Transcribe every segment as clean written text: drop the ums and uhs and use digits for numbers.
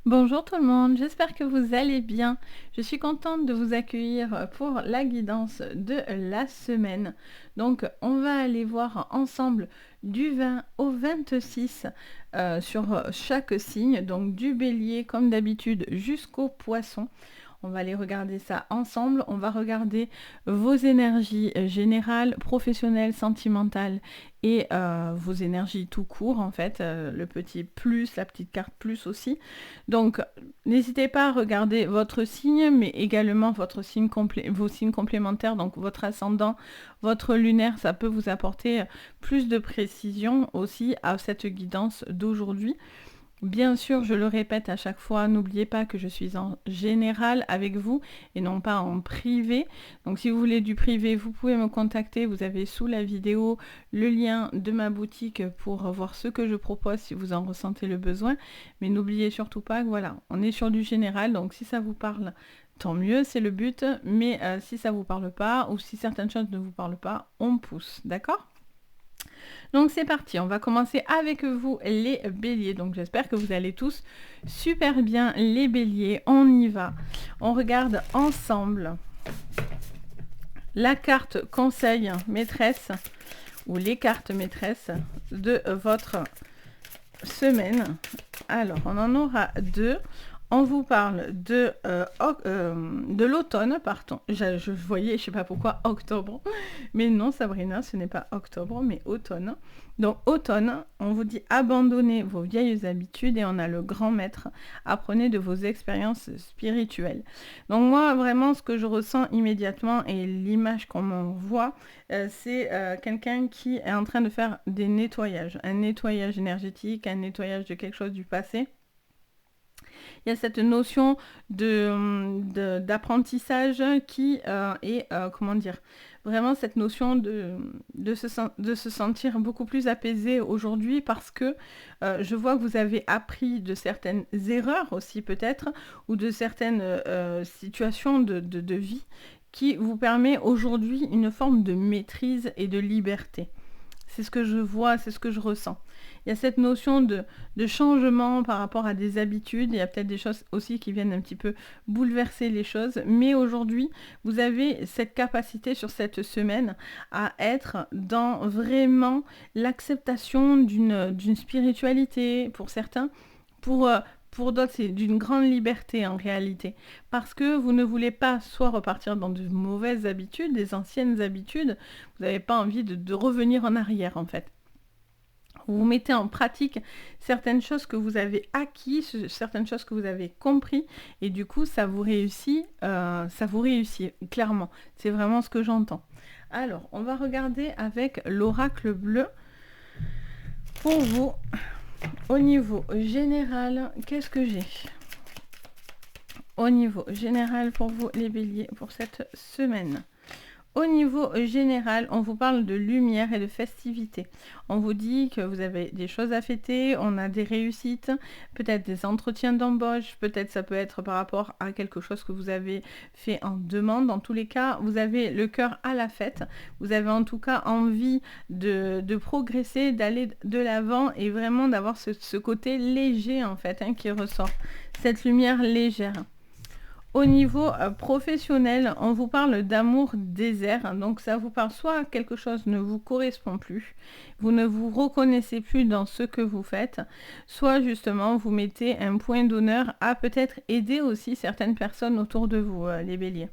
Bonjour tout le monde, j'espère que vous allez bien. Je suis contente de vous accueillir pour la guidance de la semaine. Donc, on va aller voir ensemble du 20 au 26 sur chaque signe, donc du bélier comme d'habitude jusqu'au poisson. On va aller regarder ça ensemble. On va regarder vos énergies générales, professionnelles, sentimentales et vos énergies tout court en fait. Le petit plus, la petite carte plus aussi. Donc, n'hésitez pas à regarder votre signe, mais également votre signe vos signes complémentaires, donc votre ascendant, votre lunaire. Ça peut vous apporter plus de précision aussi à cette guidance d'aujourd'hui. Bien sûr, je le répète à chaque fois, n'oubliez pas que je suis en général avec vous et non pas en privé. Donc si vous voulez du privé, vous pouvez me contacter. Vous avez sous la vidéo le lien de ma boutique pour voir ce que je propose si vous en ressentez le besoin. Mais n'oubliez surtout pas que voilà, on est sur du général, donc si ça vous parle, tant mieux, c'est le but. Mais si ça ne vous parle pas ou si certaines choses ne vous parlent pas, on pousse, d'accord ? Donc c'est parti, on va commencer avec vous les béliers. Donc j'espère que vous allez tous super bien les béliers. On y va. On regarde ensemble la carte conseil maîtresse ou les cartes maîtresses de votre semaine. Alors on en aura deux. On vous parle de l'automne, pardon. Je voyais, je sais pas pourquoi, octobre. Mais non, Sabrina, ce n'est pas octobre, mais automne. Donc, automne, on vous dit abandonnez vos vieilles habitudes et on a le grand maître. Apprenez de vos expériences spirituelles. Donc, moi, vraiment, ce que je ressens immédiatement et l'image qu'on m'envoie, c'est quelqu'un qui est en train de faire des nettoyages. Un nettoyage énergétique, un nettoyage de quelque chose du passé. Il y a cette notion d'apprentissage qui est, comment dire, vraiment cette notion de se sentir beaucoup plus apaisé aujourd'hui parce que je vois que vous avez appris de certaines erreurs aussi peut-être ou de certaines situations de vie qui vous permet aujourd'hui une forme de maîtrise et de liberté. C'est ce que je vois, c'est ce que je ressens. Il y a cette notion de changement par rapport à des habitudes. Il y a peut-être des choses aussi qui viennent un petit peu bouleverser les choses. Mais aujourd'hui, vous avez cette capacité sur cette semaine à être dans vraiment l'acceptation d'une spiritualité pour certains, pour d'autres, c'est d'une grande liberté en réalité. Parce que vous ne voulez pas soit repartir dans de mauvaises habitudes, des anciennes habitudes, vous n'avez pas envie de revenir en arrière en fait. Vous mettez en pratique certaines choses que vous avez acquises, certaines choses que vous avez compris, et du coup, ça vous réussit, clairement. C'est vraiment ce que j'entends. Alors, on va regarder avec l'oracle bleu. Pour vous, au niveau général, qu'est-ce que j'ai ? Au niveau général, pour vous, les béliers, pour cette semaine. Au niveau général, on vous parle de lumière et de festivité. On vous dit que vous avez des choses à fêter, on a des réussites, peut-être des entretiens d'embauche, peut-être ça peut être par rapport à quelque chose que vous avez fait en demande. Dans tous les cas, vous avez le cœur à la fête. Vous avez en tout cas envie de progresser, d'aller de l'avant et vraiment d'avoir ce côté léger en fait qui ressort. Cette lumière légère. Au niveau professionnel, on vous parle d'amour désert, donc ça vous parle soit quelque chose ne vous correspond plus, vous ne vous reconnaissez plus dans ce que vous faites, soit justement vous mettez un point d'honneur à peut-être aider aussi certaines personnes autour de vous, les béliers.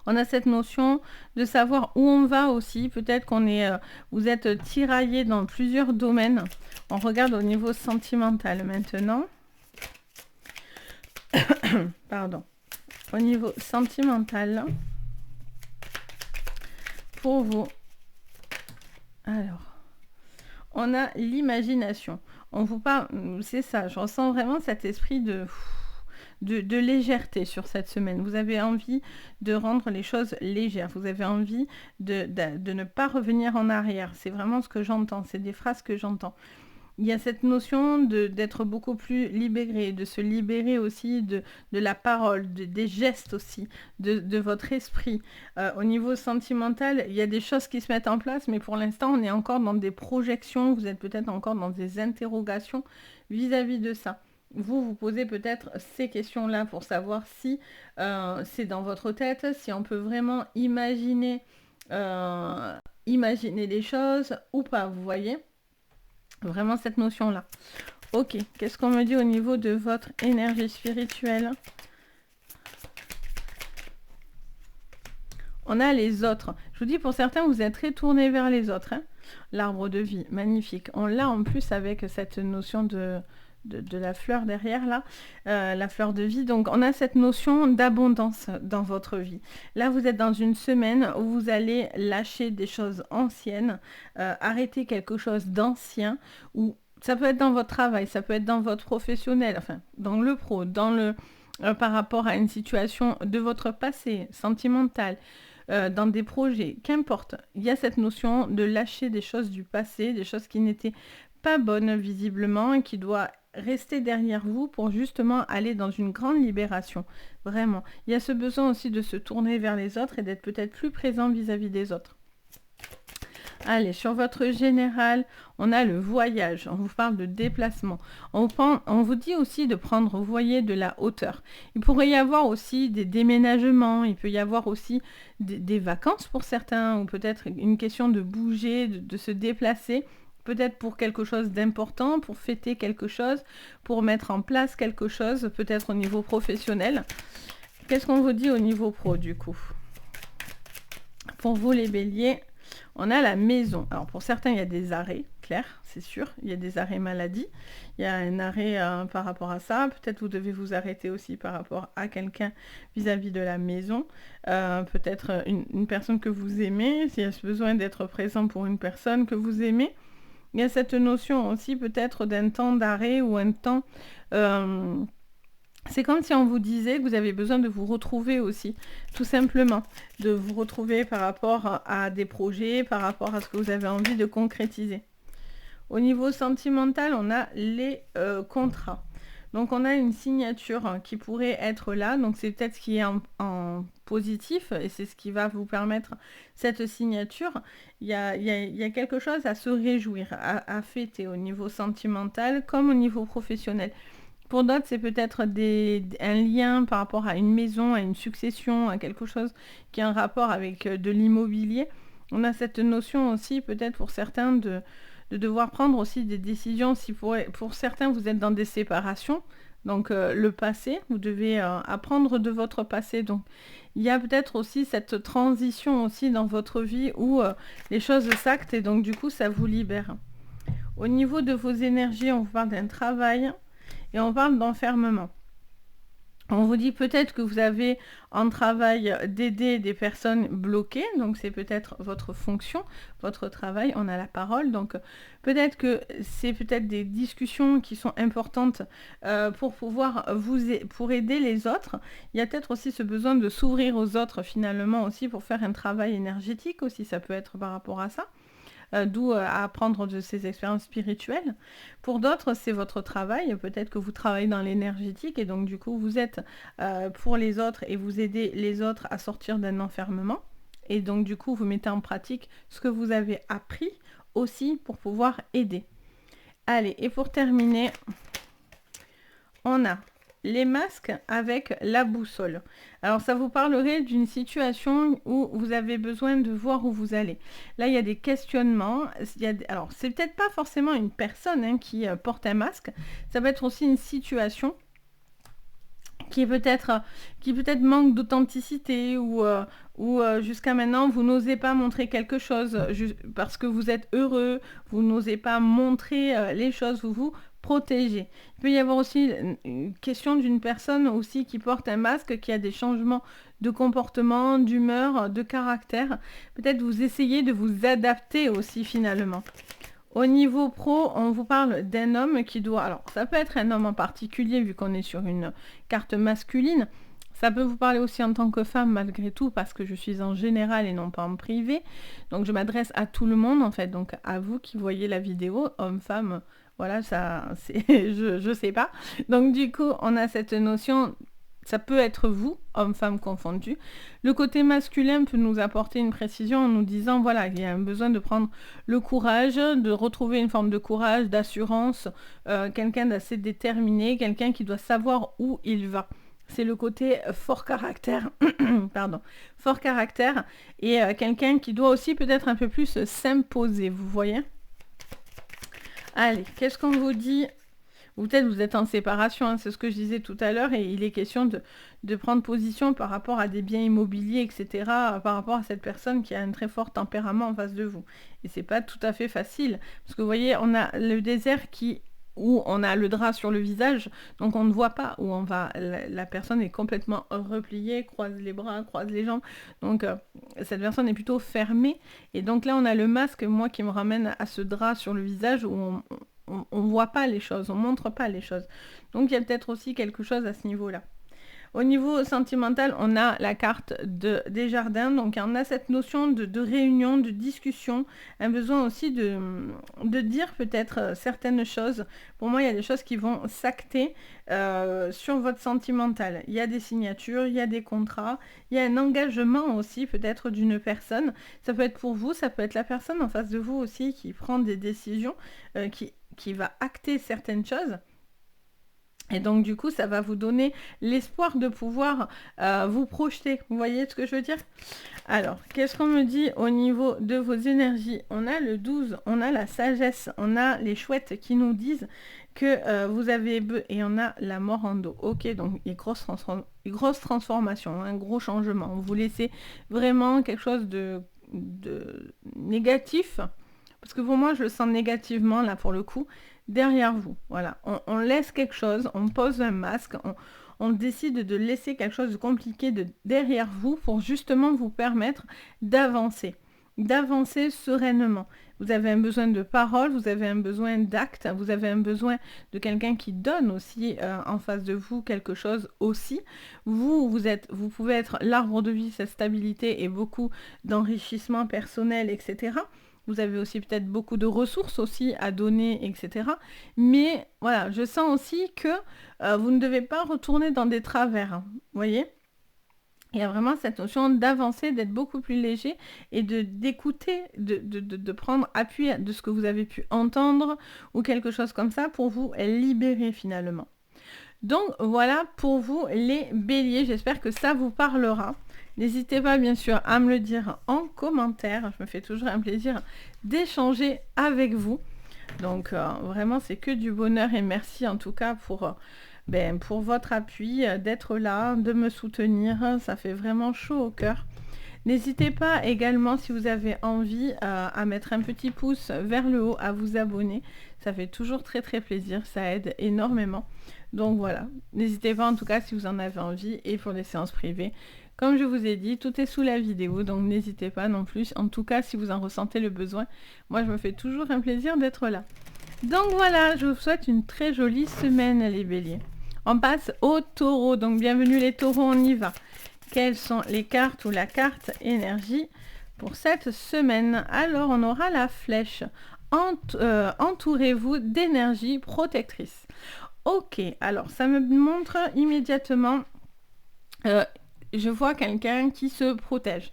On a cette notion de savoir où on va aussi, peut-être vous êtes tiraillé dans plusieurs domaines. On regarde au niveau sentimental maintenant. Pardon. Au niveau sentimental, pour vous, alors, on a l'imagination. On vous parle, c'est ça, je ressens vraiment cet esprit de légèreté sur cette semaine. Vous avez envie de rendre les choses légères. Vous avez envie de ne pas revenir en arrière. C'est vraiment ce que j'entends. C'est des phrases que j'entends. Il y a cette notion d'être beaucoup plus libéré, de se libérer aussi de la parole, des gestes aussi, de votre esprit. Au niveau sentimental, il y a des choses qui se mettent en place, mais pour l'instant, on est encore dans des projections, vous êtes peut-être encore dans des interrogations vis-à-vis de ça. vous vous posez peut-être ces questions-là pour savoir si c'est dans votre tête, si on peut vraiment imaginer les choses ou pas, vous voyez? Vraiment cette notion-là. Ok, qu'est-ce qu'on me dit au niveau de votre énergie spirituelle? On a les autres. Je vous dis, pour certains, vous êtes très tournés vers les autres. Hein. L'arbre de vie, magnifique. On l'a en plus avec cette notion de la fleur derrière là, la fleur de vie. Donc on a cette notion d'abondance dans votre vie. Là, vous êtes dans une semaine où vous allez lâcher des choses anciennes, arrêter quelque chose d'ancien, ou ça peut être dans votre travail, ça peut être dans votre professionnel, enfin dans le pro, par rapport à une situation de votre passé sentimental, dans des projets, qu'importe. Il y a cette notion de lâcher des choses du passé, des choses qui n'étaient pas bonnes visiblement et qui doivent rester derrière vous pour justement aller dans une grande libération. Vraiment. Il y a ce besoin aussi de se tourner vers les autres et d'être peut-être plus présent vis-à-vis des autres. Allez, sur votre général, on a le voyage, on vous parle de déplacement. On vous dit aussi de prendre, vous voyez, de la hauteur. Il pourrait y avoir aussi des déménagements, il peut y avoir aussi des vacances pour certains, ou peut-être une question de bouger, de se déplacer, peut-être pour quelque chose d'important, pour fêter quelque chose, pour mettre en place quelque chose, peut-être au niveau professionnel. Qu'est-ce qu'on vous dit au niveau pro, du coup? Pour vous, les béliers, on a la maison. Alors pour certains, il y a des arrêts, clair, c'est sûr. Il y a des arrêts maladie. Il y a un arrêt par rapport à ça. Peut-être vous devez vous arrêter aussi par rapport à quelqu'un vis-à-vis de la maison. Peut-être une personne que vous aimez. S'il y a ce besoin d'être présent pour une personne que vous aimez. Il y a cette notion aussi peut-être d'un temps d'arrêt ou un temps... c'est comme si on vous disait que vous avez besoin de vous retrouver aussi, tout simplement. De vous retrouver par rapport à des projets, par rapport à ce que vous avez envie de concrétiser. Au niveau sentimental, on a les contrats. Donc on a une signature qui pourrait être là, donc c'est peut-être ce qui est en positif, et c'est ce qui va vous permettre cette signature. Il y a quelque chose à se réjouir, à fêter au niveau sentimental comme au niveau professionnel. Pour d'autres, c'est peut-être un lien par rapport à une maison, à une succession, à quelque chose qui a un rapport avec de l'immobilier. On a cette notion aussi, peut-être pour certains, de devoir prendre aussi des décisions. Si pour certains, vous êtes dans des séparations, donc le passé, vous devez apprendre de votre passé. Donc il y a peut-être aussi cette transition aussi dans votre vie où les choses s'actent et donc du coup, ça vous libère. Au niveau de vos énergies, on vous parle d'un travail. Et on parle d'enfermement. On vous dit peut-être que vous avez en travail d'aider des personnes bloquées, donc c'est peut-être votre fonction, votre travail, on a la parole, donc peut-être que c'est peut-être des discussions qui sont importantes pour pouvoir pour aider les autres. Il y a peut-être aussi ce besoin de s'ouvrir aux autres finalement aussi pour faire un travail énergétique aussi, ça peut être par rapport à ça. D'où à apprendre de ces expériences spirituelles. Pour d'autres, c'est votre travail. Peut-être que vous travaillez dans l'énergétique et donc du coup, vous êtes pour les autres et vous aidez les autres à sortir d'un enfermement. Et donc du coup, vous mettez en pratique ce que vous avez appris aussi pour pouvoir aider. Allez, et pour terminer, on a les masques avec la boussole. Alors ça vous parlerait d'une situation où vous avez besoin de voir où vous allez. Là il y a des questionnements. Alors c'est peut-être pas forcément une personne qui porte un masque. Ça peut être aussi une situation qui peut-être manque d'authenticité ou jusqu'à maintenant vous n'osez pas montrer quelque chose parce que vous êtes heureux, vous n'osez pas montrer les choses, vous protégez. Il peut y avoir aussi une question d'une personne aussi qui porte un masque, qui a des changements de comportement, d'humeur, de caractère. Peut-être vous essayez de vous adapter aussi finalement. Au niveau pro, on vous parle d'un homme qui doit... Alors, ça peut être un homme en particulier, vu qu'on est sur une carte masculine. Ça peut vous parler aussi en tant que femme, malgré tout, parce que je suis en général et non pas en privé. Donc, je m'adresse à tout le monde, en fait. Donc, à vous qui voyez la vidéo, homme, femme, voilà, ça, c'est... je sais pas. Donc, du coup, on a cette notion... ça peut être vous, homme-femme confondu. Le côté masculin peut nous apporter une précision en nous disant, voilà, il y a un besoin de prendre le courage, de retrouver une forme de courage, d'assurance, quelqu'un d'assez déterminé, quelqu'un qui doit savoir où il va. C'est le côté fort caractère, pardon, fort caractère, et quelqu'un qui doit aussi peut-être un peu plus s'imposer, vous voyez? Allez, qu'est-ce qu'on vous dit? Ou peut-être vous êtes en séparation, hein, c'est ce que je disais tout à l'heure, et il est question de prendre position par rapport à des biens immobiliers, etc., par rapport à cette personne qui a un très fort tempérament en face de vous. Et c'est pas tout à fait facile, parce que vous voyez, on a le désert où on a le drap sur le visage, donc on ne voit pas où on va. La personne est complètement repliée, croise les bras, croise les jambes, donc cette personne est plutôt fermée, et donc là on a le masque, moi, qui me ramène à ce drap sur le visage où on voit pas les choses, on montre pas les choses. Donc il y a peut-être aussi quelque chose à ce niveau-là. Au niveau sentimental, on a la carte des jardins, donc on a cette notion de réunion, de discussion, un besoin aussi de dire peut-être certaines choses. Pour moi, il y a des choses qui vont s'acter sur votre sentimental. Il y a des signatures, il y a des contrats, il y a un engagement aussi peut-être d'une personne. Ça peut être pour vous, ça peut être la personne en face de vous aussi qui prend des décisions, qui va acter certaines choses. Et donc du coup, ça va vous donner l'espoir de pouvoir vous projeter. Vous voyez ce que je veux dire? Alors, qu'est-ce qu'on me dit au niveau de vos énergies? On a le 12, on a la sagesse, on a les chouettes qui nous disent que vous avez... Et on a la mort en dos. Ok, donc les grosses transformations, un gros changement. Vous laissez vraiment quelque chose de négatif. Parce que pour moi, je le sens négativement, là, pour le coup, derrière vous. Voilà, on laisse quelque chose, on pose un masque, on décide de laisser quelque chose de compliqué derrière vous pour justement vous permettre d'avancer sereinement. Vous avez un besoin de parole, vous avez un besoin d'acte, vous avez un besoin de quelqu'un qui donne aussi en face de vous quelque chose aussi. Vous pouvez être l'arbre de vie, cette stabilité et beaucoup d'enrichissement personnel, etc. Vous avez aussi peut-être beaucoup de ressources aussi à donner, etc. Mais voilà, je sens aussi que vous ne devez pas retourner dans des travers. Hein, vous voyez? Il y a vraiment cette notion d'avancer, d'être beaucoup plus léger et d'écouter, de prendre appui de ce que vous avez pu entendre ou quelque chose comme ça pour vous libérer finalement. Donc voilà pour vous les béliers, j'espère que ça vous parlera. N'hésitez pas bien sûr à me le dire en commentaire, je me fais toujours un plaisir d'échanger avec vous. Donc vraiment c'est que du bonheur et merci en tout cas pour votre appui, d'être là, de me soutenir, ça fait vraiment chaud au cœur. N'hésitez pas également si vous avez envie à mettre un petit pouce vers le haut, à vous abonner, ça fait toujours très très plaisir, ça aide énormément. Donc voilà, n'hésitez pas en tout cas si vous en avez envie et pour les séances privées. Comme je vous ai dit, tout est sous la vidéo, donc n'hésitez pas non plus. En tout cas, si vous en ressentez le besoin, moi je me fais toujours un plaisir d'être là. Donc voilà, je vous souhaite une très jolie semaine les béliers. On passe aux taureaux, donc bienvenue les taureaux, on y va. Quelles sont les cartes ou la carte énergie pour cette semaine? Alors on aura la flèche. Entourez-vous d'énergie protectrice. Ok, alors ça me montre immédiatement... je vois quelqu'un qui se protège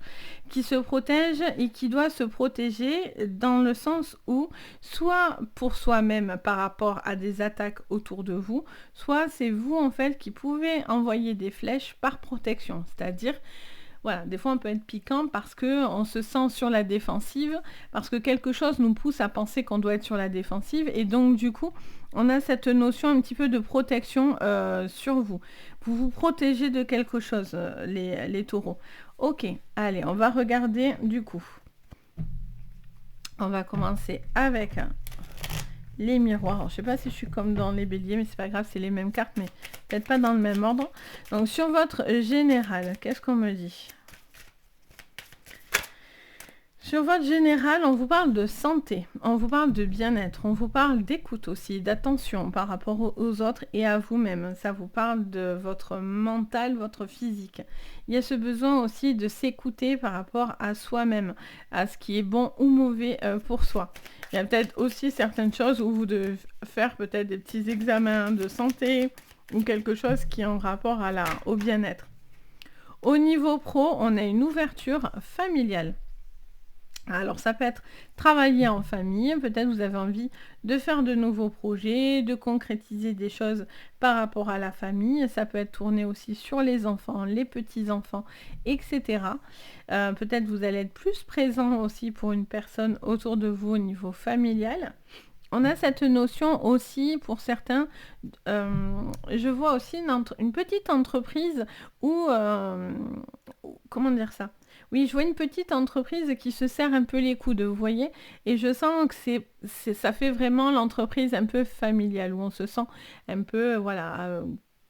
et qui doit se protéger dans le sens où soit pour soi-même par rapport à des attaques autour de vous, soit c'est vous en fait qui pouvez envoyer des flèches par protection, c'est-à-dire voilà, des fois on peut être piquant parce qu'on se sent sur la défensive, parce que quelque chose nous pousse à penser qu'on doit être sur la défensive, et donc du coup, on a cette notion un petit peu de protection sur vous. Vous vous protégez de quelque chose, les taureaux. Ok, allez, on va regarder du coup. On va commencer avec les miroirs. Alors, je ne sais pas si je suis comme dans les béliers, mais c'est pas grave, c'est les mêmes cartes, mais peut-être pas dans le même ordre. Donc sur votre général, qu'est-ce qu'on me dit ? Sur votre général, on vous parle de santé, on vous parle de bien-être, on vous parle d'écoute aussi, d'attention par rapport aux autres et à vous-même. Ça vous parle de votre mental, votre physique. Il y a ce besoin aussi de s'écouter par rapport à soi-même, à ce qui est bon ou mauvais pour soi. Il y a peut-être aussi certaines choses où vous devez faire peut-être des petits examens de santé, ou quelque chose qui est en rapport au bien-être. Au niveau pro, on a une ouverture familiale. Alors ça peut être travailler en famille, peut-être vous avez envie de faire de nouveaux projets, de concrétiser des choses par rapport à la famille, ça peut être tourné aussi sur les enfants, les petits-enfants, etc. Peut-être vous allez être plus présent aussi pour une personne autour de vous au niveau familial. On a cette notion aussi pour certains, je vois aussi une petite entreprise où, comment dire ça? Oui, je vois une petite entreprise qui se serre un peu les coudes, vous voyez? Et je sens que ça fait vraiment l'entreprise un peu familiale, où on se sent un peu, voilà,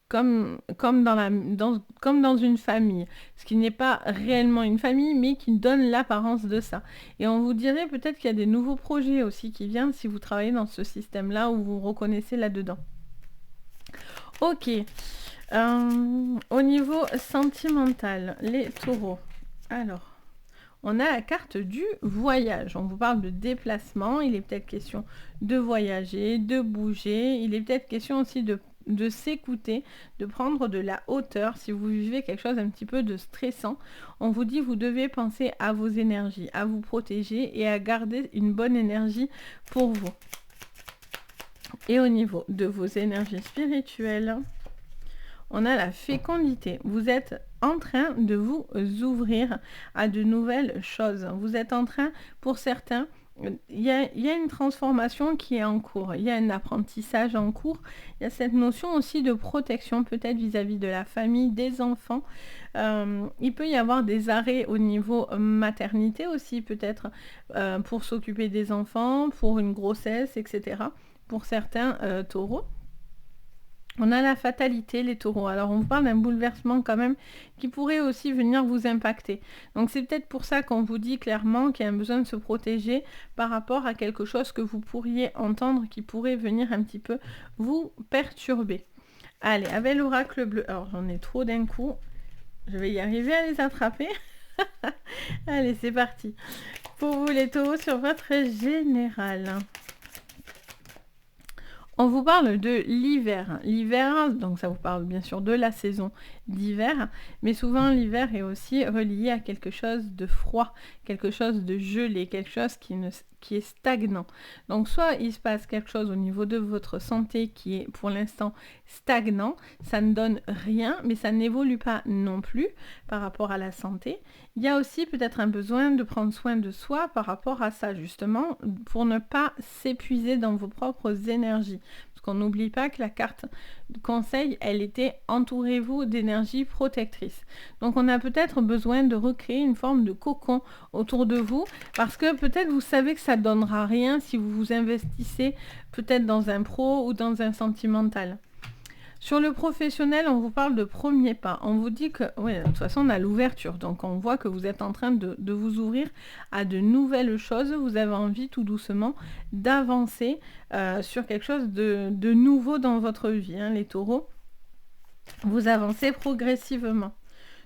comme dans une famille. Ce qui n'est pas réellement une famille, mais qui donne l'apparence de ça. Et on vous dirait peut-être qu'il y a des nouveaux projets aussi qui viennent si vous travaillez dans ce système-là, où vous vous reconnaissez là-dedans. Ok. Au niveau sentimental, les taureaux. Alors, on a la carte du voyage. On vous parle de déplacement. Il est peut-être question de voyager, de bouger. Il est peut-être question aussi de s'écouter, de prendre de la hauteur. Si vous vivez quelque chose un petit peu de stressant, on vous dit vous devez penser à vos énergies, à vous protéger et à garder une bonne énergie pour vous. Et au niveau de vos énergies spirituelles, on a la fécondité. Vous êtes en train de vous ouvrir à de nouvelles choses. Vous êtes en train, pour certains, il y a une transformation qui est en cours. Il y a un apprentissage en cours. Il y a cette notion aussi de protection, peut-être vis-à-vis de la famille, des enfants. Il peut y avoir des arrêts au niveau maternité aussi, peut-être pour s'occuper des enfants, pour une grossesse, etc. Pour certains taureaux. On a la fatalité, les taureaux. Alors, on vous parle d'un bouleversement quand même qui pourrait aussi venir vous impacter. Donc, c'est peut-être pour ça qu'on vous dit clairement qu'il y a un besoin de se protéger par rapport à quelque chose que vous pourriez entendre qui pourrait venir un petit peu vous perturber. Allez, avec l'oracle bleu. Alors, j'en ai trop d'un coup. Je vais y arriver à les attraper. Allez, c'est parti. Pour vous, les taureaux, sur votre général. On vous parle de l'hiver. L'hiver, donc ça vous parle bien sûr de la saison d'hiver, mais souvent l'hiver est aussi relié à quelque chose de froid, quelque chose de gelé, quelque chose qui est stagnant. Donc soit il se passe quelque chose au niveau de votre santé qui est pour l'instant stagnant, ça ne donne rien, mais ça n'évolue pas non plus par rapport à la santé. Il y a aussi peut-être un besoin de prendre soin de soi par rapport à ça, justement, pour ne pas s'épuiser dans vos propres énergies. Parce qu'on n'oublie pas que la carte conseil, elle était entourez-vous d'énergie protectrice. Donc on a peut-être besoin de recréer une forme de cocon autour de vous, parce que peut-être vous savez que ça ne donnera rien si vous vous investissez peut-être dans un pro ou dans un sentimental. Sur le professionnel, on vous parle de premier pas. On vous dit que, oui, de toute façon, on a l'ouverture. Donc, on voit que vous êtes en train de vous ouvrir à de nouvelles choses. Vous avez envie, tout doucement, d'avancer sur quelque chose de nouveau dans votre vie, hein, les taureaux. Vous avancez progressivement.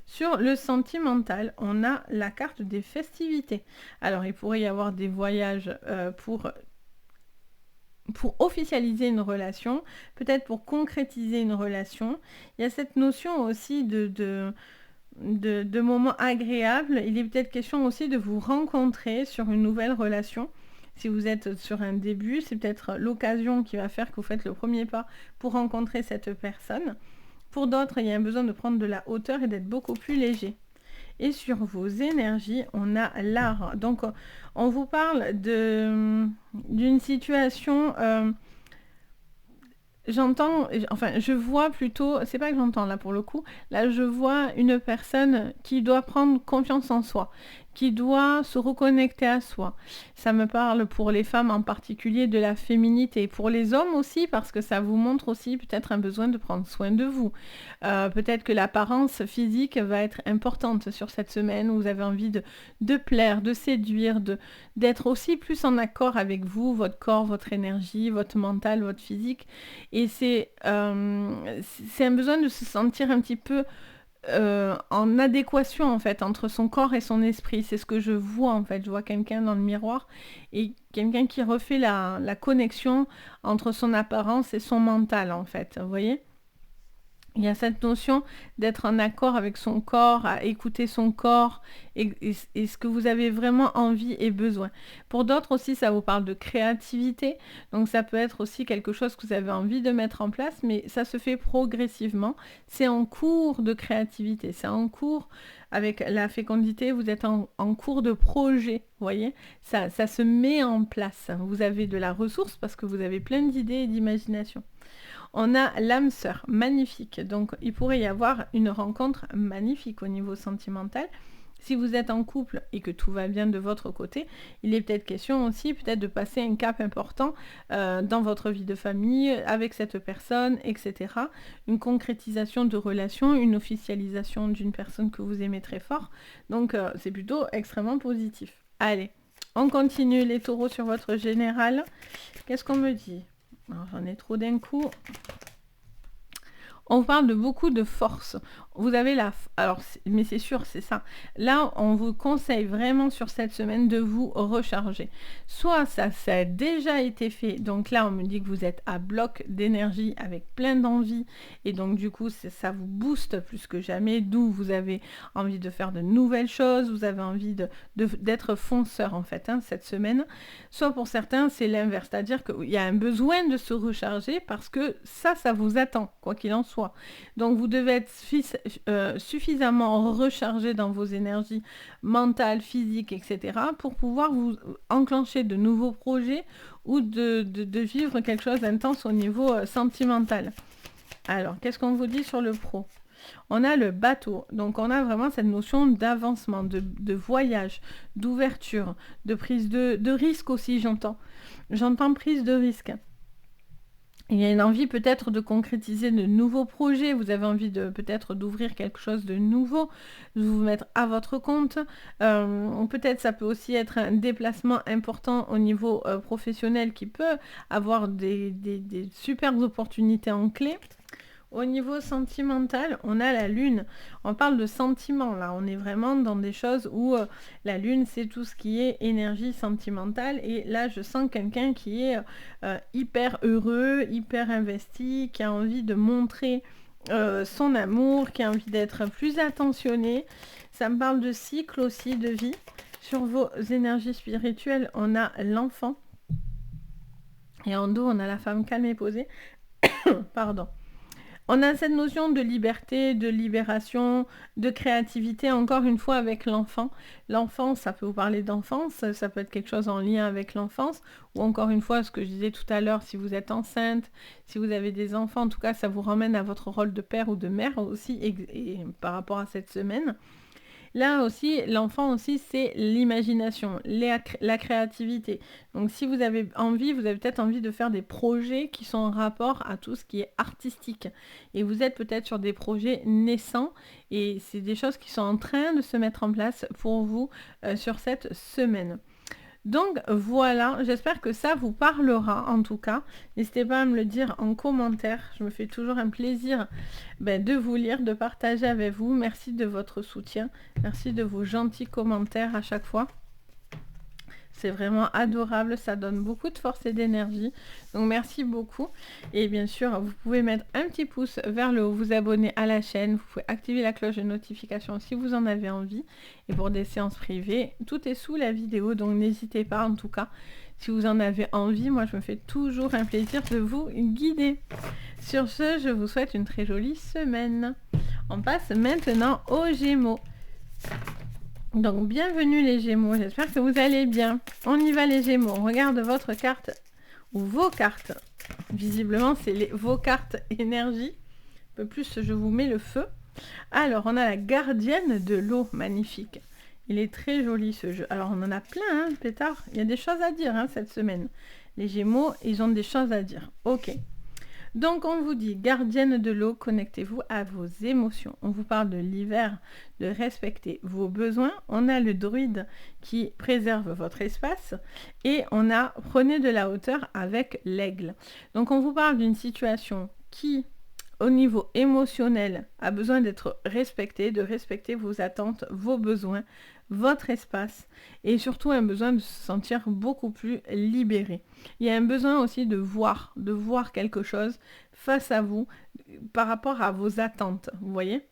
Sur le sentimental, on a la carte des festivités. Alors, il pourrait y avoir des voyages pour officialiser une relation, peut-être pour concrétiser une relation. Il y a cette notion aussi de moments agréables. Il est peut-être question aussi de vous rencontrer sur une nouvelle relation. Si vous êtes sur un début, c'est peut-être l'occasion qui va faire que vous faites le premier pas pour rencontrer cette personne. Pour d'autres, il y a un besoin de prendre de la hauteur et d'être beaucoup plus léger. Et sur vos énergies, on a l'art. Donc, on vous parle d'une situation... je vois plutôt... C'est pas que j'entends là pour le coup. Là, je vois une personne qui doit prendre confiance en soi, qui doit se reconnecter à soi. Ça me parle pour les femmes en particulier de la féminité, pour les hommes aussi, parce que ça vous montre aussi peut-être un besoin de prendre soin de vous. Peut-être que l'apparence physique va être importante sur cette semaine, où vous avez envie de plaire, de séduire, d'être aussi plus en accord avec vous, votre corps, votre énergie, votre mental, votre physique. Et c'est un besoin de se sentir un petit peu en adéquation en fait entre son corps et son esprit. C'est ce que je vois en fait. Je vois quelqu'un dans le miroir et quelqu'un qui refait la connexion entre son apparence et son mental en fait. Vous voyez ? Il y a cette notion d'être en accord avec son corps, à écouter son corps et ce que vous avez vraiment envie et besoin. Pour d'autres aussi, ça vous parle de créativité. Donc ça peut être aussi quelque chose que vous avez envie de mettre en place, mais ça se fait progressivement. C'est en cours de créativité, c'est en cours avec la fécondité, vous êtes en cours de projet, vous voyez, ça se met en place. Vous avez de la ressource parce que vous avez plein d'idées et d'imagination. On a l'âme sœur, magnifique. Donc, il pourrait y avoir une rencontre magnifique au niveau sentimental. Si vous êtes en couple et que tout va bien de votre côté, il est peut-être question aussi peut-être de passer un cap important dans votre vie de famille, avec cette personne, etc. Une concrétisation de relation, une officialisation d'une personne que vous aimez très fort. Donc, c'est plutôt extrêmement positif. Allez, on continue les taureaux sur votre général. Qu'est-ce qu'on me dit ? Alors, j'en ai trop d'un coup. On parle de beaucoup de force. Vous avez alors, mais c'est sûr, c'est ça. Là, on vous conseille vraiment sur cette semaine de vous recharger. Soit ça a déjà été fait. Donc là, on me dit que vous êtes à bloc d'énergie avec plein d'envie. Et donc, du coup, ça vous booste plus que jamais. D'où vous avez envie de faire de nouvelles choses. Vous avez envie d'être fonceur, en fait, cette semaine. Soit pour certains, c'est l'inverse. C'est-à-dire qu'il y a un besoin de se recharger parce que ça vous attend, quoi qu'il en soit. Donc vous devez être suffisamment rechargé dans vos énergies mentales, physiques, etc. pour pouvoir vous enclencher de nouveaux projets ou de vivre quelque chose d'intense au niveau sentimental. Alors, qu'est-ce qu'on vous dit sur le pro ? On a le bateau, donc on a vraiment cette notion d'avancement, de voyage, d'ouverture, de prise de risque aussi, j'entends. J'entends prise de risque. Il y a une envie peut-être de concrétiser de nouveaux projets, vous avez envie de peut-être d'ouvrir quelque chose de nouveau, de vous mettre à votre compte. Peut-être ça peut aussi être un déplacement important au niveau professionnel qui peut avoir des super opportunités en clé. Au niveau sentimental, on a la lune. On parle de sentiments là. On est vraiment dans des choses où la lune, c'est tout ce qui est énergie sentimentale. Et là, je sens quelqu'un qui est hyper heureux, hyper investi, qui a envie de montrer son amour, qui a envie d'être plus attentionné. Ça me parle de cycle aussi, de vie. Sur vos énergies spirituelles, on a l'enfant. Et en dos, on a la femme calme et posée. Pardon. On a cette notion de liberté, de libération, de créativité, encore une fois avec l'enfant. L'enfant, ça peut vous parler d'enfance, ça peut être quelque chose en lien avec l'enfance, ou encore une fois, ce que je disais tout à l'heure, si vous êtes enceinte, si vous avez des enfants, en tout cas, ça vous ramène à votre rôle de père ou de mère aussi, et par rapport à cette semaine. Là aussi, l'enfant aussi, c'est l'imagination, la créativité. Donc si vous avez envie, vous avez peut-être envie de faire des projets qui sont en rapport à tout ce qui est artistique. Et vous êtes peut-être sur des projets naissants et c'est des choses qui sont en train de se mettre en place pour vous sur cette semaine. Donc voilà, j'espère que ça vous parlera en tout cas. N'hésitez pas à me le dire en commentaire. Je me fais toujours un plaisir de vous lire, de partager avec vous. Merci de votre soutien. Merci de vos gentils commentaires à chaque fois. C'est vraiment adorable, ça donne beaucoup de force et d'énergie. Donc merci beaucoup. Et bien sûr, vous pouvez mettre un petit pouce vers le haut, vous abonner à la chaîne. Vous pouvez activer la cloche de notification si vous en avez envie. Et pour des séances privées, tout est sous la vidéo. Donc n'hésitez pas en tout cas. Si vous en avez envie, moi je me fais toujours un plaisir de vous guider. Sur ce, je vous souhaite une très jolie semaine. On passe maintenant aux Gémeaux. Donc bienvenue les Gémeaux, j'espère que vous allez bien. On y va les Gémeaux, on regarde votre carte ou vos cartes. Visiblement c'est vos cartes énergie. Un peu plus je vous mets le feu. Alors on a la gardienne de l'eau, magnifique. Il est très joli ce jeu. Alors on en a plein, pétard. Il y a des choses à dire cette semaine. Les Gémeaux, ils ont des choses à dire. Ok. Donc on vous dit, gardienne de l'eau, connectez-vous à vos émotions. On vous parle de l'hiver, de respecter vos besoins. On a le druide qui préserve votre espace. Et on a, prenez de la hauteur avec l'aigle. Donc on vous parle d'une situation qui au niveau émotionnel, a besoin d'être respecté, de respecter vos attentes, vos besoins, votre espace et surtout un besoin de se sentir beaucoup plus libéré. Il y a un besoin aussi de voir quelque chose face à vous par rapport à vos attentes, vous voyez ?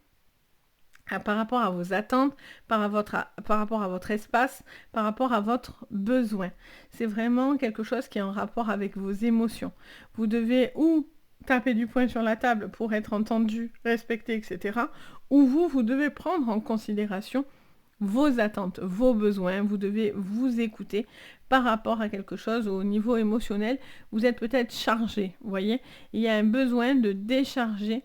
Par rapport à vos attentes, par rapport à votre espace, par rapport à votre besoin. C'est vraiment quelque chose qui est en rapport avec vos émotions. Vous devez ou taper du poing sur la table pour être entendu, respecté, etc. Ou vous devez prendre en considération vos attentes, vos besoins. Vous devez vous écouter par rapport à quelque chose au niveau émotionnel. Vous êtes peut-être chargé, vous voyez. Il y a un besoin de décharger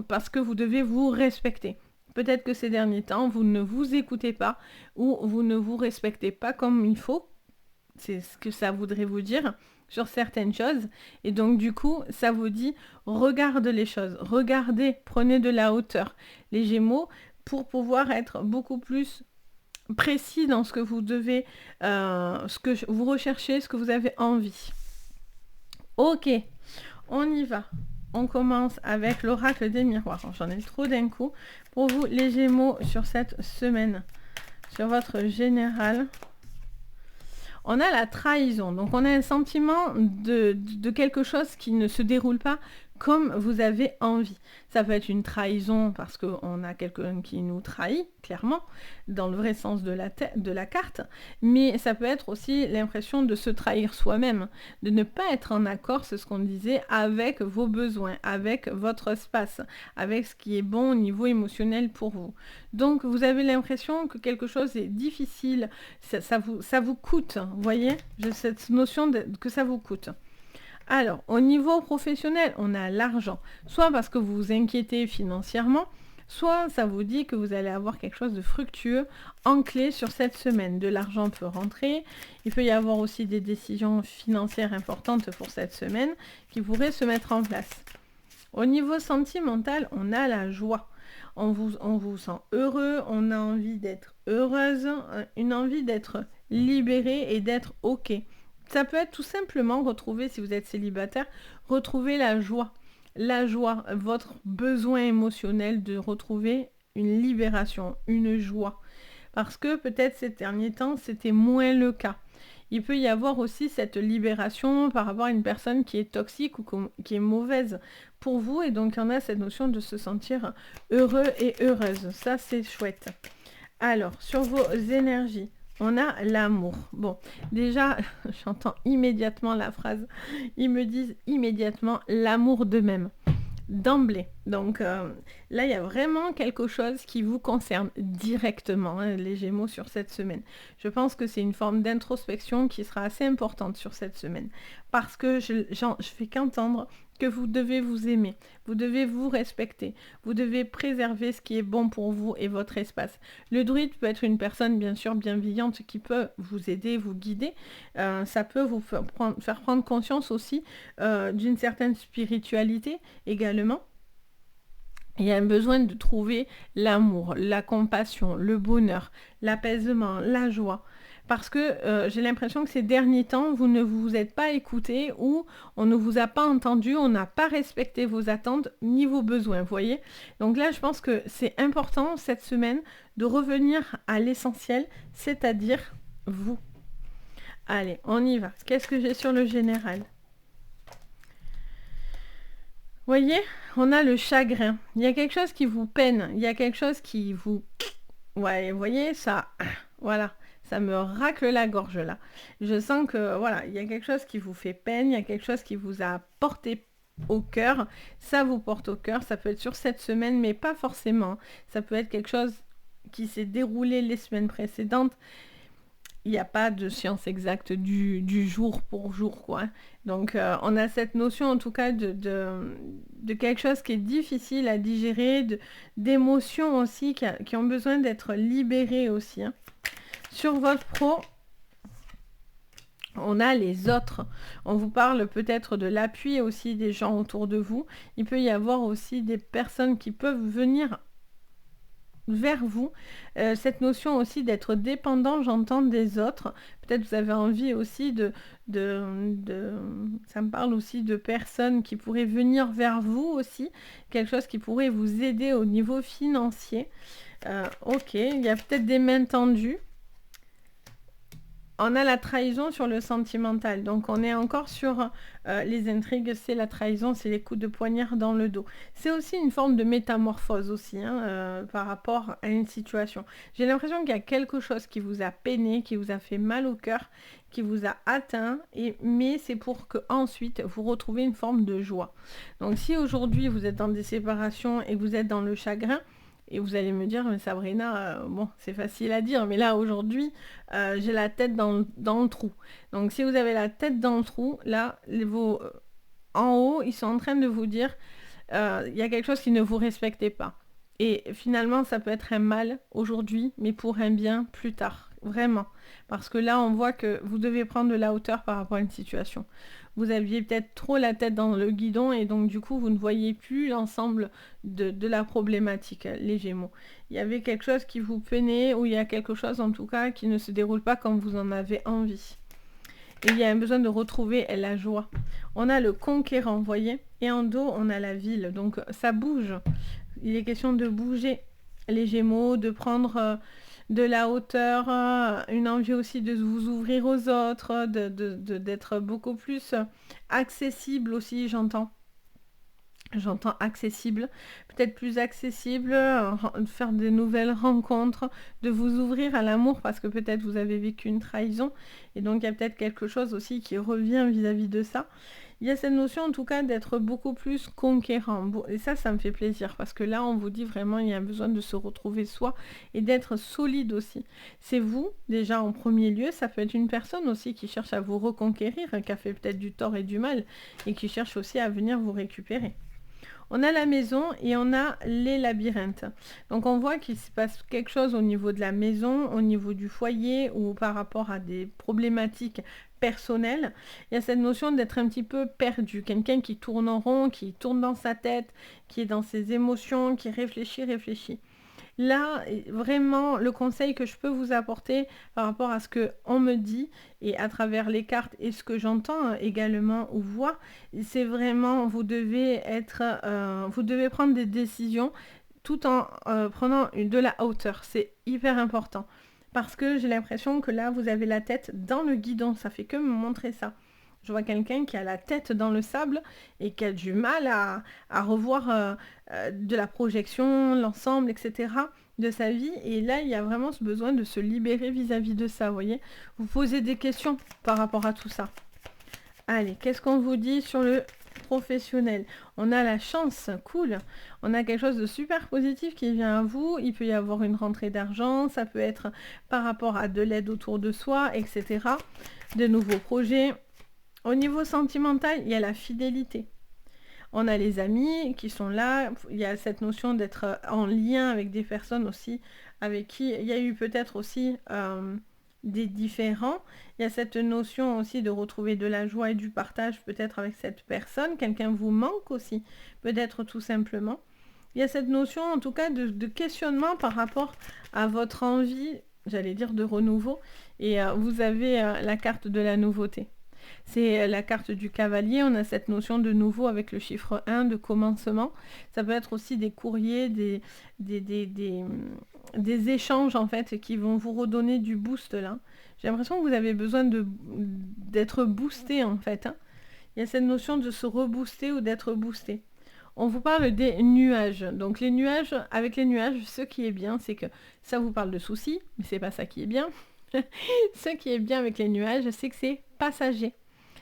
parce que vous devez vous respecter. Peut-être que ces derniers temps, vous ne vous écoutez pas ou vous ne vous respectez pas comme il faut. C'est ce que ça voudrait vous dire sur certaines choses. Et donc, du coup, ça vous dit, regarde les choses. Regardez, prenez de la hauteur. Les Gémeaux, pour pouvoir être beaucoup plus précis dans ce que vous devez, ce que vous recherchez, ce que vous avez envie. Ok, on y va. On commence avec l'oracle des miroirs. J'en ai trop d'un coup. Pour vous, les Gémeaux, sur cette semaine, sur votre général, on a la trahison. Donc, on a un sentiment de quelque chose qui ne se déroule pas comme vous avez envie. Ça peut être une trahison parce qu'on a quelqu'un qui nous trahit, clairement, dans le vrai sens de la carte, mais ça peut être aussi l'impression de se trahir soi-même, de ne pas être en accord, c'est ce qu'on disait, avec vos besoins, avec votre espace, avec ce qui est bon au niveau émotionnel pour vous. Donc, vous avez l'impression que quelque chose est difficile, ça vous coûte, vous voyez, j'ai cette notion que ça vous coûte. Alors, au niveau professionnel, on a l'argent. Soit parce que vous vous inquiétez financièrement, soit ça vous dit que vous allez avoir quelque chose de fructueux en clé sur cette semaine. De l'argent peut rentrer. Il peut y avoir aussi des décisions financières importantes pour cette semaine qui pourraient se mettre en place. Au niveau sentimental, on a la joie. On vous sent heureux, on a envie d'être heureuse, une envie d'être libéré et d'être OK. Ça peut être tout simplement retrouver, si vous êtes célibataire, retrouver la joie. La joie, votre besoin émotionnel de retrouver une libération, une joie. Parce que peut-être ces derniers temps, c'était moins le cas. Il peut y avoir aussi cette libération par rapport à une personne qui est toxique ou qui est mauvaise pour vous. Et donc, il y en a cette notion de se sentir heureux et heureuse. Ça, c'est chouette. Alors, sur vos énergies. On a l'amour. Bon, déjà, j'entends immédiatement la phrase. Ils me disent immédiatement l'amour d'eux-mêmes. D'emblée. Donc là, il y a vraiment quelque chose qui vous concerne directement, les Gémeaux, sur cette semaine. Je pense que c'est une forme d'introspection qui sera assez importante sur cette semaine. Parce que je fais qu'entendre que vous devez vous aimer, vous devez vous respecter, vous devez préserver ce qui est bon pour vous et votre espace. Le druide peut être une personne bien sûr bienveillante qui peut vous aider, vous guider. Ça peut vous faire prendre conscience aussi d'une certaine spiritualité également. Il y a un besoin de trouver l'amour, la compassion, le bonheur, l'apaisement, la joie. Parce que j'ai l'impression que ces derniers temps, vous ne vous êtes pas écouté ou on ne vous a pas entendu, on n'a pas respecté vos attentes ni vos besoins, vous voyez. Donc là, je pense que c'est important cette semaine de revenir à l'essentiel, c'est-à-dire vous. Allez, on y va. Qu'est-ce que j'ai sur le général ? Vous voyez, on a le chagrin. Il y a quelque chose qui vous peine, il y a quelque chose qui vous... Ouais, vous voyez, ça... Voilà. Ça me racle la gorge là. Je sens que voilà, il y a quelque chose qui vous fait peine, il y a quelque chose qui vous a porté au cœur. Ça vous porte au cœur, ça peut être sur cette semaine, mais pas forcément. Ça peut être quelque chose qui s'est déroulé les semaines précédentes. Il n'y a pas de science exacte du jour pour jour, quoi. Donc, on a cette notion, en tout cas, de quelque chose qui est difficile à digérer, d'émotions aussi, qui ont besoin d'être libérées aussi, hein. Sur votre pro, on a les autres. On vous parle peut-être de l'appui aussi des gens autour de vous. Il peut y avoir aussi des personnes qui peuvent venir vers vous. Cette notion aussi d'être dépendant, j'entends, des autres. Peut-être vous avez envie aussi de ça me parle aussi de personnes qui pourraient venir vers vous aussi, quelque chose qui pourrait vous aider au niveau financier. Ok, il y a peut-être des mains tendues. On a la trahison sur le sentimental, donc on est encore sur les intrigues, c'est la trahison, c'est les coups de poignard dans le dos. C'est aussi une forme de métamorphose aussi, hein, par rapport à une situation. J'ai l'impression qu'il y a quelque chose qui vous a peiné, qui vous a fait mal au cœur, qui vous a atteint, mais c'est pour que ensuite vous retrouvez une forme de joie. Donc si aujourd'hui vous êtes dans des séparations et que vous êtes dans le chagrin, et vous allez me dire, mais Sabrina, bon, c'est facile à dire, mais là, aujourd'hui, j'ai la tête dans le trou. Donc, si vous avez la tête dans le trou, là, en haut, ils sont en train de vous dire, il y a quelque chose qui ne vous respectait pas. Et finalement, ça peut être un mal aujourd'hui, mais pour un bien plus tard. Vraiment. Parce que là, on voit que vous devez prendre de la hauteur par rapport à une situation. Vous aviez peut-être trop la tête dans le guidon et donc du coup, vous ne voyez plus l'ensemble de la problématique, les Gémeaux. Il y avait quelque chose qui vous peinait ou il y a quelque chose en tout cas qui ne se déroule pas comme vous en avez envie. Et il y a un besoin de retrouver la joie. On a le conquérant, vous voyez, et en dos, on a la ville. Donc ça bouge. Il est question de bouger, les Gémeaux, de prendre de la hauteur, une envie aussi de vous ouvrir aux autres, d'être beaucoup plus accessible aussi, j'entends. J'entends accessible, peut-être plus accessible, de faire des nouvelles rencontres, de vous ouvrir à l'amour parce que peut-être vous avez vécu une trahison et donc il y a peut-être quelque chose aussi qui revient vis-à-vis de ça. Il y a cette notion en tout cas d'être beaucoup plus conquérant et ça me fait plaisir parce que là on vous dit vraiment il y a besoin de se retrouver soi et d'être solide aussi. C'est vous déjà en premier lieu, ça peut être une personne aussi qui cherche à vous reconquérir, qui a fait peut-être du tort et du mal et qui cherche aussi à venir vous récupérer. On a la maison et on a les labyrinthes. Donc on voit qu'il se passe quelque chose au niveau de la maison, au niveau du foyer ou par rapport à des problématiques personnelles. Il y a cette notion d'être un petit peu perdu, quelqu'un qui tourne en rond, qui tourne dans sa tête, qui est dans ses émotions, qui réfléchit. Là, vraiment, le conseil que je peux vous apporter par rapport à ce qu'on me dit et à travers les cartes et ce que j'entends également ou vois, c'est vraiment, vous devez prendre des décisions tout en prenant de la hauteur. C'est hyper important. Parce que j'ai l'impression que là, vous avez la tête dans le guidon. Ça fait que me montrer ça. Je vois quelqu'un qui a la tête dans le sable et qui a du mal à revoir de la projection, l'ensemble, etc. de sa vie. Et là, il y a vraiment ce besoin de se libérer vis-à-vis de ça, vous voyez. Vous posez des questions par rapport à tout ça. Allez, qu'est-ce qu'on vous dit sur le professionnel? On a la chance, cool. On a quelque chose de super positif qui vient à vous. Il peut y avoir une rentrée d'argent. Ça peut être par rapport à de l'aide autour de soi, etc. De nouveaux projets. Au niveau sentimental, il y a la fidélité. On a les amis qui sont là. Il y a cette notion d'être en lien avec des personnes aussi avec qui il y a eu peut-être aussi des différends. Il y a cette notion aussi de retrouver de la joie et du partage peut-être avec cette personne. Quelqu'un vous manque aussi, peut-être tout simplement. Il y a cette notion en tout cas de questionnement par rapport à votre envie, j'allais dire de renouveau. Et vous avez la carte de la nouveauté. C'est la carte du cavalier, on a cette notion de nouveau avec le chiffre 1 de commencement. Ça peut être aussi des courriers, des échanges en fait qui vont vous redonner du boost là. J'ai l'impression que vous avez besoin d'être boosté en fait. Hein. Il y a cette notion de se rebooster ou d'être boosté. On vous parle des nuages. Donc les nuages, avec les nuages, ce qui est bien, c'est que ça vous parle de soucis, mais c'est pas ça qui est bien. Ce qui est bien avec les nuages, c'est que c'est passager.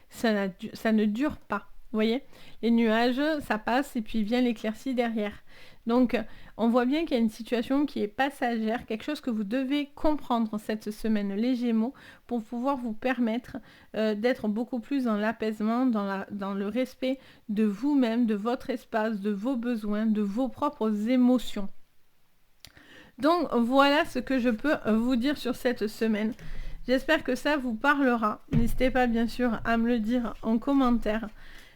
Ça ne dure pas. Vous voyez, les nuages, ça passe et puis vient l'éclaircie derrière. Donc, on voit bien qu'il y a une situation qui est passagère, quelque chose que vous devez comprendre cette semaine, les Gémeaux, pour pouvoir vous permettre d'être beaucoup plus dans l'apaisement, dans le respect de vous-même, de votre espace, de vos besoins, de vos propres émotions. Donc, voilà ce que je peux vous dire sur cette semaine. J'espère que ça vous parlera. N'hésitez pas, bien sûr, à me le dire en commentaire.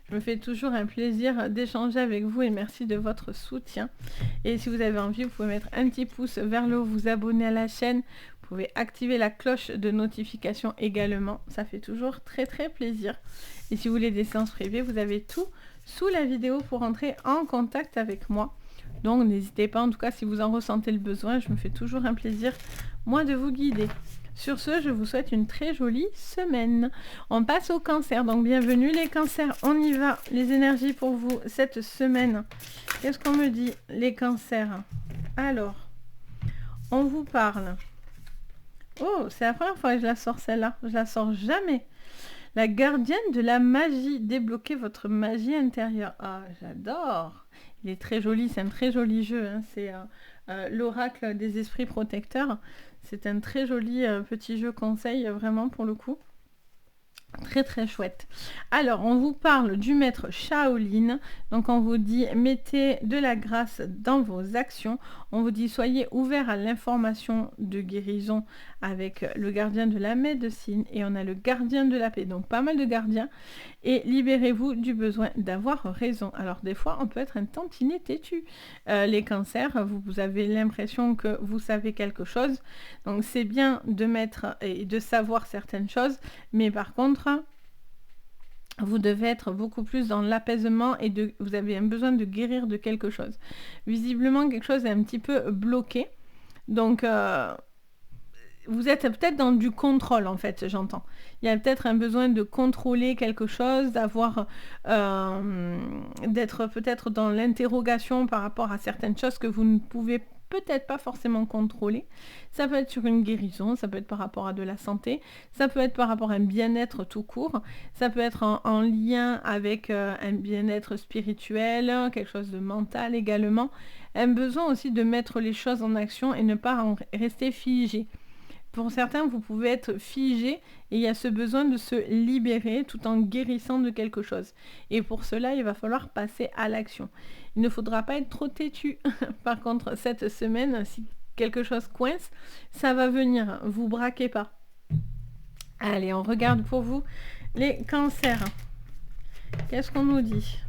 Je me fais toujours un plaisir d'échanger avec vous et merci de votre soutien. Et si vous avez envie, vous pouvez mettre un petit pouce vers le haut, vous abonner à la chaîne. Vous pouvez activer la cloche de notification également. Ça fait toujours très plaisir. Et si vous voulez des séances privées, vous avez tout sous la vidéo pour entrer en contact avec moi. Donc n'hésitez pas, en tout cas si vous en ressentez le besoin, je me fais toujours un plaisir, moi, de vous guider. Sur ce, je vous souhaite une très jolie semaine. On passe au cancer, donc bienvenue les cancers, on y va. Les énergies pour vous cette semaine. Qu'est-ce qu'on me dit, les cancers? Alors, on vous parle. Oh, c'est la première fois que je la sors celle-là, je la sors jamais. La gardienne de la magie, débloquez votre magie intérieure. Ah, j'adore. Il est très joli, c'est un très joli jeu, hein. C'est l'oracle des esprits protecteurs. C'est un très joli petit jeu conseil, vraiment pour le coup. Très chouette. Alors, on vous parle du maître Shaolin. Donc, on vous dit, mettez de la grâce dans vos actions. On vous dit, soyez ouverts à l'information de guérison avec le gardien de la médecine. Et on a le gardien de la paix. Donc, pas mal de gardiens. Et libérez-vous du besoin d'avoir raison. Alors, des fois, on peut être un tantinet têtu. Les cancers, vous avez l'impression que vous savez quelque chose. Donc, c'est bien de mettre et de savoir certaines choses. Mais par contre, vous devez être beaucoup plus dans l'apaisement et vous avez un besoin de guérir de quelque chose. Visiblement, quelque chose est un petit peu bloqué. Donc, vous êtes peut-être dans du contrôle, en fait, j'entends. Il y a peut-être un besoin de contrôler quelque chose, d'être peut-être dans l'interrogation par rapport à certaines choses que vous ne pouvez peut-être pas forcément contrôler. Ça peut être sur une guérison, ça peut être par rapport à de la santé, ça peut être par rapport à un bien-être tout court, ça peut être en lien avec un bien-être spirituel, quelque chose de mental également. Un besoin aussi de mettre les choses en action et ne pas rester figé. Pour certains, vous pouvez être figé et il y a ce besoin de se libérer tout en guérissant de quelque chose. Et pour cela, il va falloir passer à l'action. Il ne faudra pas être trop têtu. Par contre, cette semaine, si quelque chose coince, ça va venir. Vous braquez pas. Allez, on regarde pour vous les cancers. Qu'est-ce qu'on nous dit ?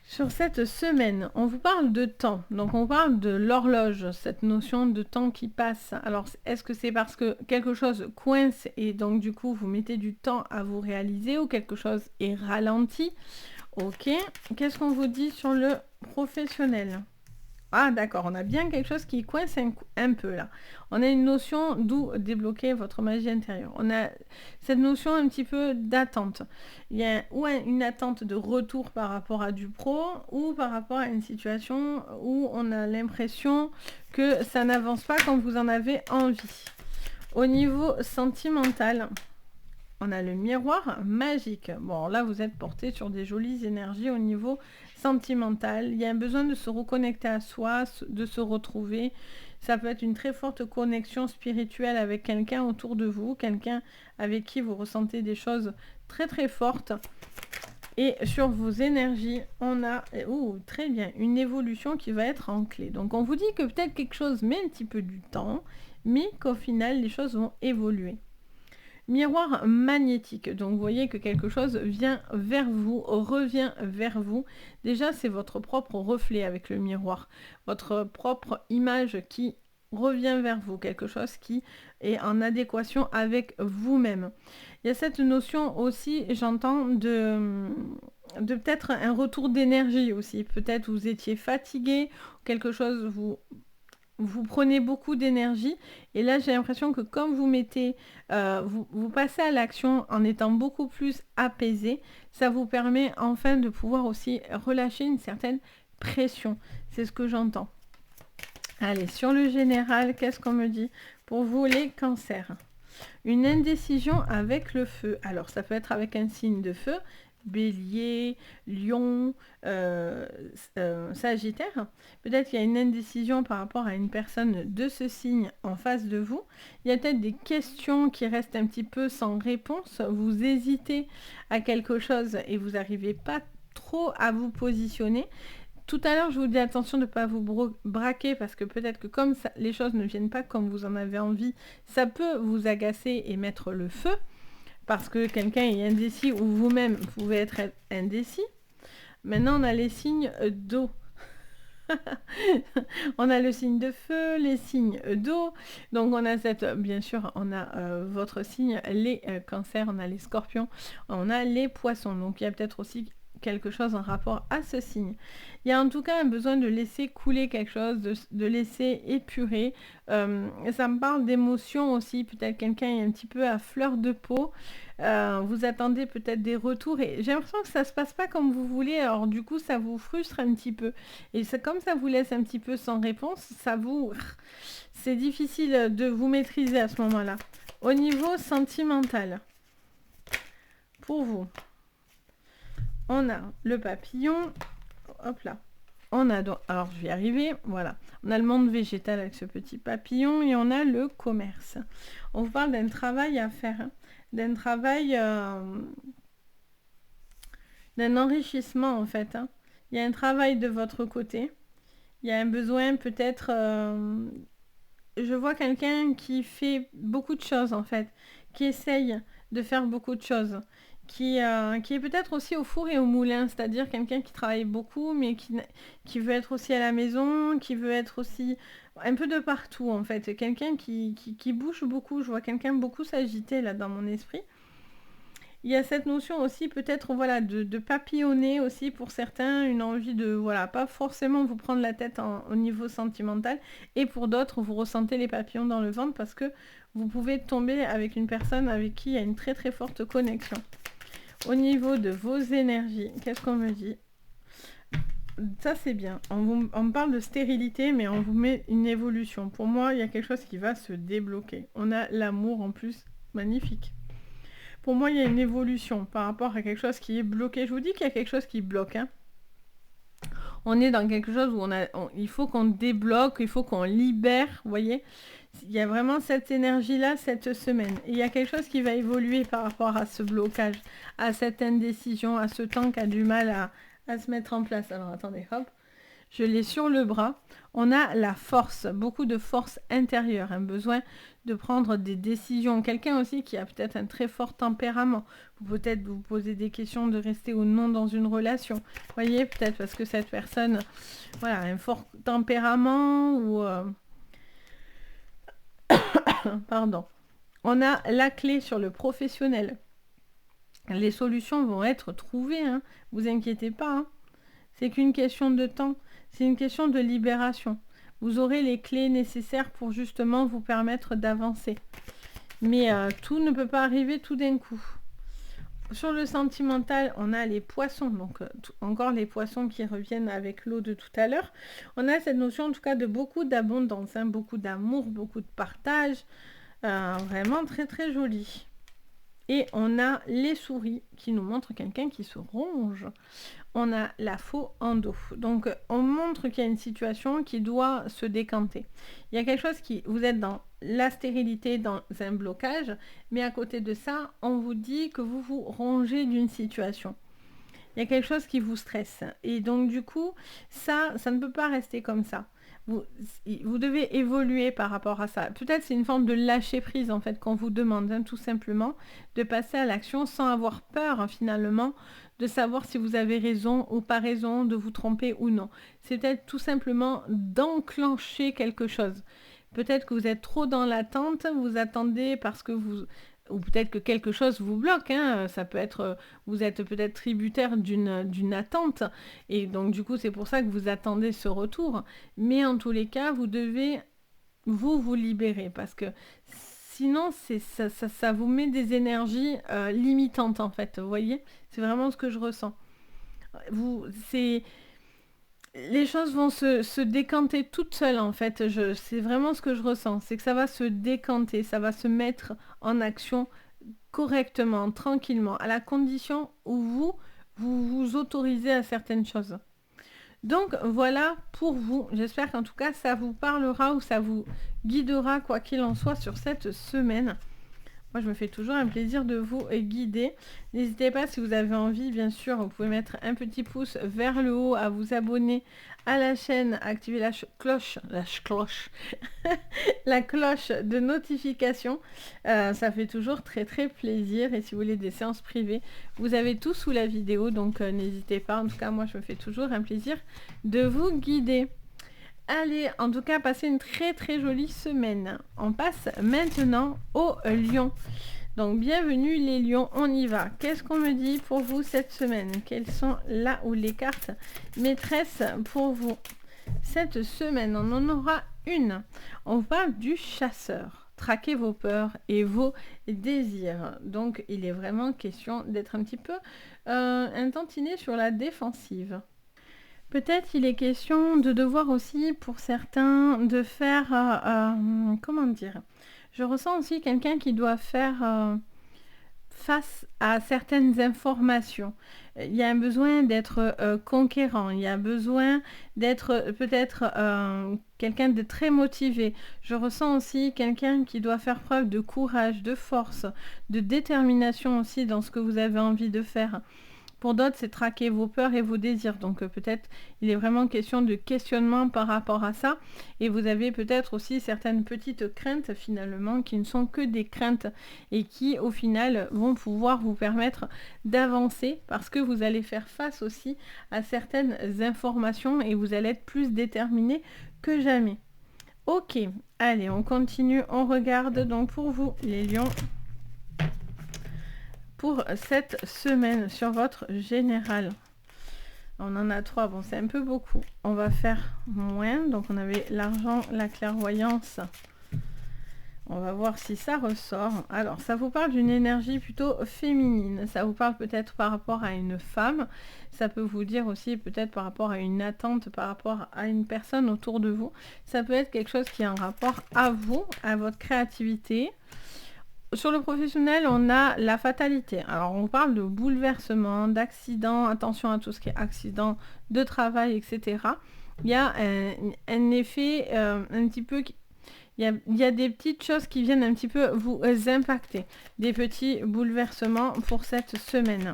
Sur cette semaine, on vous parle de temps, donc on parle de l'horloge, cette notion de temps qui passe. Alors, est-ce que c'est parce que quelque chose coince et donc du coup vous mettez du temps à vous réaliser ou quelque chose est ralenti? Ok, qu'est-ce qu'on vous dit sur le professionnel? Ah d'accord, on a bien quelque chose qui coince un peu là. On a une notion d'où débloquer votre magie intérieure. On a cette notion un petit peu d'attente. Il y a ou une attente de retour par rapport à du pro ou par rapport à une situation où on a l'impression que ça n'avance pas comme vous en avez envie. Au niveau sentimental, on a le miroir magique. Bon, là, vous êtes porté sur des jolies énergies au niveau sentimental. Il y a un besoin de se reconnecter à soi, de se retrouver. Ça peut être une très forte connexion spirituelle avec quelqu'un autour de vous, quelqu'un avec qui vous ressentez des choses très fortes. Et sur vos énergies, on a, très bien, une évolution qui va être en clé. Donc, on vous dit que peut-être quelque chose met un petit peu du temps, mais qu'au final, les choses vont évoluer. Miroir magnétique, donc vous voyez que quelque chose vient vers vous, revient vers vous. Déjà, c'est votre propre reflet avec le miroir, votre propre image qui revient vers vous, quelque chose qui est en adéquation avec vous-même. Il y a cette notion aussi, j'entends, de peut-être un retour d'énergie aussi. Peut-être vous étiez fatigué, quelque chose vous prenez beaucoup d'énergie et là j'ai l'impression que comme vous mettez, vous passez à l'action en étant beaucoup plus apaisé, ça vous permet enfin de pouvoir aussi relâcher une certaine pression. C'est ce que j'entends. Allez, sur le général, qu'est-ce qu'on me dit pour vous les cancers? Une indécision avec le feu. Alors ça peut être avec un signe de feu, Bélier, Lion, Sagittaire. Peut-être qu'il y a une indécision par rapport à une personne de ce signe en face de vous. Il y a peut-être des questions qui restent un petit peu sans réponse. Vous hésitez à quelque chose et vous n'arrivez pas trop à vous positionner. Tout à l'heure, je vous dis attention de ne pas vous braquer parce que peut-être que comme ça, les choses ne viennent pas comme vous en avez envie, ça peut vous agacer et mettre le feu. parce que quelqu'un est indécis ou vous-même pouvez être indécis. Maintenant, on a les signes d'eau. On a le signe de feu, les signes d'eau. Donc on a bien sûr, on a votre signe, les cancers, on a les scorpions, on a les poissons. Donc il y a peut-être aussi quelque chose en rapport à ce signe. Il y a en tout cas un besoin de laisser couler quelque chose, de laisser épurer. Ça me parle d'émotions aussi. Peut-être quelqu'un est un petit peu à fleur de peau. Vous attendez peut-être des retours et j'ai l'impression que ça se passe pas comme vous voulez. Alors du coup, ça vous frustre un petit peu. Et comme ça vous laisse un petit peu sans réponse, c'est difficile de vous maîtriser à ce moment-là. Au niveau sentimental, pour vous, on a le papillon, hop là, on a donc, alors je vais y arriver, voilà, on a le monde végétal avec ce petit papillon et on a le commerce. On vous parle d'un travail à faire, hein, d'un travail, d'un enrichissement en fait. Hein. Il y a un travail de votre côté, il y a un besoin peut-être, je vois quelqu'un qui fait beaucoup de choses en fait, qui essaye de faire beaucoup de choses. Qui est peut-être aussi au four et au moulin, c'est-à-dire quelqu'un qui travaille beaucoup, mais qui veut être aussi à la maison, qui veut être aussi un peu de partout en fait. Quelqu'un qui bouge beaucoup, je vois quelqu'un beaucoup s'agiter là dans mon esprit. Il y a cette notion aussi peut-être voilà, de papillonner aussi pour certains, une envie de, voilà, pas forcément vous prendre la tête au niveau sentimental, et pour d'autres, vous ressentez les papillons dans le ventre parce que vous pouvez tomber avec une personne avec qui il y a une très très forte connexion. Au niveau de vos énergies, qu'est-ce qu'on me dit? Ça c'est bien. On me parle de stérilité, mais on vous met une évolution. Pour moi, il y a quelque chose qui va se débloquer. On a l'amour en plus, magnifique. Pour moi, il y a une évolution par rapport à quelque chose qui est bloqué. Je vous dis qu'il y a quelque chose qui bloque. Hein. On est dans quelque chose où il faut qu'on débloque, il faut qu'on libère, vous voyez. Il y a vraiment cette énergie-là cette semaine. Et il y a quelque chose qui va évoluer par rapport à ce blocage, à cette indécision, à ce temps qui a du mal à se mettre en place. Alors attendez, hop. Je l'ai sur le bras. On a la force, beaucoup de force intérieure, un besoin de prendre des décisions. Quelqu'un aussi qui a peut-être un très fort tempérament. Peut-être vous posez des questions de rester ou non dans une relation. Vous voyez, peut-être parce que cette personne, voilà, a un fort tempérament ou... Pardon. On a la clé sur le professionnel. Les solutions vont être trouvées, hein. Vous inquiétez pas. Hein. C'est qu'une question de temps. C'est une question de libération. Vous aurez les clés nécessaires pour justement vous permettre d'avancer. Mais tout ne peut pas arriver tout d'un coup. Sur le sentimental, on a les poissons. Donc encore les poissons qui reviennent avec l'eau de tout à l'heure. On a cette notion en tout cas de beaucoup d'abondance, hein, beaucoup d'amour, beaucoup de partage. Vraiment très très joli. Et on a les souris qui nous montrent quelqu'un qui se ronge. On a la faux endo. Donc on montre qu'il y a une situation qui doit se décanter. Il y a quelque chose qui... Vous êtes dans la stérilité, dans un blocage, mais à côté de ça, on vous dit que vous vous rongez d'une situation. Il y a quelque chose qui vous stresse. Et donc du coup, ça ne peut pas rester comme ça. Vous devez évoluer par rapport à ça. Peut-être c'est une forme de lâcher prise en fait qu'on vous demande, hein, tout simplement, de passer à l'action sans avoir peur hein, finalement de savoir si vous avez raison ou pas raison, de vous tromper ou non. C'est peut-être tout simplement d'enclencher quelque chose. Peut-être que vous êtes trop dans l'attente, vous attendez parce que vous... Ou peut-être que quelque chose vous bloque, hein. Ça peut être, vous êtes peut-être tributaire d'une attente, et donc du coup c'est pour ça que vous attendez ce retour. Mais en tous les cas, vous devez vous libérer, parce que sinon ça vous met des énergies limitantes en fait, vous voyez. C'est vraiment ce que je ressens. Les choses vont se décanter toutes seules en fait, c'est vraiment ce que je ressens, c'est que ça va se décanter, ça va se mettre en action correctement, tranquillement, à la condition où vous autorisez à certaines choses. Donc voilà pour vous, j'espère qu'en tout cas ça vous parlera ou ça vous guidera quoi qu'il en soit sur cette semaine. Moi, je me fais toujours un plaisir de vous guider. N'hésitez pas, si vous avez envie, bien sûr, vous pouvez mettre un petit pouce vers le haut, à vous abonner à la chaîne, activer la cloche de notification. Ça fait toujours très très plaisir. Et si vous voulez des séances privées, vous avez tout sous la vidéo, donc n'hésitez pas. En tout cas, moi, je me fais toujours un plaisir de vous guider. Allez, en tout cas, passez une très très jolie semaine. On passe maintenant aux lions. Donc, bienvenue les lions, on y va. Qu'est-ce qu'on me dit pour vous cette semaine? Quelles sont là où les cartes maîtresses pour vous cette semaine? On en aura une. On parle du chasseur. Traquez vos peurs et vos désirs. Donc, il est vraiment question d'être un petit peu un tantinet sur la défensive. Peut-être il est question de devoir aussi, pour certains, de faire... comment dire? Je ressens aussi quelqu'un qui doit faire face à certaines informations. Il y a un besoin d'être conquérant, il y a besoin d'être peut-être quelqu'un de très motivé. Je ressens aussi quelqu'un qui doit faire preuve de courage, de force, de détermination aussi dans ce que vous avez envie de faire. Pour d'autres, c'est traquer vos peurs et vos désirs. Donc peut-être il est vraiment question de questionnement par rapport à ça. Et vous avez peut-être aussi certaines petites craintes finalement qui ne sont que des craintes et qui au final vont pouvoir vous permettre d'avancer parce que vous allez faire face aussi à certaines informations et vous allez être plus déterminé que jamais. Ok, allez, on continue, on regarde donc pour vous les lions. Pour cette semaine sur votre général. On en a 3, bon c'est un peu beaucoup. On va faire moins, donc on avait l'argent, la clairvoyance. On va voir si ça ressort. Alors ça vous parle d'une énergie plutôt féminine. Ça vous parle peut-être par rapport à une femme. Ça peut vous dire aussi peut-être par rapport à une attente, par rapport à une personne autour de vous. Ça peut être quelque chose qui a un rapport à vous, à votre créativité. Sur le professionnel, on a la fatalité. Alors, on parle de bouleversement, d'accident, attention à tout ce qui est accident de travail, etc. Il y a un effet un petit peu... Il y a des petites choses qui viennent un petit peu vous impacter. Des petits bouleversements pour cette semaine.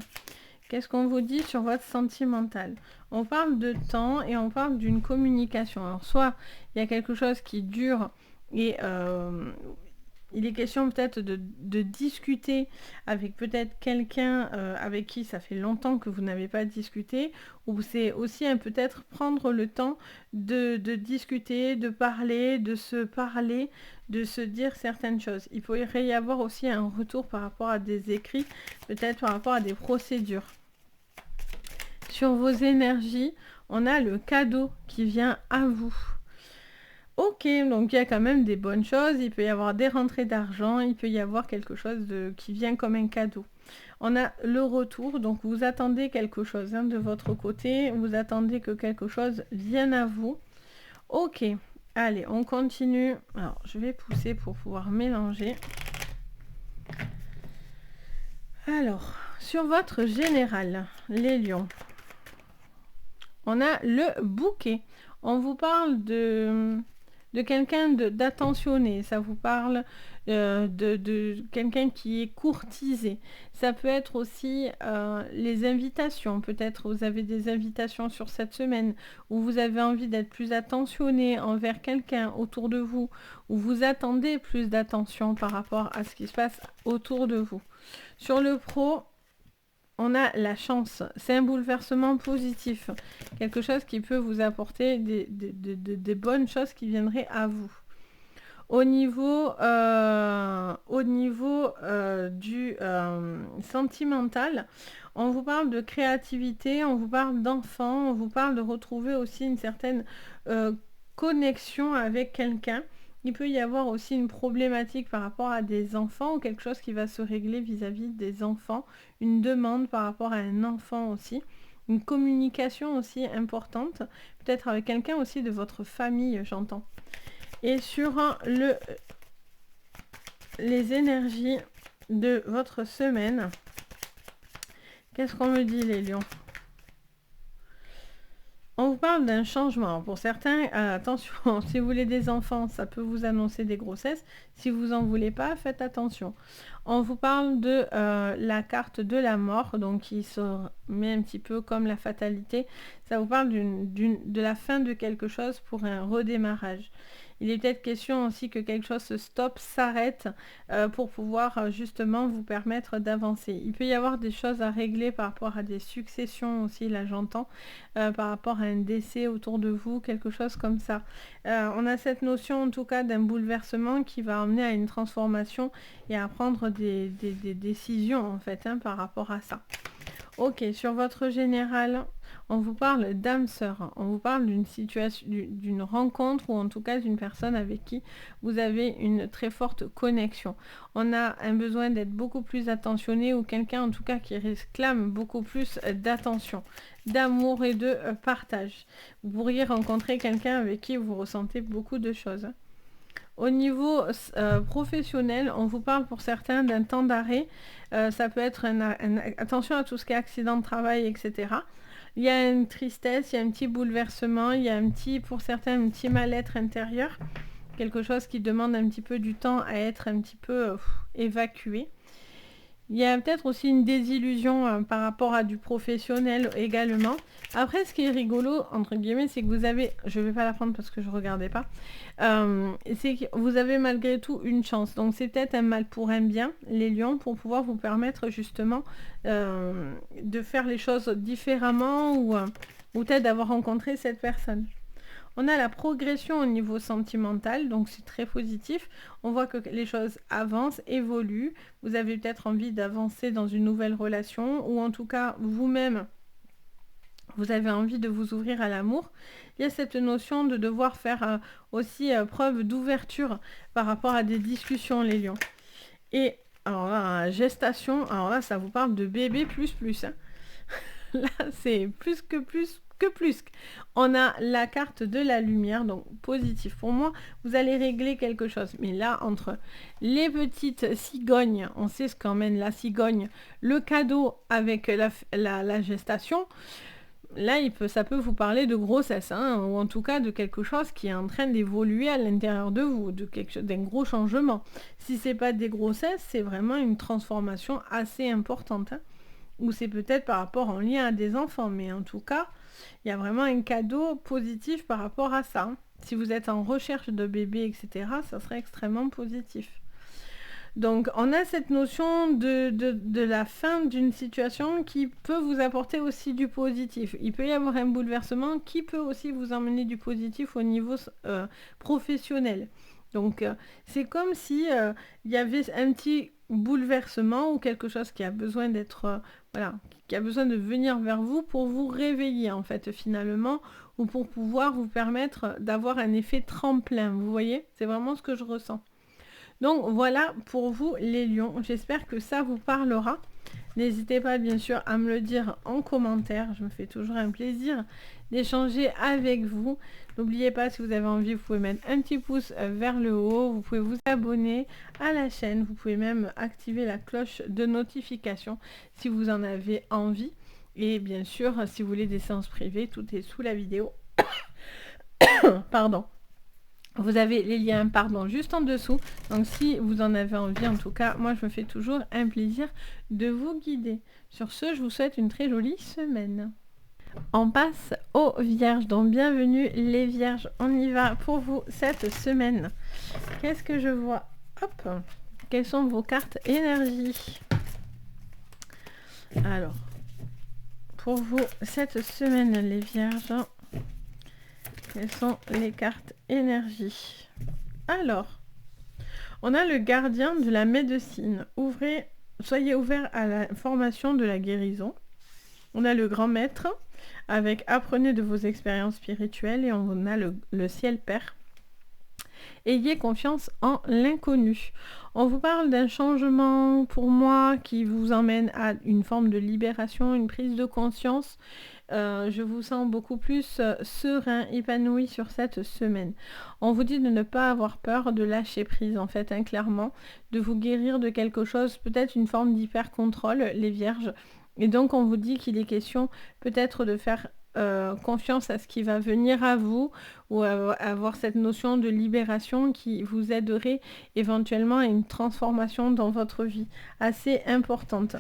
Qu'est-ce qu'on vous dit sur votre sentimental? On parle de temps et on parle d'une communication. Alors, soit il y a quelque chose qui dure et... il est question peut-être de discuter avec peut-être quelqu'un avec qui ça fait longtemps que vous n'avez pas discuté, ou c'est aussi peut-être prendre le temps de discuter, de parler, de se dire certaines choses. Il pourrait y avoir aussi un retour par rapport à des écrits, peut-être par rapport à des procédures. Sur vos énergies, on a le cadeau qui vient à vous. Ok, donc il y a quand même des bonnes choses, il peut y avoir des rentrées d'argent, il peut y avoir quelque chose qui vient comme un cadeau. On a le retour, donc vous attendez quelque chose de votre côté, vous attendez que quelque chose vienne à vous. Ok, allez, on continue. Alors, je vais pousser pour pouvoir mélanger. Alors, sur votre général, les lions, on a le bouquet. On vous parle de quelqu'un d'attentionné, ça vous parle de quelqu'un qui est courtisé. Ça peut être aussi les invitations, peut-être vous avez des invitations sur cette semaine où vous avez envie d'être plus attentionné envers quelqu'un autour de vous, où vous attendez plus d'attention par rapport à ce qui se passe autour de vous. Sur le pro, on a la chance, c'est un bouleversement positif, quelque chose qui peut vous apporter des bonnes choses qui viendraient à vous. Au niveau du sentimental, on vous parle de créativité, on vous parle d'enfants, on vous parle de retrouver aussi une certaine connexion avec quelqu'un. Il peut y avoir aussi une problématique par rapport à des enfants ou quelque chose qui va se régler vis-à-vis des enfants, une demande par rapport à un enfant aussi, une communication aussi importante, peut-être avec quelqu'un aussi de votre famille, j'entends. Et sur les énergies de votre semaine, qu'est-ce qu'on me dit les lions ? On vous parle d'un changement. Pour certains, attention, si vous voulez des enfants, ça peut vous annoncer des grossesses. Si vous n'en voulez pas, faites attention. On vous parle de la carte de la mort, donc qui se met un petit peu comme la fatalité. Ça vous parle de la fin de quelque chose pour un redémarrage. Il est peut-être question aussi que quelque chose se stoppe, s'arrête pour pouvoir justement vous permettre d'avancer. Il peut y avoir des choses à régler par rapport à des successions aussi, là j'entends, par rapport à un décès autour de vous, quelque chose comme ça. On a cette notion en tout cas d'un bouleversement qui va emmener à une transformation et à prendre des décisions en fait par rapport à ça. Ok, sur votre général, on vous parle d'âme sœur, on vous parle d'une situation, d'une rencontre ou en tout cas d'une personne avec qui vous avez une très forte connexion. On a un besoin d'être beaucoup plus attentionné ou quelqu'un en tout cas qui réclame beaucoup plus d'attention, d'amour et de partage. Vous pourriez rencontrer quelqu'un avec qui vous ressentez beaucoup de choses. Au niveau professionnel, on vous parle pour certains d'un temps d'arrêt. Ça peut être attention à tout ce qui est accident de travail, etc. Il y a une tristesse, il y a un petit bouleversement, il y a pour certains, un petit mal-être intérieur. Quelque chose qui demande un petit peu du temps à être un petit peu évacué. Il y a peut-être aussi une désillusion par rapport à du professionnel également. Après, ce qui est rigolo, entre guillemets, c'est que vous avez, je ne vais pas la prendre parce que je ne regardais pas, c'est que vous avez malgré tout une chance. Donc c'est peut-être un mal pour un bien, les lions, pour pouvoir vous permettre justement de faire les choses différemment ou peut-être d'avoir rencontré cette personne. On a la progression au niveau sentimental, donc c'est très positif. On voit que les choses avancent, évoluent. Vous avez peut-être envie d'avancer dans une nouvelle relation ou en tout cas vous-même, vous avez envie de vous ouvrir à l'amour. Il y a cette notion de devoir faire aussi preuve d'ouverture par rapport à des discussions, les lions. Et alors là, gestation, alors là, ça vous parle de bébé plus. Hein. Là, c'est plus. On a la carte de la lumière, donc positif. Pour moi, vous allez régler quelque chose. Mais là, entre les petites cigognes, on sait ce qu'emmène la cigogne, le cadeau avec la gestation, là, ça peut vous parler de grossesse, ou en tout cas de quelque chose qui est en train d'évoluer à l'intérieur de vous, d'un gros changement. Si c'est pas des grossesses, c'est vraiment une transformation assez importante. Ou c'est peut-être par rapport en lien à des enfants, mais en tout cas, il y a vraiment un cadeau positif par rapport à ça. Si vous êtes en recherche de bébé, etc., ça serait extrêmement positif. Donc, on a cette notion de la fin d'une situation qui peut vous apporter aussi du positif. Il peut y avoir un bouleversement qui peut aussi vous emmener du positif au niveau professionnel. Donc, c'est comme si il y avait un petit bouleversement ou quelque chose qui a besoin d'être, qui a besoin de venir vers vous pour vous réveiller, en fait, finalement, ou pour pouvoir vous permettre d'avoir un effet tremplin. Vous voyez ? C'est vraiment ce que je ressens. Donc, voilà pour vous, les lions. J'espère que ça vous parlera. N'hésitez pas, bien sûr, à me le dire en commentaire. Je me fais toujours un plaisir d'échanger avec vous. N'oubliez pas, si vous avez envie, vous pouvez mettre un petit pouce vers le haut. Vous pouvez vous abonner à la chaîne. Vous pouvez même activer la cloche de notification si vous en avez envie. Et bien sûr, si vous voulez des séances privées, tout est sous la vidéo. Pardon. Vous avez les liens, juste en dessous. Donc, si vous en avez envie, en tout cas, moi, je me fais toujours un plaisir de vous guider. Sur ce, je vous souhaite une très jolie semaine. On passe aux vierges. Donc, bienvenue les vierges. On y va pour vous cette semaine. Qu'est-ce que je vois ? Hop. Quelles sont vos cartes énergie ? Alors, pour vous cette semaine, les vierges... Quelles sont les cartes énergie ? Alors, on a le gardien de la médecine. Soyez ouverts à la formation de la guérison. On a le grand maître avec apprenez de vos expériences spirituelles et on a le ciel père. Ayez confiance en l'inconnu. On vous parle d'un changement pour moi qui vous emmène à une forme de libération, une prise de conscience. Je vous sens beaucoup plus serein, épanoui sur cette semaine. On vous dit de ne pas avoir peur, de lâcher prise en fait, clairement, de vous guérir de quelque chose, peut-être une forme d'hyper-contrôle, les vierges. Et donc on vous dit qu'il est question peut-être de faire confiance à ce qui va venir à vous ou avoir cette notion de libération qui vous aiderait éventuellement à une transformation dans votre vie assez importante.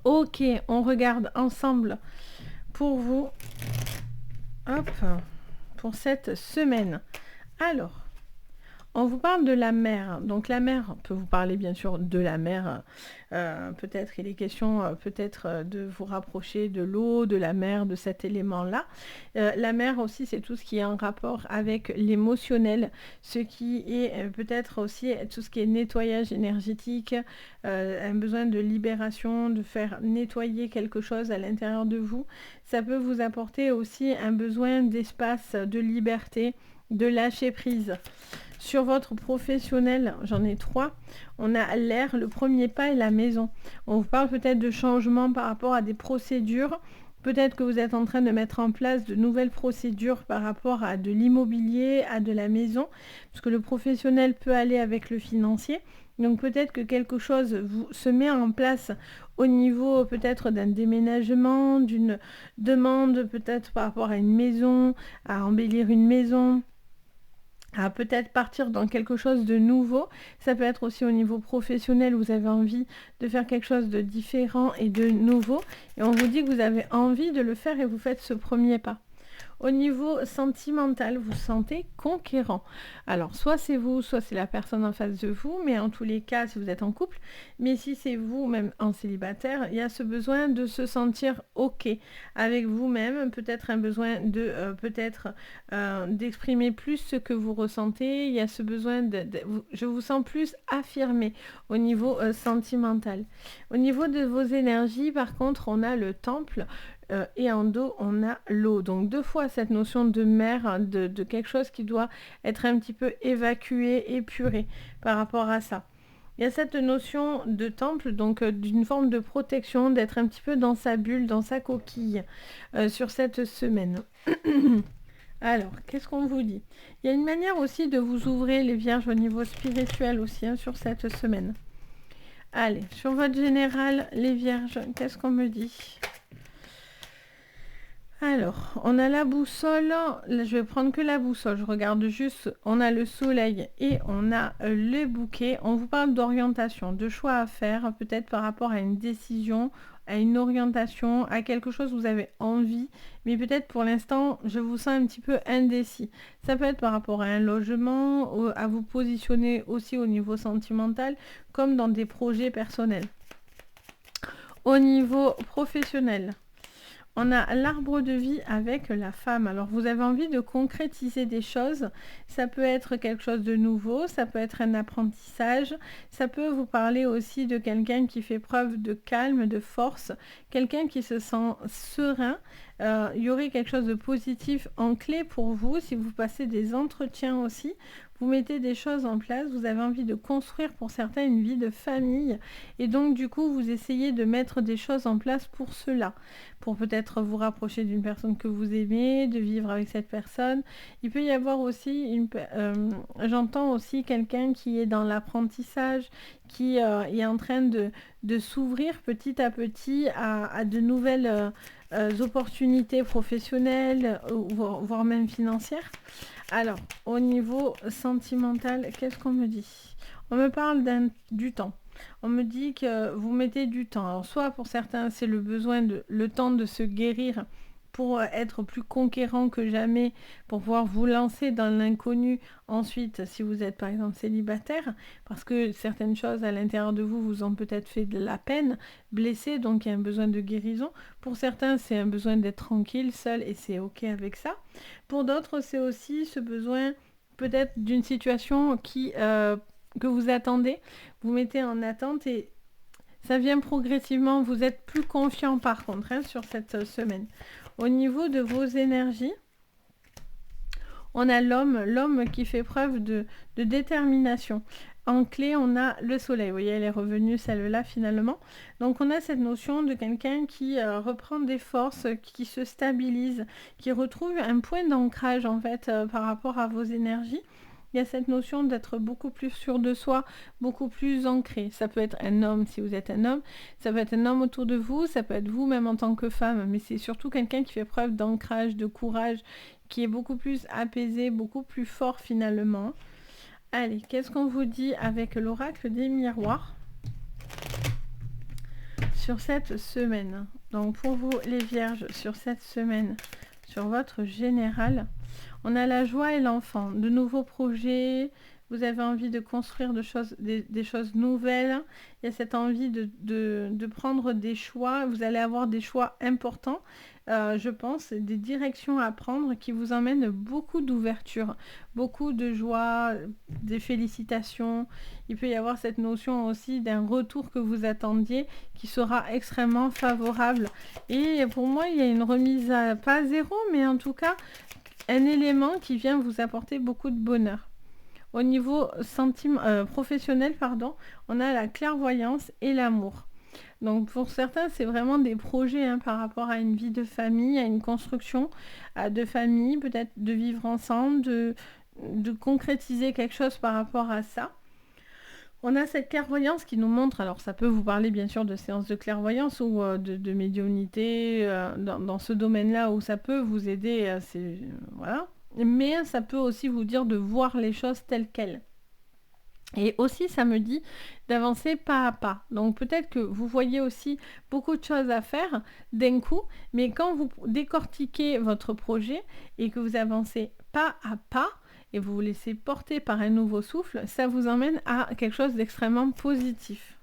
Ok, on regarde ensemble pour vous, hop, pour cette semaine. Alors, on vous parle de la mer. Donc la mer peut vous parler bien sûr de la mer. Peut-être il est question peut-être de vous rapprocher de l'eau, de la mer, de cet élément-là. La mer aussi, c'est tout ce qui est en rapport avec l'émotionnel, ce qui est peut-être aussi tout ce qui est nettoyage énergétique, un besoin de libération, de faire nettoyer quelque chose à l'intérieur de vous. Ça peut vous apporter aussi un besoin d'espace, de liberté, de lâcher prise. Sur votre professionnel, j'en ai 3. On a l'air, le premier pas et la maison. On vous parle peut-être de changements par rapport à des procédures. Peut-être que vous êtes en train de mettre en place de nouvelles procédures par rapport à de l'immobilier, à de la maison. Parce que le professionnel peut aller avec le financier. Donc peut-être que quelque chose se met en place au niveau peut-être d'un déménagement, d'une demande peut-être par rapport à une maison, à embellir une maison, à peut-être partir dans quelque chose de nouveau. Ça peut être aussi au niveau professionnel, vous avez envie de faire quelque chose de différent et de nouveau. Et on vous dit que vous avez envie de le faire et vous faites ce premier pas. Au niveau sentimental, vous sentez conquérant. Alors, soit c'est vous, soit c'est la personne en face de vous, mais en tous les cas, si vous êtes en couple, mais si c'est vous, même en célibataire, il y a ce besoin de se sentir OK avec vous-même, peut-être un besoin de, d'exprimer plus ce que vous ressentez, il y a ce besoin je vous sens plus affirmé au niveau sentimental. Au niveau de vos énergies, par contre, on a le temple, et en dos, on a l'eau. Donc 2 fois cette notion de mer, hein, de quelque chose qui doit être un petit peu évacué, épuré par rapport à ça. Il y a cette notion de temple, donc d'une forme de protection, d'être un petit peu dans sa bulle, dans sa coquille sur cette semaine. Alors, qu'est-ce qu'on vous dit? Il y a une manière aussi de vous ouvrir les vierges au niveau spirituel aussi, hein, sur cette semaine. Allez, sur votre général, les vierges, qu'est-ce qu'on me dit? Alors, on a la boussole, je vais prendre que la boussole, je regarde juste, on a le soleil et on a le bouquet. On vous parle d'orientation, de choix à faire, peut-être par rapport à une décision, à une orientation, à quelque chose que vous avez envie, mais peut-être pour l'instant, je vous sens un petit peu indécis. Ça peut être par rapport à un logement, à vous positionner aussi au niveau sentimental, comme dans des projets personnels. Au niveau professionnel, on a l'arbre de vie avec la femme. Alors, vous avez envie de concrétiser des choses. Ça peut être quelque chose de nouveau, ça peut être un apprentissage. Ça peut vous parler aussi de quelqu'un qui fait preuve de calme, de force, quelqu'un qui se sent serein. Il y aurait quelque chose de positif en clé pour vous si vous passez des entretiens aussi. Vous mettez des choses en place, vous avez envie de construire pour certains une vie de famille et donc du coup vous essayez de mettre des choses en place pour cela, pour peut-être vous rapprocher d'une personne que vous aimez, de vivre avec cette personne. Il peut y avoir aussi, j'entends aussi quelqu'un qui est dans l'apprentissage, qui est en train de s'ouvrir petit à petit à de nouvelles opportunités professionnelles, voire même financières. Alors, au niveau sentimental, qu'est-ce qu'on me dit? On me parle du temps. On me dit que vous mettez du temps. Alors, soit pour certains, c'est le besoin le temps de se guérir pour être plus conquérant que jamais, pour pouvoir vous lancer dans l'inconnu. Ensuite, si vous êtes par exemple célibataire, parce que certaines choses à l'intérieur de vous vous ont peut-être fait de la peine, blessé, donc il y a un besoin de guérison. Pour certains, c'est un besoin d'être tranquille, seul, et c'est ok avec ça. Pour d'autres, c'est aussi ce besoin peut-être d'une situation que vous attendez. Vous mettez en attente et ça vient progressivement. Vous êtes plus confiant par contre, hein, sur cette semaine. Au niveau de vos énergies, on a l'homme qui fait preuve de détermination. En clé, on a le soleil. Vous voyez, elle est revenue celle-là finalement. Donc, on a cette notion de quelqu'un qui reprend des forces, qui se stabilise, qui retrouve un point d'ancrage en fait par rapport à vos énergies. il y a cette notion d'être beaucoup plus sûr de soi, beaucoup plus ancré. Ça peut être un homme si vous êtes un homme, ça peut être un homme autour de vous, ça peut être vous-même en tant que femme, mais c'est surtout quelqu'un qui fait preuve d'ancrage, de courage, qui est beaucoup plus apaisé, beaucoup plus fort finalement. Allez, qu'est-ce qu'on vous dit avec l'oracle des miroirs sur cette semaine? Donc pour vous les vierges, sur cette semaine, sur votre général, on a la joie et l'enfant, de nouveaux projets, vous avez envie de construire des choses nouvelles, il y a cette envie de prendre des choix, vous allez avoir des choix importants, je pense, des directions à prendre qui vous emmènent beaucoup d'ouverture, beaucoup de joie, des félicitations. Il peut y avoir cette notion aussi d'un retour que vous attendiez qui sera extrêmement favorable. Et pour moi, il y a une remise à pas zéro, mais en tout cas, un élément qui vient vous apporter beaucoup de bonheur. Au niveau professionnel, on a la clairvoyance et l'amour. Donc pour certains, c'est vraiment des projets par rapport à une vie de famille, à une construction de famille, peut-être de vivre ensemble, de concrétiser quelque chose par rapport à ça. On a cette clairvoyance qui nous montre, alors ça peut vous parler bien sûr de séances de clairvoyance ou de médiumnité dans ce domaine-là où ça peut vous aider, voilà. Mais ça peut aussi vous dire de voir les choses telles quelles. Et aussi, ça me dit d'avancer pas à pas. Donc peut-être que vous voyez aussi beaucoup de choses à faire d'un coup, mais quand vous décortiquez votre projet et que vous avancez pas à pas, et vous vous laissez porter par un nouveau souffle, ça vous emmène à quelque chose d'extrêmement positif.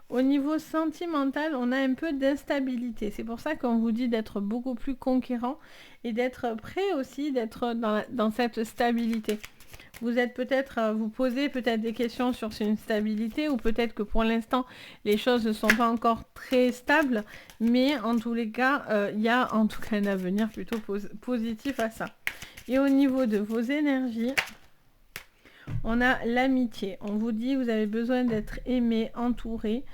Au niveau sentimental, on a un peu d'instabilité. C'est pour ça qu'on vous dit d'être beaucoup plus conquérant et d'être prêt aussi, d'être dans cette stabilité. Vous êtes peut-être, vous posez peut-être des questions sur une stabilité ou peut-être que pour l'instant, les choses ne sont pas encore très stables, mais en tous les cas, il y a en tout cas un avenir plutôt positif à ça. Et au niveau de vos énergies, on a l'amitié. On vous dit vous avez besoin d'être aimé, entouré.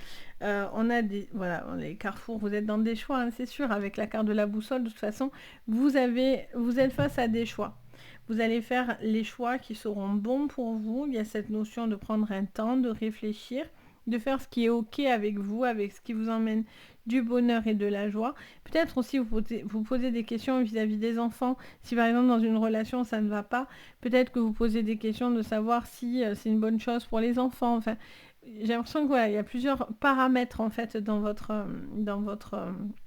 On a les carrefours, vous êtes dans des choix, c'est sûr, avec la carte de la boussole, de toute façon, vous êtes face à des choix. Vous allez faire les choix qui seront bons pour vous. Il y a cette notion de prendre un temps, de réfléchir, de faire ce qui est OK avec vous, avec ce qui vous emmène du bonheur et de la joie. Peut-être aussi vous posez des questions vis-à-vis des enfants. Si par exemple dans une relation ça ne va pas, peut-être que vous posez des questions de savoir si c'est une bonne chose pour les enfants. Enfin, j'ai l'impression qu'il y a plusieurs paramètres en fait dans votre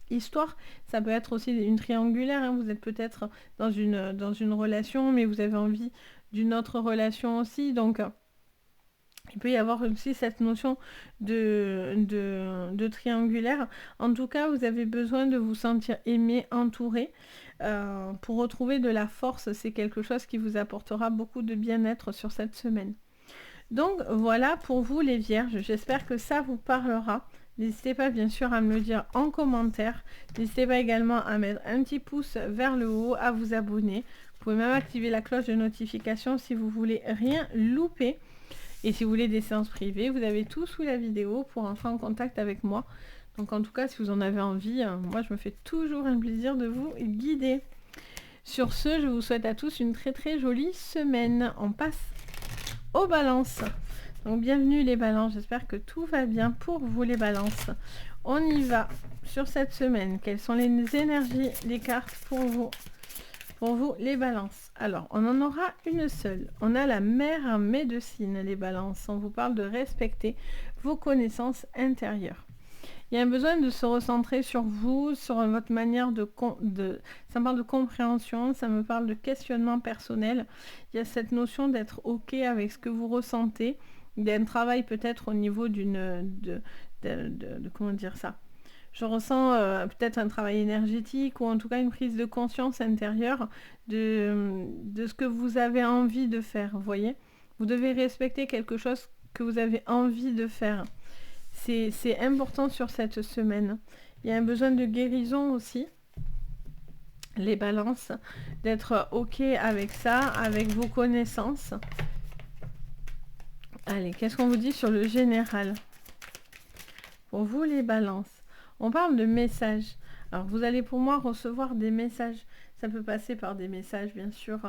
histoire. Ça peut être aussi une triangulaire. Vous êtes peut-être dans une relation, mais vous avez envie d'une autre relation aussi. Donc il peut y avoir aussi cette notion de triangulaire. En tout cas, vous avez besoin de vous sentir aimé, entouré. Pour retrouver de la force, c'est quelque chose qui vous apportera beaucoup de bien-être sur cette semaine. Donc voilà pour vous les vierges. J'espère que ça vous parlera. N'hésitez pas bien sûr à me le dire en commentaire. N'hésitez pas également à mettre un petit pouce vers le haut, à vous abonner. Vous pouvez même activer la cloche de notification si vous voulez rien louper. Et si vous voulez des séances privées, vous avez tout sous la vidéo pour entrer en contact avec moi. Donc en tout cas, si vous en avez envie, moi je me fais toujours un plaisir de vous guider. Sur ce, je vous souhaite à tous une très très jolie semaine. On passe aux balances. Donc bienvenue les balances, j'espère que tout va bien pour vous les balances. On y va sur cette semaine. Quelles sont les énergies, les cartes pour vous? Pour vous, les balances. Alors, on en aura une seule. On a la mère médecine, les balances. On vous parle de respecter vos connaissances intérieures. Il y a un besoin de se recentrer sur vous, sur votre manière ça me parle de compréhension, ça me parle de questionnement personnel. Il y a cette notion d'être OK avec ce que vous ressentez. Il y a un travail peut-être au niveau comment dire ça? Je ressens peut-être un travail énergétique ou en tout cas une prise de conscience intérieure de ce que vous avez envie de faire, vous voyez. Vous devez respecter quelque chose que vous avez envie de faire. C'est important sur cette semaine. Il y a un besoin de guérison aussi, les balances, d'être OK avec ça, avec vos connaissances. Allez, qu'est-ce qu'on vous dit sur le général? Pour vous, les balances. On parle de messages. Alors, vous allez pour moi recevoir des messages. Ça peut passer par des messages, bien sûr,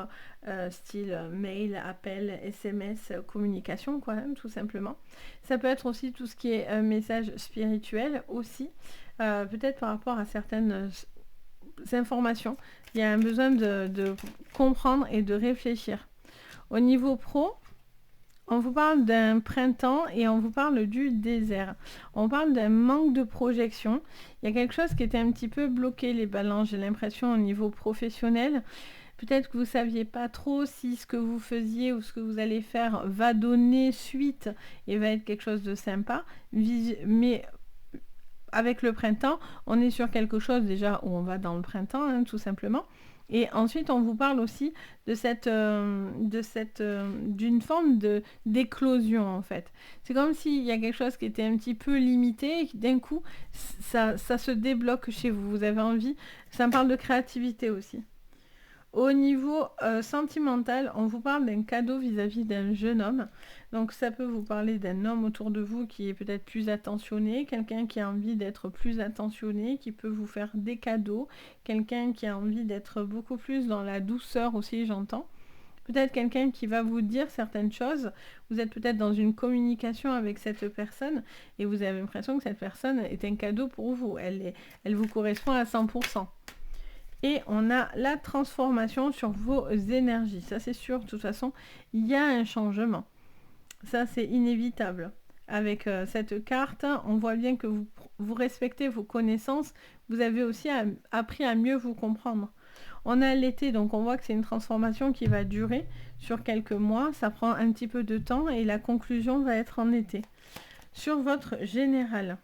style mail, appel, SMS, communication, quoi, hein, tout simplement. Ça peut être aussi tout ce qui est message spirituel aussi, peut-être par rapport à certaines informations. Il y a un besoin de comprendre et de réfléchir. Au niveau pro, on vous parle d'un printemps et on vous parle du désert. On parle d'un manque de projection. Il y a quelque chose qui était un petit peu bloqué, les balances, j'ai l'impression, au niveau professionnel. Peut-être que vous ne saviez pas trop si ce que vous faisiez ou ce que vous allez faire va donner suite et va être quelque chose de sympa. Mais avec le printemps, on est sur quelque chose déjà où on va dans le printemps, hein, tout simplement. Et ensuite, on vous parle aussi de d'une forme d'éclosion, en fait. C'est comme s'il y a quelque chose qui était un petit peu limité et qui, d'un coup, ça se débloque chez vous. Vous avez envie, ça me parle de créativité aussi. Au niveau sentimental, on vous parle d'un cadeau vis-à-vis d'un jeune homme. Donc ça peut vous parler d'un homme autour de vous qui est peut-être plus attentionné, quelqu'un qui a envie d'être plus attentionné, qui peut vous faire des cadeaux, quelqu'un qui a envie d'être beaucoup plus dans la douceur aussi, j'entends. Peut-être quelqu'un qui va vous dire certaines choses. Vous êtes peut-être dans une communication avec cette personne et vous avez l'impression que cette personne est un cadeau pour vous. Elle vous correspond à 100%. Et on a la transformation sur vos énergies. Ça, c'est sûr. De toute façon, il y a un changement. Ça, c'est inévitable. Avec cette carte, on voit bien que vous respectez vos connaissances. Vous avez aussi appris à mieux vous comprendre. On a l'été, donc on voit que c'est une transformation qui va durer sur quelques mois. Ça prend un petit peu de temps et la conclusion va être en été. Sur votre général.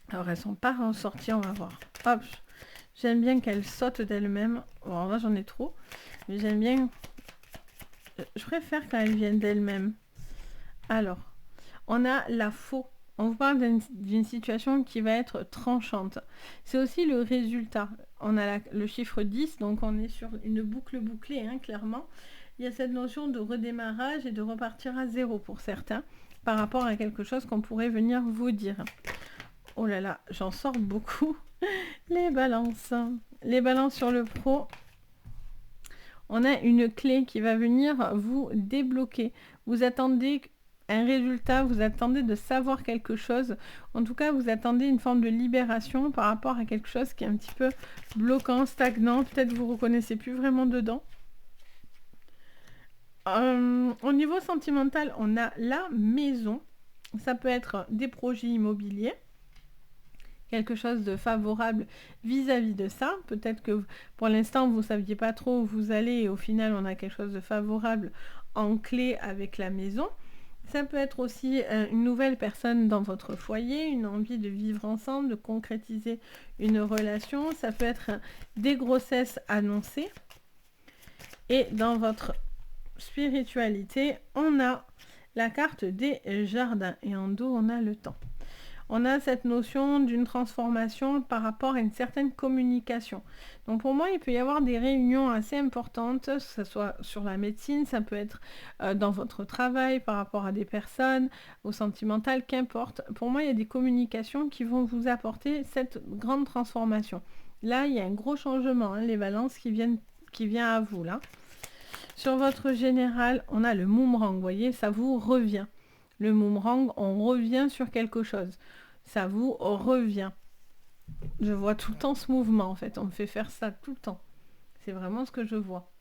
Alors, elles ne sont pas ressorties, on va voir. Hop. J'aime bien qu'elle saute d'elle-même. Bon, là, j'en ai trop. Mais j'aime bien... Je préfère quand elles viennent d'elles-mêmes. Alors, on a la faux. On vous parle d'une situation qui va être tranchante. C'est aussi le résultat. On a le chiffre 10, donc on est sur une boucle bouclée, hein, clairement. Il y a cette notion de redémarrage et de repartir à zéro pour certains, par rapport à quelque chose qu'on pourrait venir vous dire. Oh là là, j'en sors beaucoup. Les balances. Les balances sur le pro. On a une clé qui va venir vous débloquer. Vous attendez un résultat, vous attendez de savoir quelque chose. En tout cas, vous attendez une forme de libération par rapport à quelque chose qui est un petit peu bloquant, stagnant. Peut-être vous ne reconnaissez plus vraiment dedans. Au niveau sentimental, on a la maison. Ça peut être des projets immobiliers. Quelque chose de favorable vis-à-vis de ça. Peut-être que pour l'instant, vous ne saviez pas trop où vous allez et au final, on a quelque chose de favorable en clé avec la maison. Ça peut être aussi une nouvelle personne dans votre foyer, une envie de vivre ensemble, de concrétiser une relation. Ça peut être des grossesses annoncées. Et dans votre spiritualité, on a la carte des jardins et en dos, on a le temps. On a cette notion d'une transformation par rapport à une certaine communication. Donc pour moi, il peut y avoir des réunions assez importantes, que ce soit sur la médecine, ça peut être dans votre travail, par rapport à des personnes, au sentimental, qu'importe. Pour moi, il y a des communications qui vont vous apporter cette grande transformation. Là, il y a un gros changement, hein, les balances qui vient à vous là. Sur votre général, on a le boomerang, vous voyez, ça vous revient. Le boomerang, on revient sur quelque chose. Ça vous revient. Je vois tout le temps ce mouvement, en fait. On me fait faire ça tout le temps. C'est vraiment ce que je vois.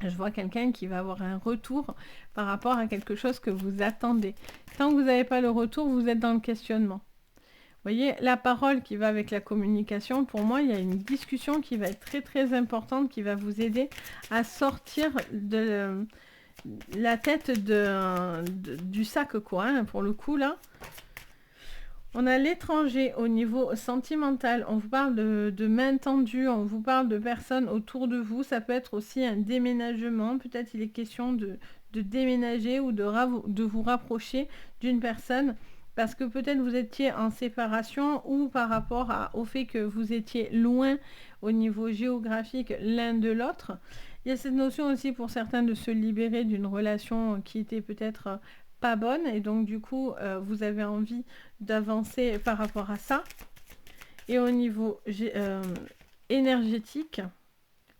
Je vois quelqu'un qui va avoir un retour par rapport à quelque chose que vous attendez. Tant que vous n'avez pas le retour, vous êtes dans le questionnement. Vous voyez, la parole qui va avec la communication, pour moi, il y a une discussion qui va être très très importante, qui va vous aider à sortir de la tête du sac, quoi, hein, pour le coup, là. On a l'étranger au niveau sentimental. On vous parle de main tendue, on vous parle de personnes autour de vous. Ça peut être aussi un déménagement. Peut-être il est question de déménager ou de vous rapprocher d'une personne parce que peut-être vous étiez en séparation ou par rapport au fait que vous étiez loin au niveau géographique l'un de l'autre. Il y a cette notion aussi pour certains de se libérer d'une relation qui était peut-être pas bonne et donc du coup vous avez envie d'avancer par rapport à ça. Et au niveau énergétique,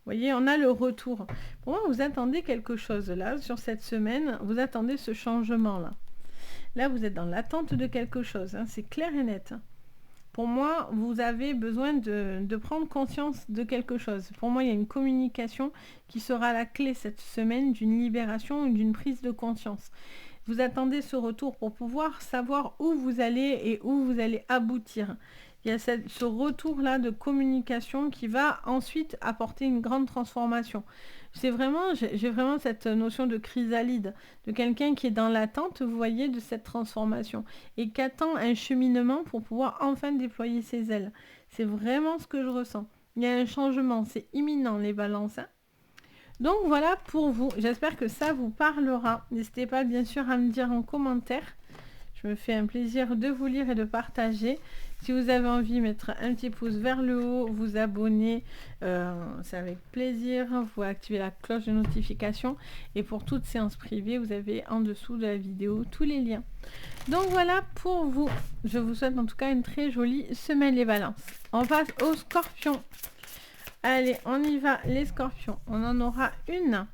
voyez, on a le retour. Pour moi, vous attendez quelque chose là, sur cette semaine, vous attendez ce changement-là. Là, vous êtes dans l'attente de quelque chose, hein, c'est clair et net. Pour moi, vous avez besoin de prendre conscience de quelque chose. Pour moi, il y a une communication qui sera la clé cette semaine d'une libération ou d'une prise de conscience. Vous attendez ce retour pour pouvoir savoir où vous allez et où vous allez aboutir. Il y a ce retour-là de communication qui va ensuite apporter une grande transformation. J'ai vraiment cette notion de chrysalide, de quelqu'un qui est dans l'attente, vous voyez, de cette transformation et qui attend un cheminement pour pouvoir enfin déployer ses ailes. C'est vraiment ce que je ressens. Il y a un changement, c'est imminent les balances. Hein. Donc voilà pour vous. J'espère que ça vous parlera. N'hésitez pas bien sûr à me dire en commentaire. Je me fais un plaisir de vous lire et de partager. Si vous avez envie, mettre un petit pouce vers le haut, vous abonner, c'est avec plaisir. Vous activez la cloche de notification. Et pour toute séance privée, vous avez en dessous de la vidéo tous les liens. Donc voilà pour vous. Je vous souhaite en tout cas une très jolie semaine les balances. On passe aux scorpions. Allez, on y va les scorpions. On en aura une.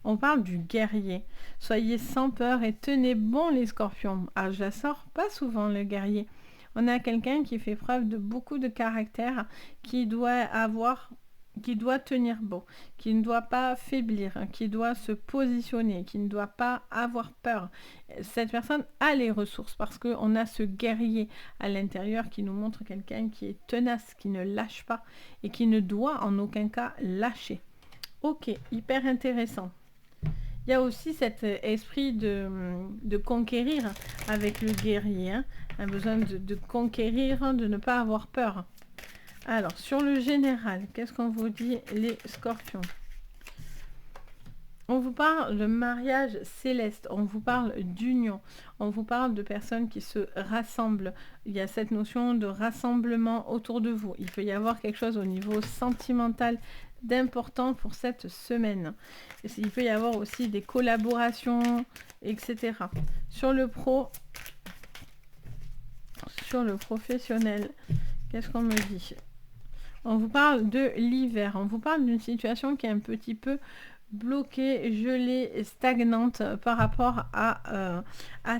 On parle du guerrier. Soyez sans peur et tenez bon les scorpions. Ah, je la sors pas souvent le guerrier. On a quelqu'un qui fait preuve de beaucoup de caractère, qui doit tenir bon, qui ne doit pas faiblir, qui doit se positionner, qui ne doit pas avoir peur. Cette personne a les ressources parce qu'on a ce guerrier à l'intérieur qui nous montre quelqu'un qui est tenace, qui ne lâche pas et qui ne doit en aucun cas lâcher. Ok, hyper intéressant. Il y a aussi cet esprit de conquérir avec le guerrier, hein, un besoin de conquérir, de ne pas avoir peur. Alors, sur le général, qu'est-ce qu'on vous dit les scorpions? On vous parle de mariage céleste, on vous parle d'union, on vous parle de personnes qui se rassemblent. Il y a cette notion de rassemblement autour de vous. Il peut y avoir quelque chose au niveau sentimental d'important pour cette semaine. Il peut y avoir aussi des collaborations, etc. Sur le professionnel, qu'est-ce qu'on me dit? On vous parle de l'hiver, on vous parle d'une situation qui est un petit peu bloquée, gelée, stagnante par rapport à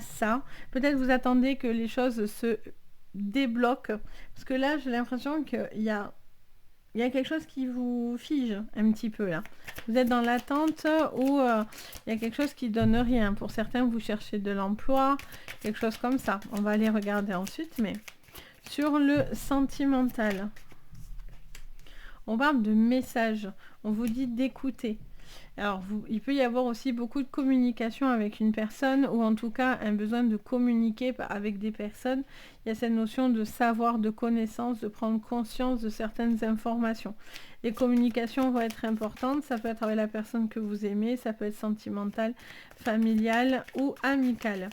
ça. Peut-être vous attendez que les choses se débloquent, parce que là j'ai l'impression qu'il y a quelque chose qui vous fige un petit peu là. Vous êtes dans l'attente ou il y a quelque chose qui donne rien. Pour certains, vous cherchez de l'emploi, quelque chose comme ça. On va aller regarder ensuite, mais sur le sentimental, on parle de messages. On vous dit d'écouter. Alors, il peut y avoir aussi beaucoup de communication avec une personne ou en tout cas un besoin de communiquer avec des personnes. Il y a cette notion de savoir, de connaissance, de prendre conscience de certaines informations. Les communications vont être importantes. Ça peut être avec la personne que vous aimez, ça peut être sentimental, familial ou amical.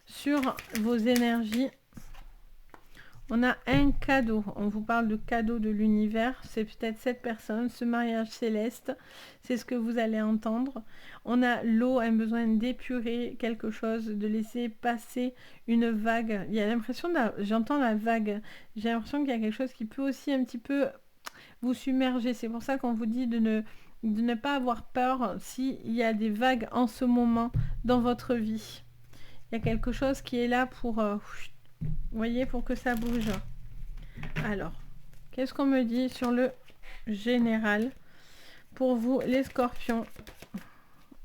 Sur vos énergies, on a un cadeau, on vous parle de cadeau de l'univers, c'est peut-être cette personne, ce mariage céleste, c'est ce que vous allez entendre. On a l'eau, un besoin d'épurer quelque chose, de laisser passer une vague. Il y a l'impression, j'entends la vague, j'ai l'impression qu'il y a quelque chose qui peut aussi un petit peu vous submerger. C'est pour ça qu'on vous dit de ne pas avoir peur s'il y a des vagues en ce moment dans votre vie. Il y a quelque chose qui est là pour... vous voyez, pour que ça bouge. Alors, qu'est-ce qu'on me dit sur le général? Pour vous, les scorpions,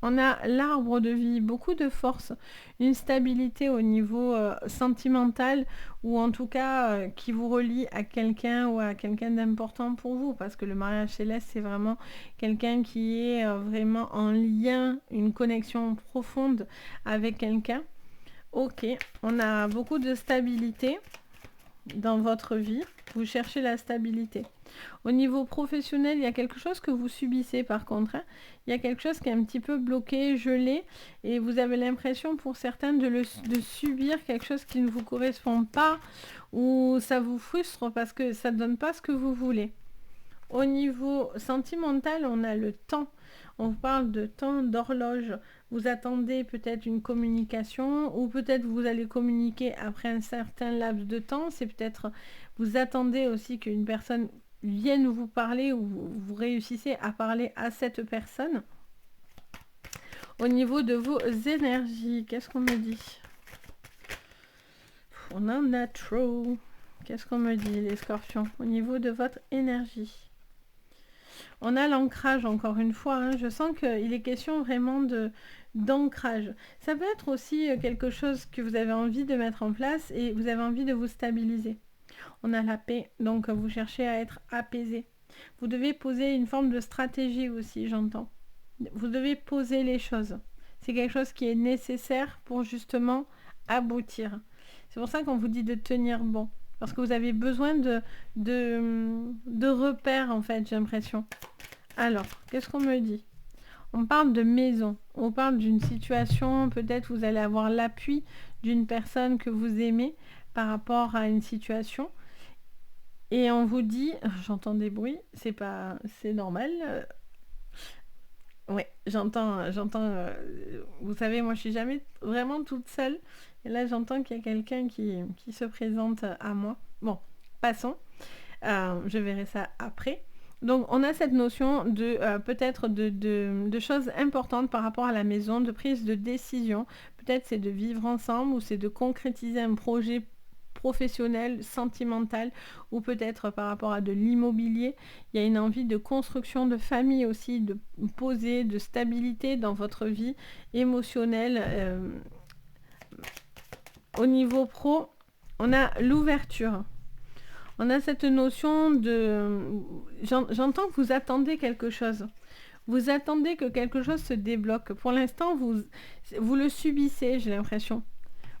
on a l'arbre de vie, beaucoup de force, une stabilité au niveau sentimental ou en tout cas qui vous relie à quelqu'un ou à quelqu'un d'important pour vous. Parce que le mariage céleste, c'est vraiment quelqu'un qui est vraiment en lien, une connexion profonde avec quelqu'un. Ok, on a beaucoup de stabilité dans votre vie. Vous cherchez la stabilité. Au niveau professionnel, il y a quelque chose que vous subissez par contre. Hein. Il y a quelque chose qui est un petit peu bloqué, gelé. Et vous avez l'impression pour certains de subir quelque chose qui ne vous correspond pas. Ou ça vous frustre parce que ça ne donne pas ce que vous voulez. Au niveau sentimental, on a le temps. On parle de temps, d'horloge. Vous attendez peut-être une communication ou peut-être vous allez communiquer après un certain laps de temps. C'est peut-être, vous attendez aussi qu'une personne viennent vous parler ou vous réussissez à parler à cette personne. Au niveau de vos énergies, qu'est-ce qu'on me dit? On en a trop. Qu'est-ce qu'on me dit, les scorpions? Au niveau de votre énergie. On a l'ancrage, encore une fois. Hein. Je sens qu'il est question vraiment d'ancrage. Ça peut être aussi quelque chose que vous avez envie de mettre en place et vous avez envie de vous stabiliser. On a la paix, donc vous cherchez à être apaisé. Vous devez poser une forme de stratégie aussi, j'entends. Vous devez poser les choses. C'est quelque chose qui est nécessaire pour justement aboutir. C'est pour ça qu'on vous dit de tenir bon. Parce que vous avez besoin de repères, en fait, j'ai l'impression. Alors, qu'est-ce qu'on me dit? On parle de maison. On parle d'une situation, peut-être vous allez avoir l'appui d'une personne que vous aimez par rapport à une situation. Et on vous dit, j'entends des bruits, c'est normal. Ouais, j'entends, vous savez, moi je suis jamais vraiment toute seule. Et là j'entends qu'il y a quelqu'un qui se présente à moi. Bon, passons. Je verrai ça après. Donc on a cette notion de peut-être de choses importantes par rapport à la maison, de prise de décision. Peut-être c'est de vivre ensemble ou c'est de concrétiser un projet professionnel, sentimental ou peut-être par rapport à de l'immobilier. Il y a une envie de construction de famille aussi, de poser, de stabilité dans votre vie émotionnelle. Au niveau pro, on a l'ouverture. On a cette notion de... J'entends que vous attendez quelque chose. Vous attendez que quelque chose se débloque. Pour l'instant, vous le subissez, j'ai l'impression.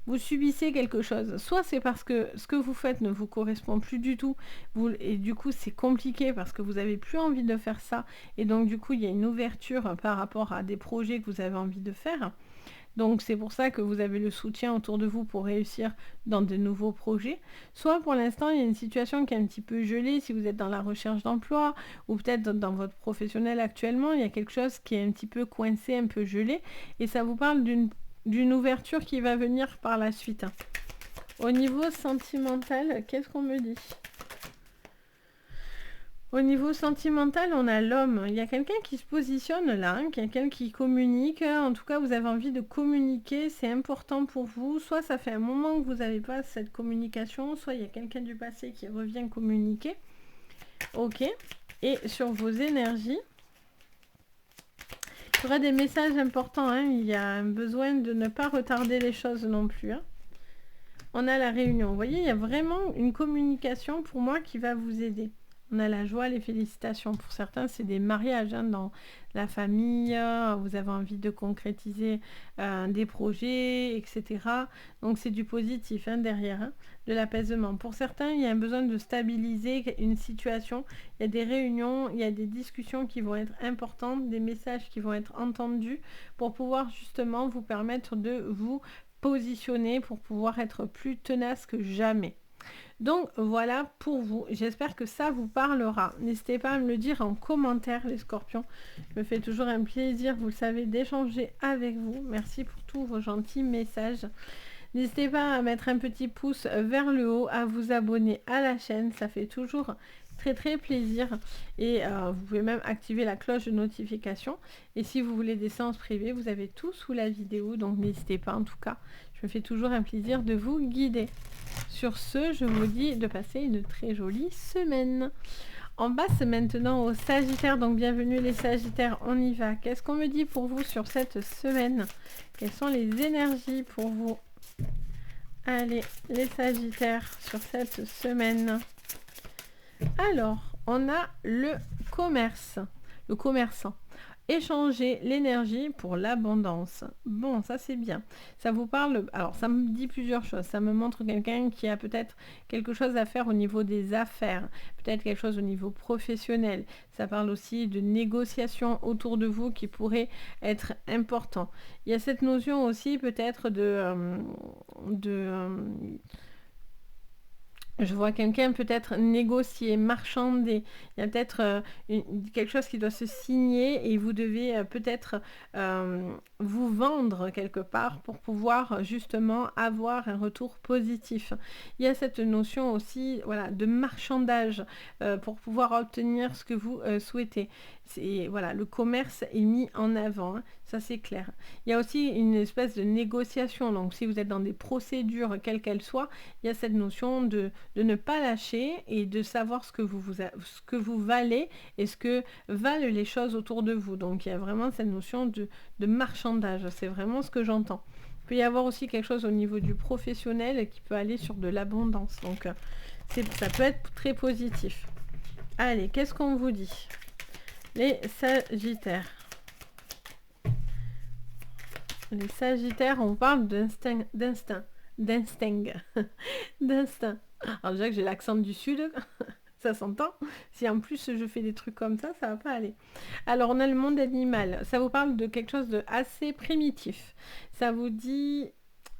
Vous subissez quelque chose. Soit c'est parce que ce que vous faites ne vous correspond plus du tout. Et du coup, c'est compliqué parce que vous n'avez plus envie de faire ça. Et donc, du coup, il y a une ouverture par rapport à des projets que vous avez envie de faire. Donc, c'est pour ça que vous avez le soutien autour de vous pour réussir dans de nouveaux projets. Soit pour l'instant, il y a une situation qui est un petit peu gelée si vous êtes dans la recherche d'emploi ou peut-être dans votre professionnel actuellement. Il y a quelque chose qui est un petit peu coincé, un peu gelé. Et ça vous parle d'une ouverture qui va venir par la suite. Au niveau sentimental, qu'est-ce qu'on me dit? Au niveau sentimental, on a l'homme. Il y a quelqu'un qui se positionne là, hein, quelqu'un qui communique. En tout cas, vous avez envie de communiquer, c'est important pour vous. Soit ça fait un moment que vous n'avez pas cette communication, soit il y a quelqu'un du passé qui revient communiquer. Ok. Et sur vos énergies, il y aura des messages importants. Hein. Il y a un besoin de ne pas retarder les choses non plus. Hein. On a la réunion. Vous voyez, il y a vraiment une communication pour moi qui va vous aider. On a la joie, les félicitations. Pour certains, c'est des mariages hein, dans la famille. Vous avez envie de concrétiser des projets, etc. Donc, c'est du positif hein, derrière, hein, de l'apaisement. Pour certains, il y a un besoin de stabiliser une situation. Il y a des réunions, il y a des discussions qui vont être importantes, des messages qui vont être entendus pour pouvoir justement vous permettre de vous positionner pour pouvoir être plus tenace que jamais. Donc voilà pour vous, j'espère que ça vous parlera. N'hésitez pas à me le dire en commentaire les scorpions. Je me fais toujours un plaisir, vous le savez, d'échanger avec vous. Merci pour tous vos gentils messages. N'hésitez pas à mettre un petit pouce vers le haut, à vous abonner à la chaîne, ça fait toujours très plaisir. Et vous pouvez même activer la cloche de notification. Et si vous voulez des séances privées, vous avez tout sous la vidéo, donc n'hésitez pas en tout cas. Je me fais toujours un plaisir de vous guider. Sur ce, je vous dis de passer une très jolie semaine. On passe maintenant au Sagittaire, donc bienvenue les Sagittaires, on y va. Qu'est-ce qu'on me dit pour vous sur cette semaine? Quelles sont les énergies pour vous? Allez, les Sagittaires sur cette semaine. Alors, on a le commerce, le commerçant. Échanger l'énergie pour l'abondance. Bon, ça c'est bien. Ça vous parle... Alors, ça me dit plusieurs choses. Ça me montre quelqu'un qui a peut-être quelque chose à faire au niveau des affaires. Peut-être quelque chose au niveau professionnel. Ça parle aussi de négociations autour de vous qui pourraient être important. Il y a cette notion aussi peut-être Je vois quelqu'un peut-être négocier, marchander. Il y a peut-être quelque chose qui doit se signer et vous devez peut-être vous vendre quelque part pour pouvoir justement avoir un retour positif. Il y a cette notion aussi, voilà, de marchandage pour pouvoir obtenir ce que vous souhaitez. Voilà, le commerce est mis en avant, hein, ça c'est clair. Il y a aussi une espèce de négociation. Donc si vous êtes dans des procédures, quelles qu'elles soient, il y a cette notion de ne pas lâcher et de savoir ce que vous valez et ce que valent les choses autour de vous. Donc il y a vraiment cette notion de marchandage, c'est vraiment ce que j'entends. Il peut y avoir aussi quelque chose au niveau du professionnel qui peut aller sur de l'abondance. Donc ça peut être très positif. Allez, qu'est-ce qu'on vous dit? Les Sagittaires. Les Sagittaires, on parle d'instinct. D'instinct. Alors déjà que j'ai l'accent du sud, ça s'entend. Si en plus je fais des trucs comme ça va pas aller. Alors on a le monde animal. Ça vous parle de quelque chose de assez primitif. Ça vous dit,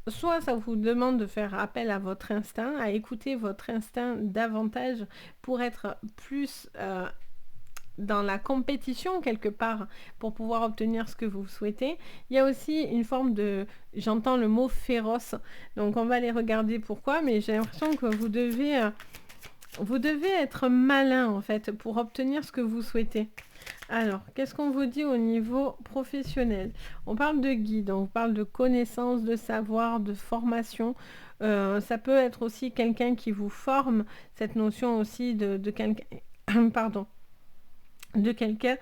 soit ça vous demande de faire appel à votre instinct, à écouter votre instinct davantage pour être plus dans la compétition quelque part pour pouvoir obtenir ce que vous souhaitez. Il y a aussi une forme de, j'entends le mot féroce, donc on va aller regarder pourquoi, mais j'ai l'impression que vous devez être malin en fait pour obtenir ce que vous souhaitez. Alors, qu'est-ce qu'on vous dit au niveau professionnel? On parle de guide, on parle de connaissances, de savoir, de formation. Ça peut être aussi quelqu'un qui vous forme, cette notion aussi de quelqu'un... Pardon. De quelqu'un,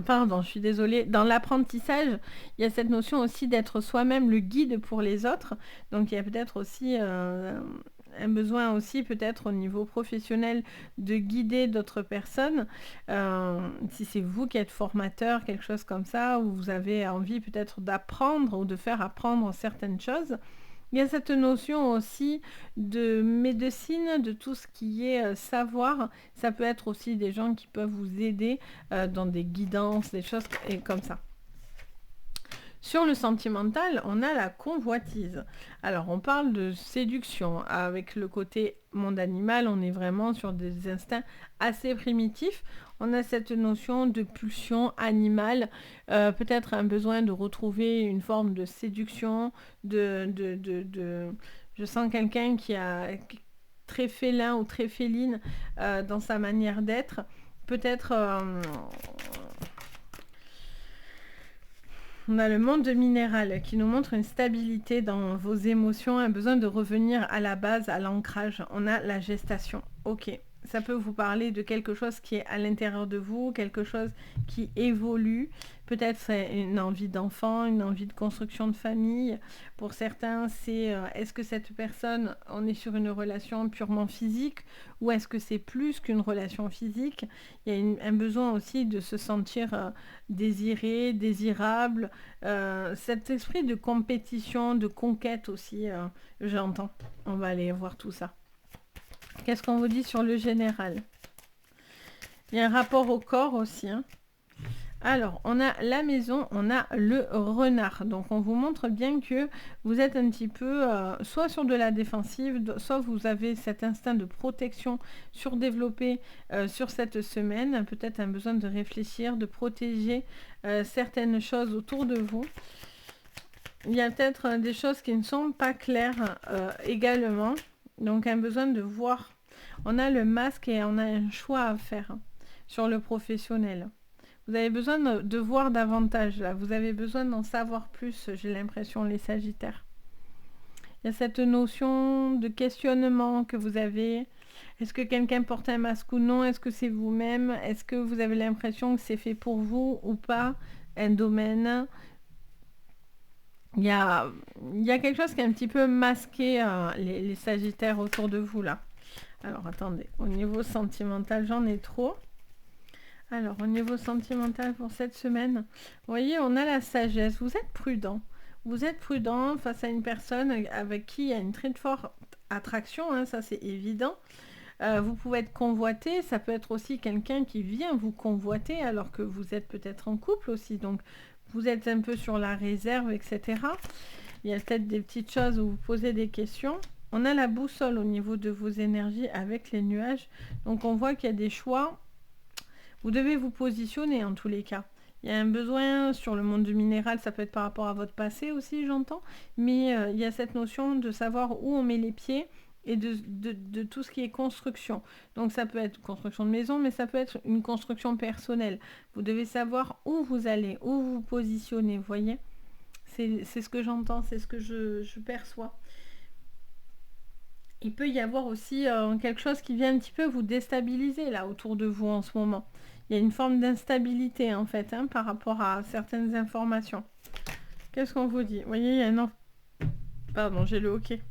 pardon, je suis désolée, dans l'apprentissage, il y a cette notion aussi d'être soi-même le guide pour les autres. Donc il y a peut-être aussi un besoin aussi peut-être au niveau professionnel de guider d'autres personnes. Si c'est vous qui êtes formateur, quelque chose comme ça, ou vous avez envie peut-être d'apprendre ou de faire apprendre certaines choses. Il y a cette notion aussi de médecine, de tout ce qui est savoir. Ça peut être aussi des gens qui peuvent vous aider dans des guidances, des choses comme ça. Sur le sentimental, on a la convoitise. Alors, on parle de séduction. Avec le côté monde animal, on est vraiment sur des instincts assez primitifs. On a cette notion de pulsion animale, peut-être un besoin de retrouver une forme de séduction, Je sens quelqu'un qui est très félin ou très féline dans sa manière d'être. Peut-être... On a le monde minéral qui nous montre une stabilité dans vos émotions, un besoin de revenir à la base, à l'ancrage. On a la gestation. Ok, ça peut vous parler de quelque chose qui est à l'intérieur de vous, quelque chose qui évolue. Peut-être c'est une envie d'enfant, une envie de construction de famille. Pour certains, c'est est-ce que cette personne, on est sur une relation purement physique ou est-ce que c'est plus qu'une relation physique? Il y a un besoin aussi de se sentir désiré, désirable. Cet esprit de compétition, de conquête aussi, j'entends. On va aller voir tout ça. Qu'est-ce qu'on vous dit sur le général? Il y a un rapport au corps aussi, hein. Alors, on a la maison, on a le renard. Donc, on vous montre bien que vous êtes un petit peu soit sur de la défensive, soit vous avez cet instinct de protection surdéveloppé sur cette semaine. Peut-être un besoin de réfléchir, de protéger certaines choses autour de vous. Il y a peut-être des choses qui ne sont pas claires également. Donc, un besoin de voir. On a le masque et on a un choix à faire sur le professionnel. Vous avez besoin de voir davantage, là. Vous avez besoin d'en savoir plus, j'ai l'impression, les Sagittaires. Il y a cette notion de questionnement que vous avez. Est-ce que quelqu'un porte un masque ou non? Est-ce que c'est vous-même? Est-ce que vous avez l'impression que c'est fait pour vous ou pas? Un domaine. Il y a quelque chose qui est un petit peu masqué, les Sagittaires autour de vous, là. Alors, attendez. Au niveau sentimental, j'en ai trop. Alors, au niveau sentimental pour cette semaine, vous voyez, on a la sagesse. Vous êtes prudent. Vous êtes prudent face à une personne avec qui il y a une très forte attraction, hein, ça c'est évident. Vous pouvez être convoité, ça peut être aussi quelqu'un qui vient vous convoiter alors que vous êtes peut-être en couple aussi. Donc, vous êtes un peu sur la réserve, etc. Il y a peut-être des petites choses où vous posez des questions. On a la boussole au niveau de vos énergies avec les nuages. Donc on voit qu'il y a des choix. Vous devez vous positionner en tous les cas. Il y a un besoin sur le monde du minéral, ça peut être par rapport à votre passé aussi, j'entends. Mais il y a cette notion de savoir où on met les pieds et de tout ce qui est construction. Donc ça peut être construction de maison, mais ça peut être une construction personnelle. Vous devez savoir où vous allez, où vous positionnez, vous voyez. C'est ce que j'entends, c'est ce que je perçois. Il peut y avoir aussi quelque chose qui vient un petit peu vous déstabiliser là autour de vous en ce moment. Il y a une forme d'instabilité en fait par rapport à certaines informations. Qu'est-ce qu'on vous dit? Vous voyez, il y a un... Pardon, j'ai le hoquet.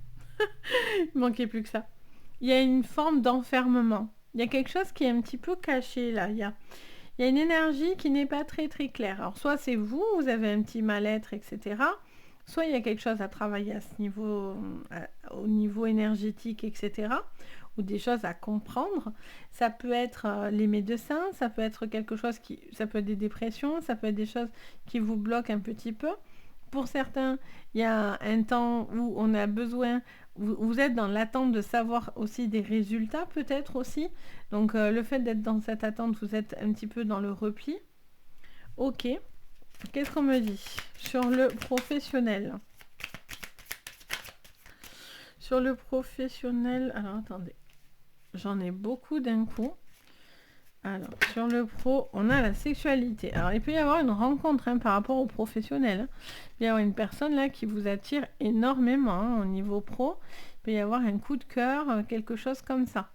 Il manquait plus que ça. Il y a une forme d'enfermement. Il y a quelque chose qui est un petit peu caché là. Il y a une énergie qui n'est pas très très claire. Alors soit c'est vous, vous avez un petit mal-être, etc. Soit il y a quelque chose à travailler à ce niveau, au niveau énergétique, etc. Ou des choses à comprendre. Ça peut être les médecins, ça peut être quelque chose qui... Ça peut être des dépressions, ça peut être des choses qui vous bloquent un petit peu. Pour certains, il y a un temps où on a besoin... Vous êtes dans l'attente de savoir aussi des résultats, peut-être aussi. Donc le fait d'être dans cette attente, vous êtes un petit peu dans le repli. Ok. Qu'est-ce qu'on me dit sur le professionnel? Sur le professionnel, alors attendez, j'en ai beaucoup d'un coup. Alors, sur le pro, on a la sexualité. Alors, il peut y avoir une rencontre par rapport au professionnel. Il peut y avoir une personne là qui vous attire énormément au niveau pro. Il peut y avoir un coup de cœur, quelque chose comme ça.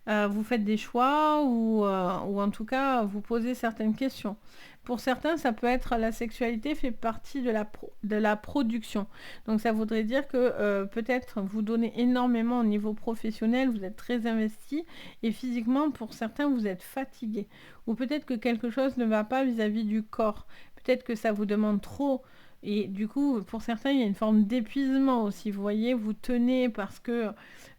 Vous faites des choix ou en tout cas vous posez certaines questions. Pour certains, ça peut être la sexualité fait partie de la production. Donc ça voudrait dire que peut-être vous donnez énormément au niveau professionnel, vous êtes très investi et physiquement pour certains vous êtes fatigué. Ou peut-être que quelque chose ne va pas vis-à-vis du corps. Peut-être que ça vous demande trop. Et du coup, pour certains, il y a une forme d'épuisement aussi. Vous voyez, vous tenez parce que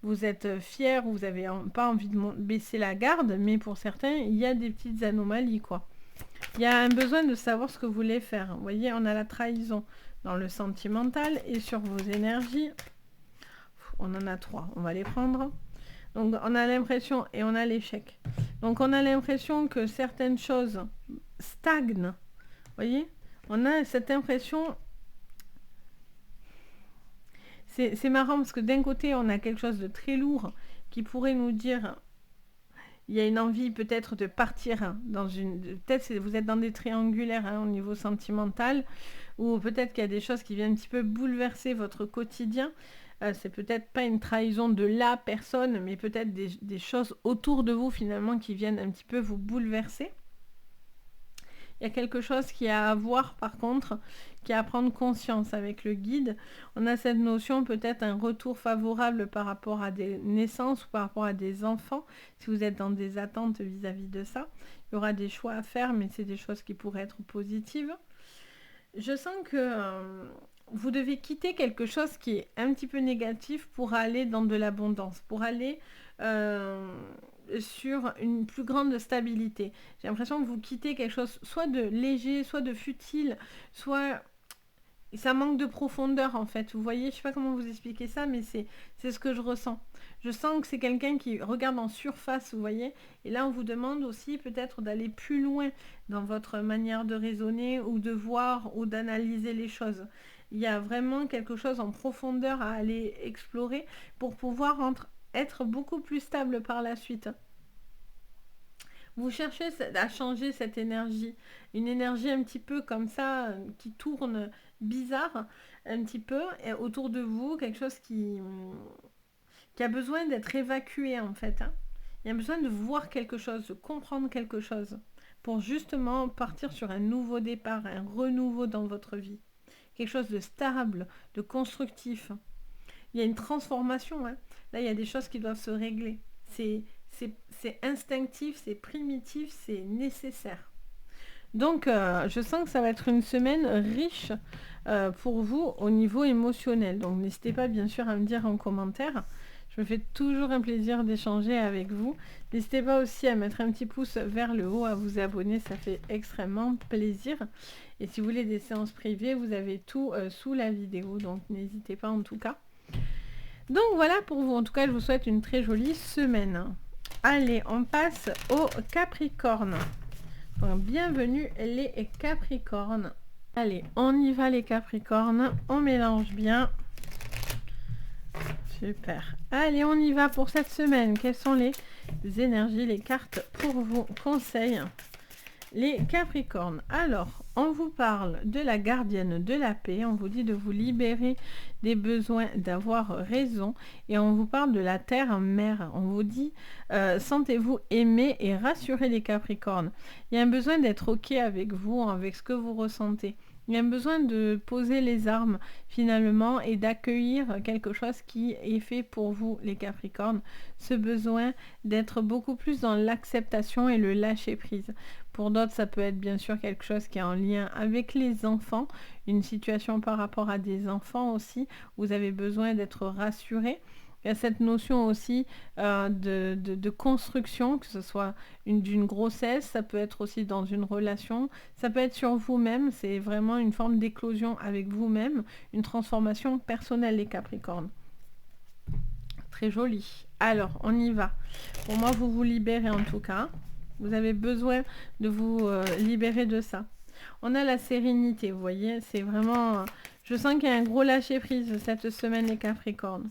vous êtes fier, vous n'avez pas envie de baisser la garde, mais pour certains, il y a des petites anomalies, quoi. Il y a un besoin de savoir ce que vous voulez faire. Vous voyez, on a la trahison dans le sentimental et sur vos énergies. On en a 3, on va les prendre. Donc, on a l'impression et on a l'échec. Donc, on a l'impression que certaines choses stagnent. Vous voyez ? On a cette impression... C'est marrant parce que d'un côté, on a quelque chose de très lourd qui pourrait nous dire... Il y a une envie peut-être de partir dans une... Peut-être que vous êtes dans des triangulaires au niveau sentimental, ou peut-être qu'il y a des choses qui viennent un petit peu bouleverser votre quotidien. C'est peut-être pas une trahison de la personne, mais peut-être des choses autour de vous finalement qui viennent un petit peu vous bouleverser. Il y a quelque chose qui a à voir par contre, qui a à prendre conscience avec le guide. On a cette notion peut-être un retour favorable par rapport à des naissances ou par rapport à des enfants. Si vous êtes dans des attentes vis-à-vis de ça, il y aura des choix à faire, mais c'est des choses qui pourraient être positives. Je sens que vous devez quitter quelque chose qui est un petit peu négatif pour aller dans de l'abondance, pour aller... sur une plus grande stabilité. J'ai l'impression que vous quittez quelque chose soit de léger, soit de futile, soit ça manque de profondeur en fait. Vous voyez, je sais pas comment vous expliquer ça, mais c'est ce que je ressens. Je sens que c'est quelqu'un qui regarde en surface, vous voyez, et là on vous demande aussi peut-être d'aller plus loin dans votre manière de raisonner ou de voir ou d'analyser les choses. Il y a vraiment quelque chose en profondeur à aller explorer pour pouvoir être beaucoup plus stable par la suite. Vous cherchez à changer cette énergie, une énergie un petit peu comme ça, qui tourne bizarre, un petit peu, et autour de vous, quelque chose qui a besoin d'être évacué en fait. Il y a besoin de voir quelque chose, de comprendre quelque chose, pour justement partir sur un nouveau départ, un renouveau dans votre vie. Quelque chose de stable, de constructif. Il y a une transformation. Là, il y a des choses qui doivent se régler. C'est instinctif, c'est primitif, c'est nécessaire. Donc, je sens que ça va être une semaine riche pour vous au niveau émotionnel. Donc, n'hésitez pas, bien sûr, à me dire en commentaire. Je me fais toujours un plaisir d'échanger avec vous. N'hésitez pas aussi à mettre un petit pouce vers le haut, à vous abonner, ça fait extrêmement plaisir. Et si vous voulez des séances privées, vous avez tout sous la vidéo, donc n'hésitez pas en tout cas. Donc voilà pour vous. En tout cas, je vous souhaite une très jolie semaine. Allez, on passe au Capricorne. Donc, bienvenue les Capricornes. Allez, on y va les Capricornes. On mélange bien. Super. Allez, on y va pour cette semaine. Quelles sont les énergies, les cartes pour vous? Conseils. Les Capricornes. Alors, on vous parle de la gardienne de la paix. On vous dit de vous libérer des besoins, d'avoir raison. Et on vous parle de la terre-mère. On vous dit, sentez-vous aimé et rassuré les Capricornes. Il y a un besoin d'être OK avec vous, avec ce que vous ressentez. Il y a un besoin de poser les armes finalement et d'accueillir quelque chose qui est fait pour vous les Capricornes. Ce besoin d'être beaucoup plus dans l'acceptation et le lâcher prise. Pour d'autres, ça peut être bien sûr quelque chose qui est en lien avec les enfants, une situation par rapport à des enfants aussi. Vous avez besoin d'être rassuré. Il y a cette notion aussi de construction, que ce soit d'une grossesse, ça peut être aussi dans une relation, ça peut être sur vous-même, c'est vraiment une forme d'éclosion avec vous-même, une transformation personnelle les Capricornes. Très joli. Alors, on y va. Pour moi, vous vous libérez en tout cas. Vous avez besoin de vous libérer de ça. On a la sérénité, vous voyez, c'est vraiment... Je sens qu'il y a un gros lâcher-prise cette semaine les Capricornes.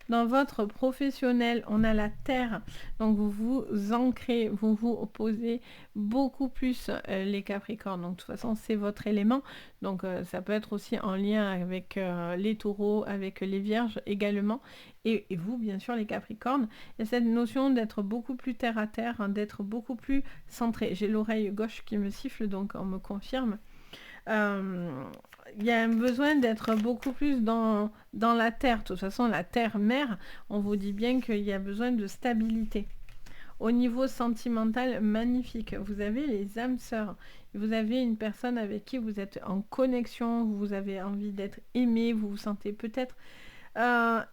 Dans votre professionnel, on a la terre, donc vous vous ancrez, vous vous opposez beaucoup plus les Capricornes. Donc de toute façon, c'est votre élément. Donc ça peut être aussi en lien avec les taureaux, avec les vierges également. Et vous, bien sûr, les Capricornes. Il y a cette notion d'être beaucoup plus terre à terre, hein, d'être beaucoup plus centré. J'ai l'oreille gauche qui me siffle, donc on me confirme. Il y a un besoin d'être beaucoup plus dans la terre. De toute façon, la terre-mère, on vous dit bien qu'il y a besoin de stabilité. Au niveau sentimental, magnifique. Vous avez les âmes sœurs. Vous avez une personne avec qui vous êtes en connexion, vous avez envie d'être aimé, vous vous sentez peut-être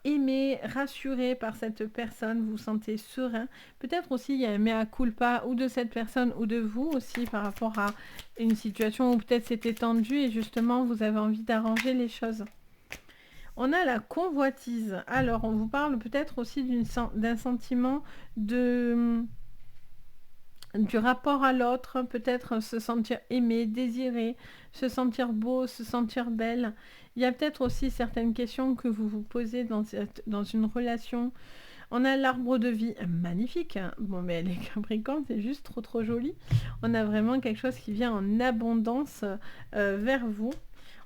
aimé, rassuré par cette personne, vous vous sentez serein. Peut-être aussi il y a un mea culpa ou de cette personne ou de vous aussi par rapport à une situation où peut-être c'était tendu et justement vous avez envie d'arranger les choses. On a la convoitise. Alors on vous parle peut-être aussi d'un sentiment du rapport à l'autre, peut-être se sentir aimé, désiré, se sentir beau, se sentir belle. Il y a peut-être aussi certaines questions que vous vous posez dans une relation. On a l'arbre de vie, magnifique. Hein. Bon, mais les Capricornes, c'est juste trop trop joli. On a vraiment quelque chose qui vient en abondance vers vous.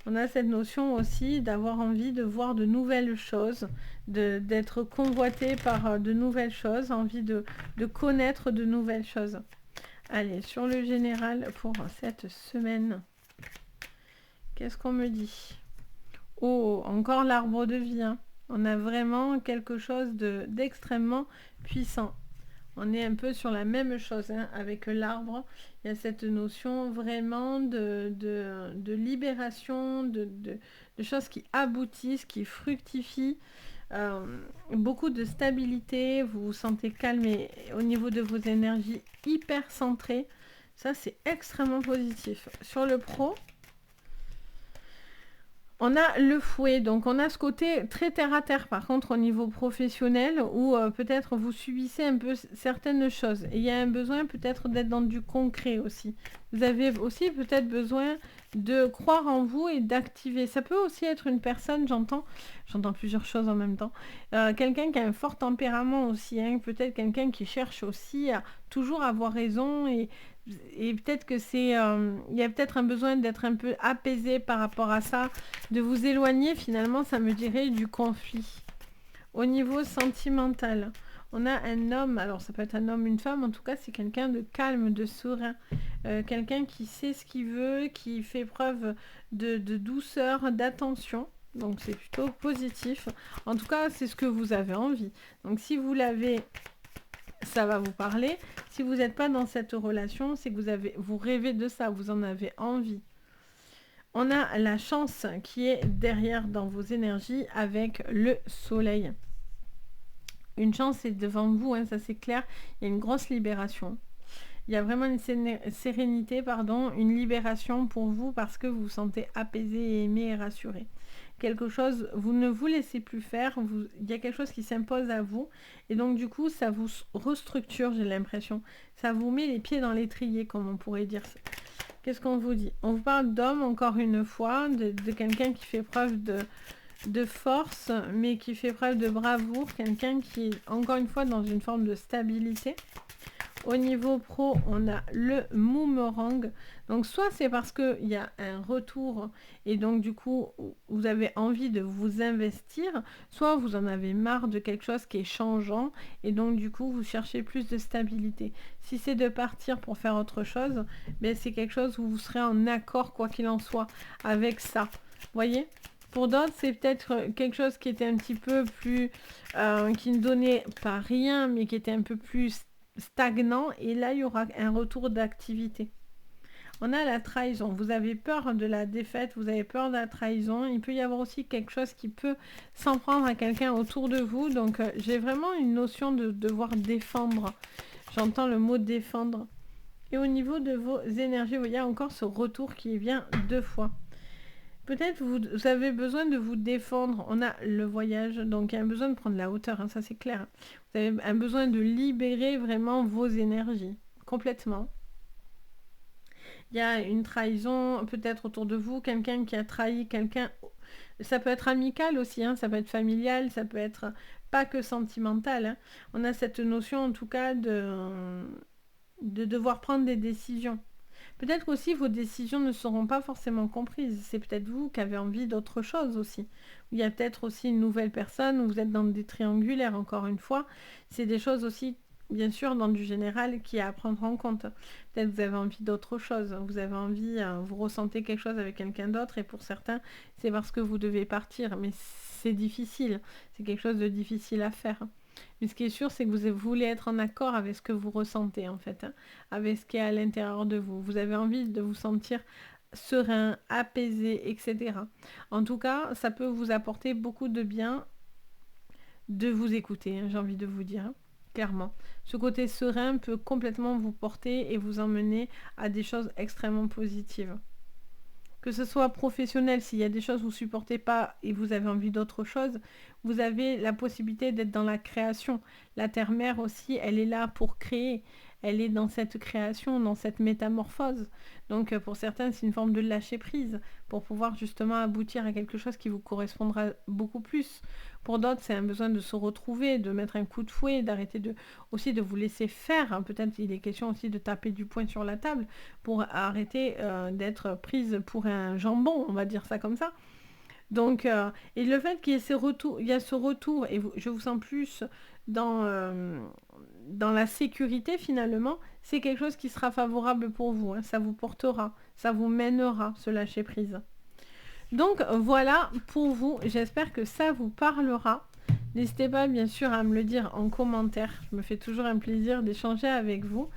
On a cette notion aussi d'avoir envie de voir de nouvelles choses, d'être convoité par de nouvelles choses, envie de connaître de nouvelles choses. Allez, sur le général pour cette semaine, qu'est-ce qu'on me dit? Oh, encore l'arbre de vie. Hein. On a vraiment quelque chose d'extrêmement puissant. On est un peu sur la même chose hein, avec l'arbre. Il y a cette notion vraiment de libération, de choses qui aboutissent, qui fructifient. Beaucoup de stabilité, vous vous sentez calme et au niveau de vos énergies hyper centrées. Ça, c'est extrêmement positif. Sur le pro, on a le fouet, donc on a ce côté très terre à terre par contre au niveau professionnel où peut-être vous subissez un peu certaines choses et il y a un besoin peut-être d'être dans du concret aussi. Vous avez aussi peut-être besoin de croire en vous et d'activer. Ça peut aussi être une personne, j'entends plusieurs choses en même temps, quelqu'un qui a un fort tempérament aussi, hein, peut-être quelqu'un qui cherche aussi à toujours avoir raison et peut-être que c'est il y a peut-être un besoin d'être un peu apaisé par rapport à ça, de vous éloigner finalement, ça me dirait du conflit. Au niveau sentimental, on a un homme, alors ça peut être un homme, une femme, en tout cas c'est quelqu'un de calme, de serein, quelqu'un qui sait ce qu'il veut, qui fait preuve de douceur, d'attention. Donc c'est plutôt positif. En tout cas, c'est ce que vous avez envie. Donc si vous l'avez, ça va vous parler. Si vous n'êtes pas dans cette relation, c'est que vous rêvez de ça, vous en avez envie. On a la chance qui est derrière dans vos énergies avec le soleil. Une chance est devant vous, hein, ça c'est clair. Il y a une grosse libération. Il y a vraiment une sérénité, une libération pour vous parce que vous vous sentez apaisé, aimé et rassuré. quelque chose, vous ne vous laissez plus faire, il y a quelque chose qui s'impose à vous, et donc du coup, ça vous restructure, j'ai l'impression. Ça vous met les pieds dans l'étrier, comme on pourrait dire. Qu'est-ce qu'on vous dit? On vous parle d'homme, encore une fois, de quelqu'un qui fait preuve de force, mais qui fait preuve de bravoure, quelqu'un qui est, encore une fois, dans une forme de stabilité. Au niveau pro, on a le boomerang. Donc, soit c'est parce qu'il y a un retour et donc, du coup, vous avez envie de vous investir, soit vous en avez marre de quelque chose qui est changeant et donc, du coup, vous cherchez plus de stabilité. Si c'est de partir pour faire autre chose, ben, c'est quelque chose où vous serez en accord, quoi qu'il en soit, avec ça. Vous voyez ? Pour d'autres, c'est peut-être quelque chose qui était un petit peu plus... qui ne donnait pas rien, mais qui était un peu plus stagnant. Et là, il y aura un retour d'activité. On a la trahison. Vous avez peur de la défaite, vous avez peur de la trahison. Il peut y avoir aussi quelque chose qui peut s'en prendre à quelqu'un autour de vous. Donc, j'ai vraiment une notion de devoir défendre. J'entends le mot défendre. Et au niveau de vos énergies, vous voyez encore ce retour qui vient 2 fois. Peut-être vous avez besoin de vous défendre. On a le voyage, donc il y a un besoin de prendre la hauteur, hein, ça c'est clair. Vous avez un besoin de libérer vraiment vos énergies, complètement. Il y a une trahison peut-être autour de vous, quelqu'un qui a trahi quelqu'un. Ça peut être amical aussi, hein, ça peut être familial, ça peut être pas que sentimental. Hein. On a cette notion en tout cas de devoir prendre des décisions. Peut-être aussi vos décisions ne seront pas forcément comprises. C'est peut-être vous qui avez envie d'autre chose aussi. Il y a peut-être aussi une nouvelle personne, où vous êtes dans des triangulaires, encore une fois. C'est des choses aussi, bien sûr, dans du général, qui est à prendre en compte. Peut-être vous avez envie d'autre chose. Vous avez envie, vous ressentez quelque chose avec quelqu'un d'autre, et pour certains, c'est parce que vous devez partir. Mais c'est difficile. C'est quelque chose de difficile à faire. Mais ce qui est sûr, c'est que vous voulez être en accord avec ce que vous ressentez, en fait, hein, avec ce qui est à l'intérieur de vous. Vous avez envie de vous sentir serein, apaisé, etc. En tout cas, ça peut vous apporter beaucoup de bien de vous écouter, hein, j'ai envie de vous dire, hein, clairement. Ce côté serein peut complètement vous porter et vous emmener à des choses extrêmement positives. Que ce soit professionnel, s'il y a des choses que vous ne supportez pas et vous avez envie d'autre chose, vous avez la possibilité d'être dans la création. La terre-mère aussi, elle est là pour créer. Elle est dans cette création, dans cette métamorphose. Donc pour certains, c'est une forme de lâcher prise pour pouvoir justement aboutir à quelque chose qui vous correspondra beaucoup plus. Pour d'autres, c'est un besoin de se retrouver, de mettre un coup de fouet, d'arrêter aussi de vous laisser faire. Hein. Peut-être il est question aussi de taper du poing sur la table pour arrêter d'être prise pour un jambon, on va dire ça comme ça. Donc, et le fait qu'il y ait ce retour, et je vous sens plus dans la sécurité finalement, c'est quelque chose qui sera favorable pour vous. Hein. Ça vous portera, ça vous mènera, ce lâcher prise. Donc voilà pour vous, j'espère que ça vous parlera. N'hésitez pas bien sûr à me le dire en commentaire, je me fais toujours un plaisir d'échanger avec vous.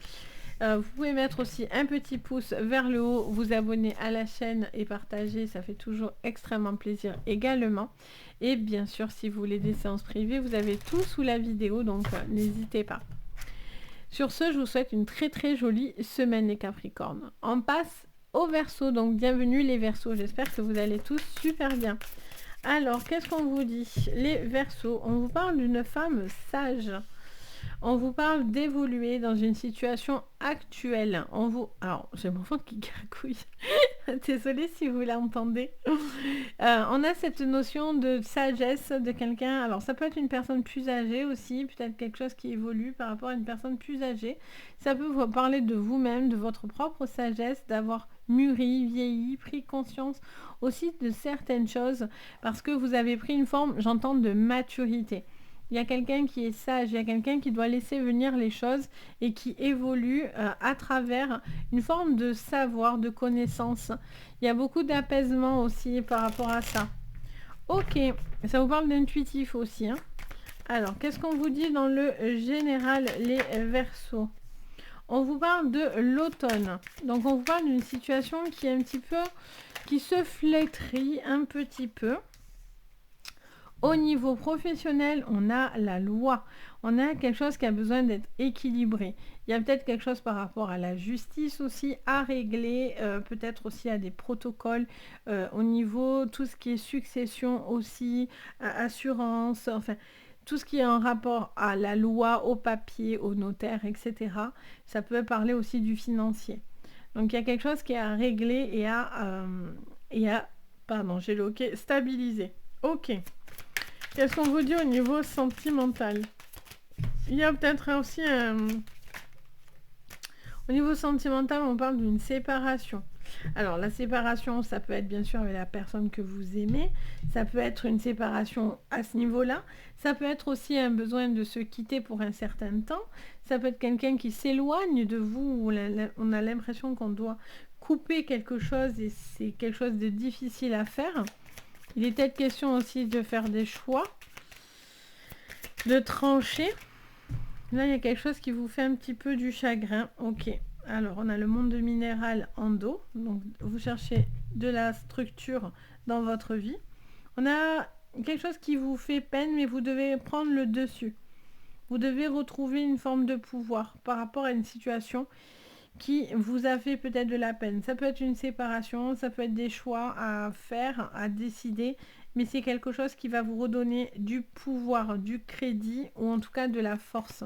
Vous pouvez mettre aussi un petit pouce vers le haut, vous abonner à la chaîne et partager, ça fait toujours extrêmement plaisir également. Et bien sûr, si vous voulez des séances privées, vous avez tout sous la vidéo, donc n'hésitez pas. Sur ce, je vous souhaite une très très jolie semaine les Capricornes. On passe au Verseau, donc bienvenue les Verseaux, j'espère que vous allez tous super bien. Alors, qu'est-ce qu'on vous dit? Les Verseaux, on vous parle d'une femme sage. On vous parle d'évoluer dans une situation actuelle. Alors, j'ai mon enfant qui gargouille. Désolée si vous l'entendez. On a cette notion de sagesse de quelqu'un. Alors, ça peut être une personne plus âgée aussi. Peut-être quelque chose qui évolue par rapport à une personne plus âgée. Ça peut vous parler de vous-même, de votre propre sagesse, d'avoir mûri, vieilli, pris conscience aussi de certaines choses. Parce que vous avez pris une forme, j'entends, de maturité. Il y a quelqu'un qui est sage, il y a quelqu'un qui doit laisser venir les choses et qui évolue à travers une forme de savoir, de connaissance. Il y a beaucoup d'apaisement aussi par rapport à ça. Ok, ça vous parle d'intuitif aussi. Hein. Alors, qu'est-ce qu'on vous dit dans le général, les Verseaux? On vous parle de l'automne. Donc, on vous parle d'une situation qui est un petit peu, qui se flétrit un petit peu. Au niveau professionnel, on a la loi. On a quelque chose qui a besoin d'être équilibré. Il y a peut-être quelque chose par rapport à la justice aussi à régler, peut-être aussi à des protocoles au niveau, tout ce qui est succession aussi, assurance, enfin, tout ce qui est en rapport à la loi, au papier, au notaire, etc. Ça peut parler aussi du financier. Donc il y a quelque chose qui est à régler et à pardon, j'ai le OK, stabiliser. OK. Qu'est-ce qu'on vous dit au niveau sentimental? Il y a peut-être aussi un... Au niveau sentimental, on parle d'une séparation. Alors, la séparation, ça peut être bien sûr avec la personne que vous aimez. Ça peut être une séparation à ce niveau-là. Ça peut être aussi un besoin de se quitter pour un certain temps. Ça peut être quelqu'un qui s'éloigne de vous, où on a l'impression qu'on doit couper quelque chose et c'est quelque chose de difficile à faire. Il est peut-être question aussi de faire des choix, de trancher. Là, il y a quelque chose qui vous fait un petit peu du chagrin. Ok. Alors, on a le monde minéral en dos. Donc, vous cherchez de la structure dans votre vie. On a quelque chose qui vous fait peine, mais vous devez prendre le dessus. Vous devez retrouver une forme de pouvoir par rapport à une situation qui vous a fait peut-être de la peine. Ça peut être une séparation, ça peut être des choix à faire, à décider, mais c'est quelque chose qui va vous redonner du pouvoir, du crédit ou en tout cas de la force.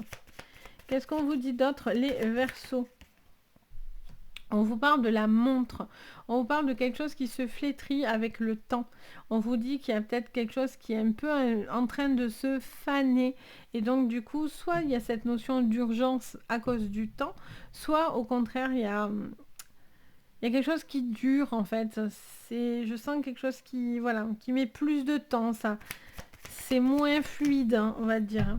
Qu'est-ce qu'on vous dit d'autre, les Verseaux? On vous parle de la montre, on vous parle de quelque chose qui se flétrit avec le temps. On vous dit qu'il y a peut-être quelque chose qui est un peu en train de se faner. Et donc du coup, soit il y a cette notion d'urgence à cause du temps, soit au contraire, il y a quelque chose qui dure en fait. Je sens quelque chose qui, voilà, qui met plus de temps, ça. C'est moins fluide, hein, on va dire.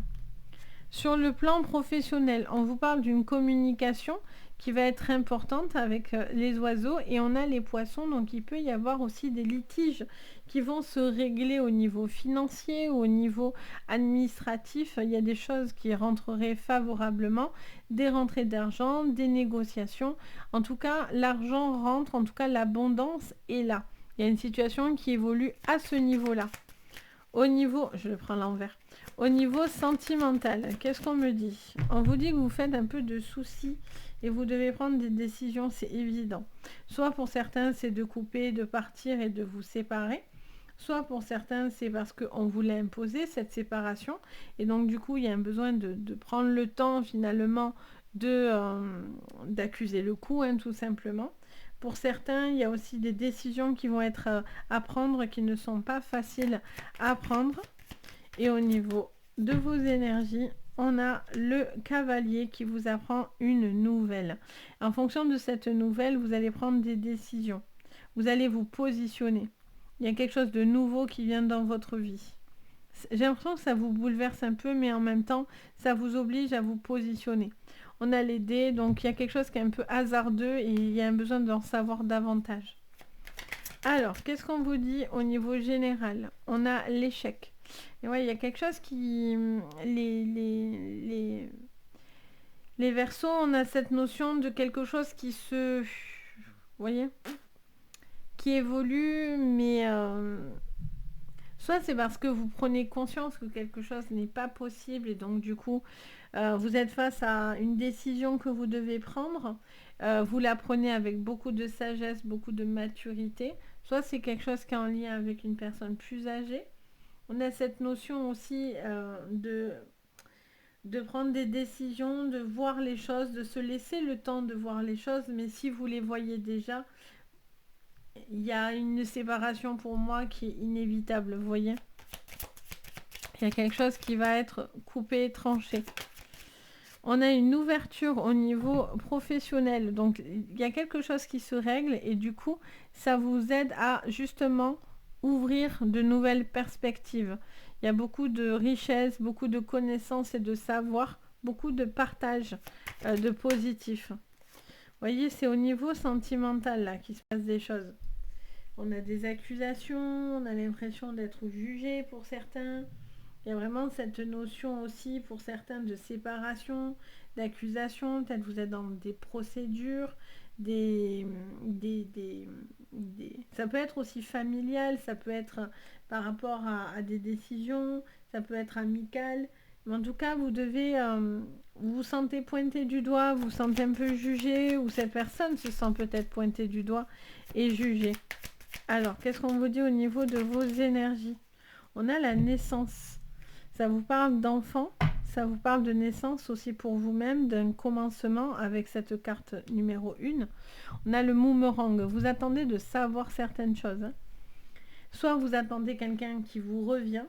Sur le plan professionnel, on vous parle d'une communication qui va être importante avec les oiseaux et on a les poissons, donc il peut y avoir aussi des litiges qui vont se régler au niveau financier ou au niveau administratif. Il y a des choses qui rentreraient favorablement, des rentrées d'argent, des négociations. En tout cas, l'argent rentre, en tout cas l'abondance est là. Il y a une situation qui évolue à ce niveau-là. Au niveau, je le prends à l'envers. Au niveau sentimental, qu'est-ce qu'on me dit? On vous dit que vous faites un peu de soucis et vous devez prendre des décisions, c'est évident. Soit pour certains, c'est de couper, de partir et de vous séparer. Soit pour certains, c'est parce qu'on voulait imposer cette séparation. Et donc, du coup, il y a un besoin de prendre le temps, finalement, d'accuser le coup, hein, tout simplement. Pour certains, il y a aussi des décisions qui vont être à prendre qui ne sont pas faciles à prendre. Et au niveau de vos énergies, on a le cavalier qui vous apprend une nouvelle. En fonction de cette nouvelle, vous allez prendre des décisions. Vous allez vous positionner. Il y a quelque chose de nouveau qui vient dans votre vie. J'ai l'impression que ça vous bouleverse un peu, mais en même temps, ça vous oblige à vous positionner. On a les dés, donc il y a quelque chose qui est un peu hasardeux et il y a un besoin d'en savoir davantage. Alors, qu'est-ce qu'on vous dit au niveau général? On a l'échec. Et ouais, il y a quelque chose qui... Les Verseaux, on a cette notion de quelque chose qui se... Vous voyez? Qui évolue, mais... Soit c'est parce que vous prenez conscience que quelque chose n'est pas possible et donc du coup, vous êtes face à une décision que vous devez prendre. Vous la prenez avec beaucoup de sagesse, beaucoup de maturité. Soit c'est quelque chose qui est en lien avec une personne plus âgée. On a cette notion aussi de prendre des décisions, de voir les choses, de se laisser le temps de voir les choses. Mais si vous les voyez déjà, il y a une séparation pour moi qui est inévitable, vous voyez. Il y a quelque chose qui va être coupé, tranché. On a une ouverture au niveau professionnel. Donc, il y a quelque chose qui se règle et du coup, ça vous aide à justement ouvrir de nouvelles perspectives. Il y a beaucoup de richesses, beaucoup de connaissances et de savoir, beaucoup de partage de positif. Vous voyez, c'est au niveau sentimental là qu'il se passe des choses. On a des accusations, on a l'impression d'être jugé pour certains. Il y a vraiment cette notion aussi pour certains de séparation, d'accusation. Peut-être vous êtes dans des procédures, Ça peut être aussi familial, ça peut être par rapport à des décisions, ça peut être amical. Mais en tout cas, vous devez, vous vous sentez pointé du doigt, vous vous sentez un peu jugé, ou cette personne se sent peut-être pointée du doigt et jugée. Alors, qu'est-ce qu'on vous dit au niveau de vos énergies? On a la naissance. Ça vous parle d'enfant, ça vous parle de naissance aussi pour vous-même, d'un commencement avec cette carte numéro 1. On a le boomerang. Vous attendez de savoir certaines choses. Hein. Soit vous attendez quelqu'un qui vous revient,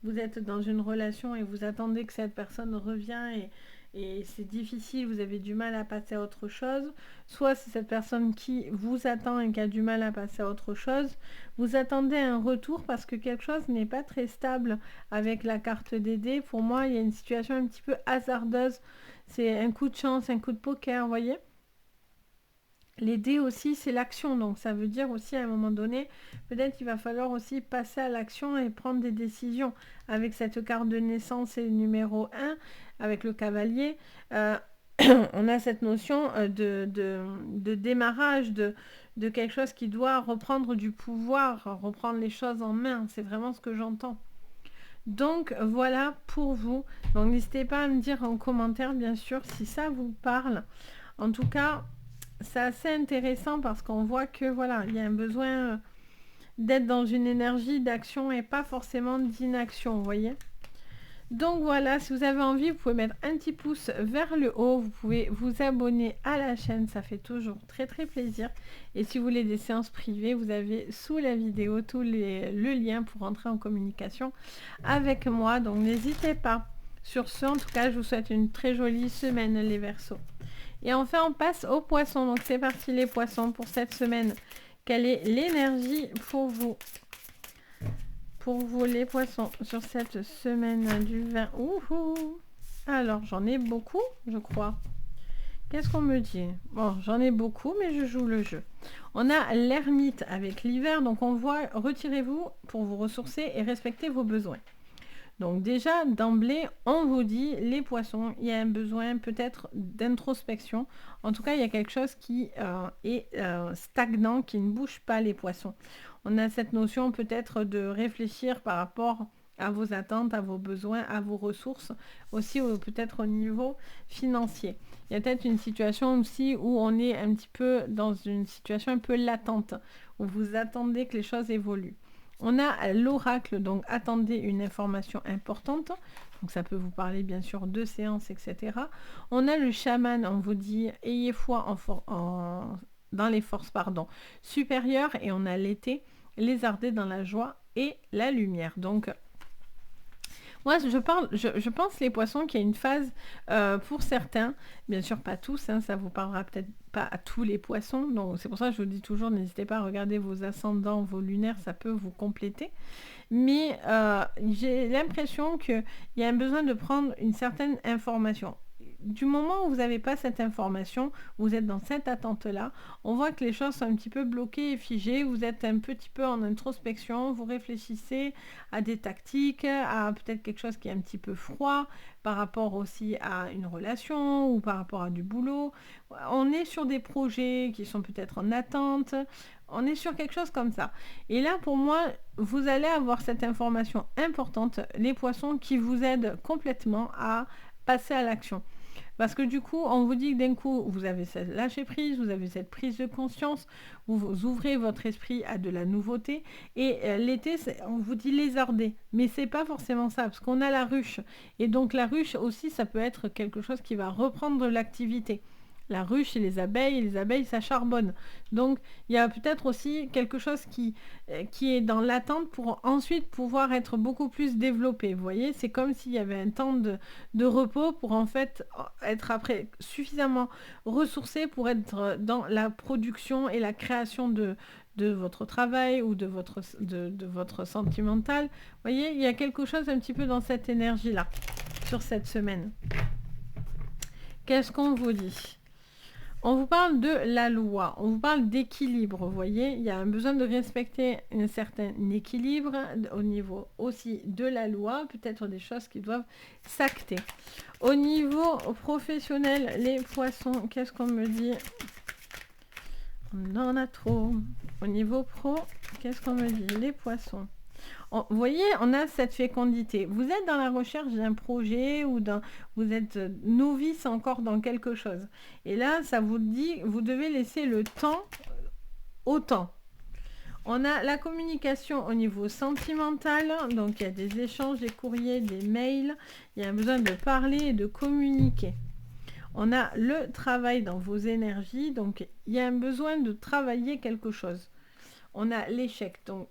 vous êtes dans une relation et vous attendez que cette personne revienne et c'est difficile, vous avez du mal à passer à autre chose. Soit c'est cette personne qui vous attend et qui a du mal à passer à autre chose. Vous attendez un retour parce que quelque chose n'est pas très stable avec la carte des dés. Pour moi, il y a une situation un petit peu hasardeuse. C'est un coup de chance, un coup de poker, vous voyez. Les dés aussi, c'est l'action, donc ça veut dire aussi à un moment donné, peut-être qu'il va falloir aussi passer à l'action et prendre des décisions. Avec cette carte de naissance et le numéro 1, avec le cavalier, on a cette notion de démarrage, de quelque chose qui doit reprendre du pouvoir, reprendre les choses en main, c'est vraiment ce que j'entends. Donc voilà pour vous, donc n'hésitez pas à me dire en commentaire bien sûr si ça vous parle. En tout cas, c'est assez intéressant parce qu'on voit que voilà, il y a un besoin d'être dans une énergie d'action et pas forcément d'inaction, vous voyez. Donc voilà, si vous avez envie, vous pouvez mettre un petit pouce vers le haut, vous pouvez vous abonner à la chaîne, ça fait toujours très très plaisir. Et si vous voulez des séances privées, vous avez sous la vidéo le lien pour entrer en communication avec moi, donc n'hésitez pas. Sur ce, en tout cas, je vous souhaite une très jolie semaine les Verseaux. Et enfin, on passe aux poissons. Donc, c'est parti les poissons pour cette semaine. Quelle est l'énergie pour vous? Pour vous, les poissons, sur cette semaine du 20 août. Alors, j'en ai beaucoup, je crois. Qu'est-ce qu'on me dit? Bon, j'en ai beaucoup, mais je joue le jeu. On a l'ermite avec l'hiver. Donc, on voit, retirez-vous pour vous ressourcer et respecter vos besoins. Donc déjà, d'emblée, on vous dit, les poissons, il y a un besoin peut-être d'introspection. En tout cas, il y a quelque chose qui est stagnant, qui ne bouge pas les poissons. On a cette notion peut-être de réfléchir par rapport à vos attentes, à vos besoins, à vos ressources, aussi peut-être au niveau financier. Il y a peut-être une situation aussi où on est un petit peu dans une situation un peu latente, où vous attendez que les choses évoluent. On a l'oracle, donc attendez une information importante. Donc ça peut vous parler bien sûr de séances, etc. On a le chaman, on vous dit ayez foi dans les forces supérieures. Et on a l'été, lézarder dans la joie et la lumière. Donc moi, je pense les poissons qu'il y a une phase pour certains, bien sûr pas tous, hein, ça vous parlera peut-être pas à tous les poissons, donc c'est pour ça que je vous dis toujours, n'hésitez pas à regarder vos ascendants, vos lunaires, ça peut vous compléter. Mais j'ai l'impression qu'il y a un besoin de prendre une certaine information. Du moment où vous n'avez pas cette information, vous êtes dans cette attente-là, on voit que les choses sont un petit peu bloquées et figées, vous êtes un petit peu en introspection, vous réfléchissez à des tactiques, à peut-être quelque chose qui est un petit peu froid, par rapport aussi à une relation ou par rapport à du boulot. On est sur des projets qui sont peut-être en attente, on est sur quelque chose comme ça. Et là, pour moi, vous allez avoir cette information importante, les poissons, qui vous aident complètement à passer à l'action. Parce que du coup, on vous dit que d'un coup, vous avez cette lâcher prise, vous avez cette prise de conscience, vous ouvrez votre esprit à de la nouveauté. Et l'été, on vous dit lézarder. Mais c'est pas forcément ça, parce qu'on a la ruche. Et donc la ruche aussi, ça peut être quelque chose qui va reprendre l'activité. La ruche et les abeilles ça charbonne. Donc il y a peut-être aussi quelque chose qui est dans l'attente pour ensuite pouvoir être beaucoup plus développé. Vous voyez, c'est comme s'il y avait un temps de repos pour en fait être après suffisamment ressourcé pour être dans la production et la création de votre travail ou de votre sentimental. Vous voyez, il y a quelque chose un petit peu dans cette énergie-là, sur cette semaine. Qu'est-ce qu'on vous dit ? On vous parle de la loi, on vous parle d'équilibre, vous voyez, il y a un besoin de respecter un certain équilibre au niveau aussi de la loi, peut-être des choses qui doivent s'acter. Au niveau professionnel, les poissons, qu'est-ce qu'on me dit ? On en a trop. Au niveau pro, qu'est-ce qu'on me dit? Les poissons. Vous voyez, on a cette fécondité. Vous êtes dans la recherche d'un projet ou vous êtes novice encore dans quelque chose. Et là, ça vous dit, vous devez laisser le temps au temps. On a la communication au niveau sentimental, donc il y a des échanges, des courriers, des mails. Il y a besoin de parler et de communiquer. On a le travail dans vos énergies, donc il y a un besoin de travailler quelque chose. On a l'échec, donc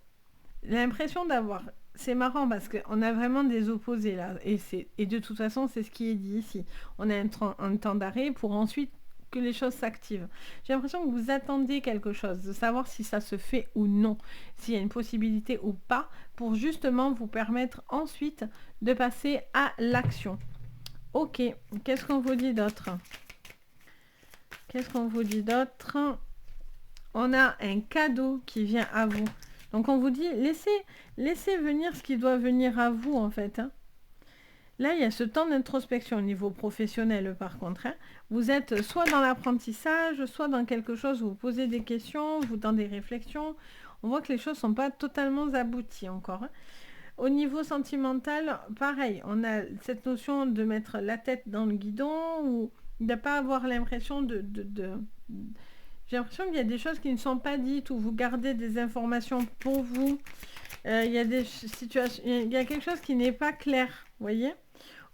l'impression d'avoir... C'est marrant parce qu'on a vraiment des opposés là, et de toute façon c'est ce qui est dit ici. On a un temps d'arrêt pour ensuite que les choses s'activent. J'ai l'impression que vous attendez quelque chose, de savoir si ça se fait ou non, s'il y a une possibilité ou pas, pour justement vous permettre ensuite de passer à l'action. Ok, qu'est-ce qu'on vous dit d'autre? Qu'est-ce qu'on vous dit d'autre? On a un cadeau qui vient à vous. Donc on vous dit, laissez venir ce qui doit venir à vous en fait. Hein. Là, il y a ce temps d'introspection au niveau professionnel par contre. Hein. Vous êtes soit dans l'apprentissage, soit dans quelque chose où vous posez des questions, vous dans des réflexions. On voit que les choses ne sont pas totalement abouties encore. Hein. Au niveau sentimental, pareil, on a cette notion de mettre la tête dans le guidon ou de ne pas avoir l'impression J'ai l'impression qu'il y a des choses qui ne sont pas dites ou vous gardez des informations pour vous. Il y a des situations, il y a quelque chose qui n'est pas clair, vous voyez.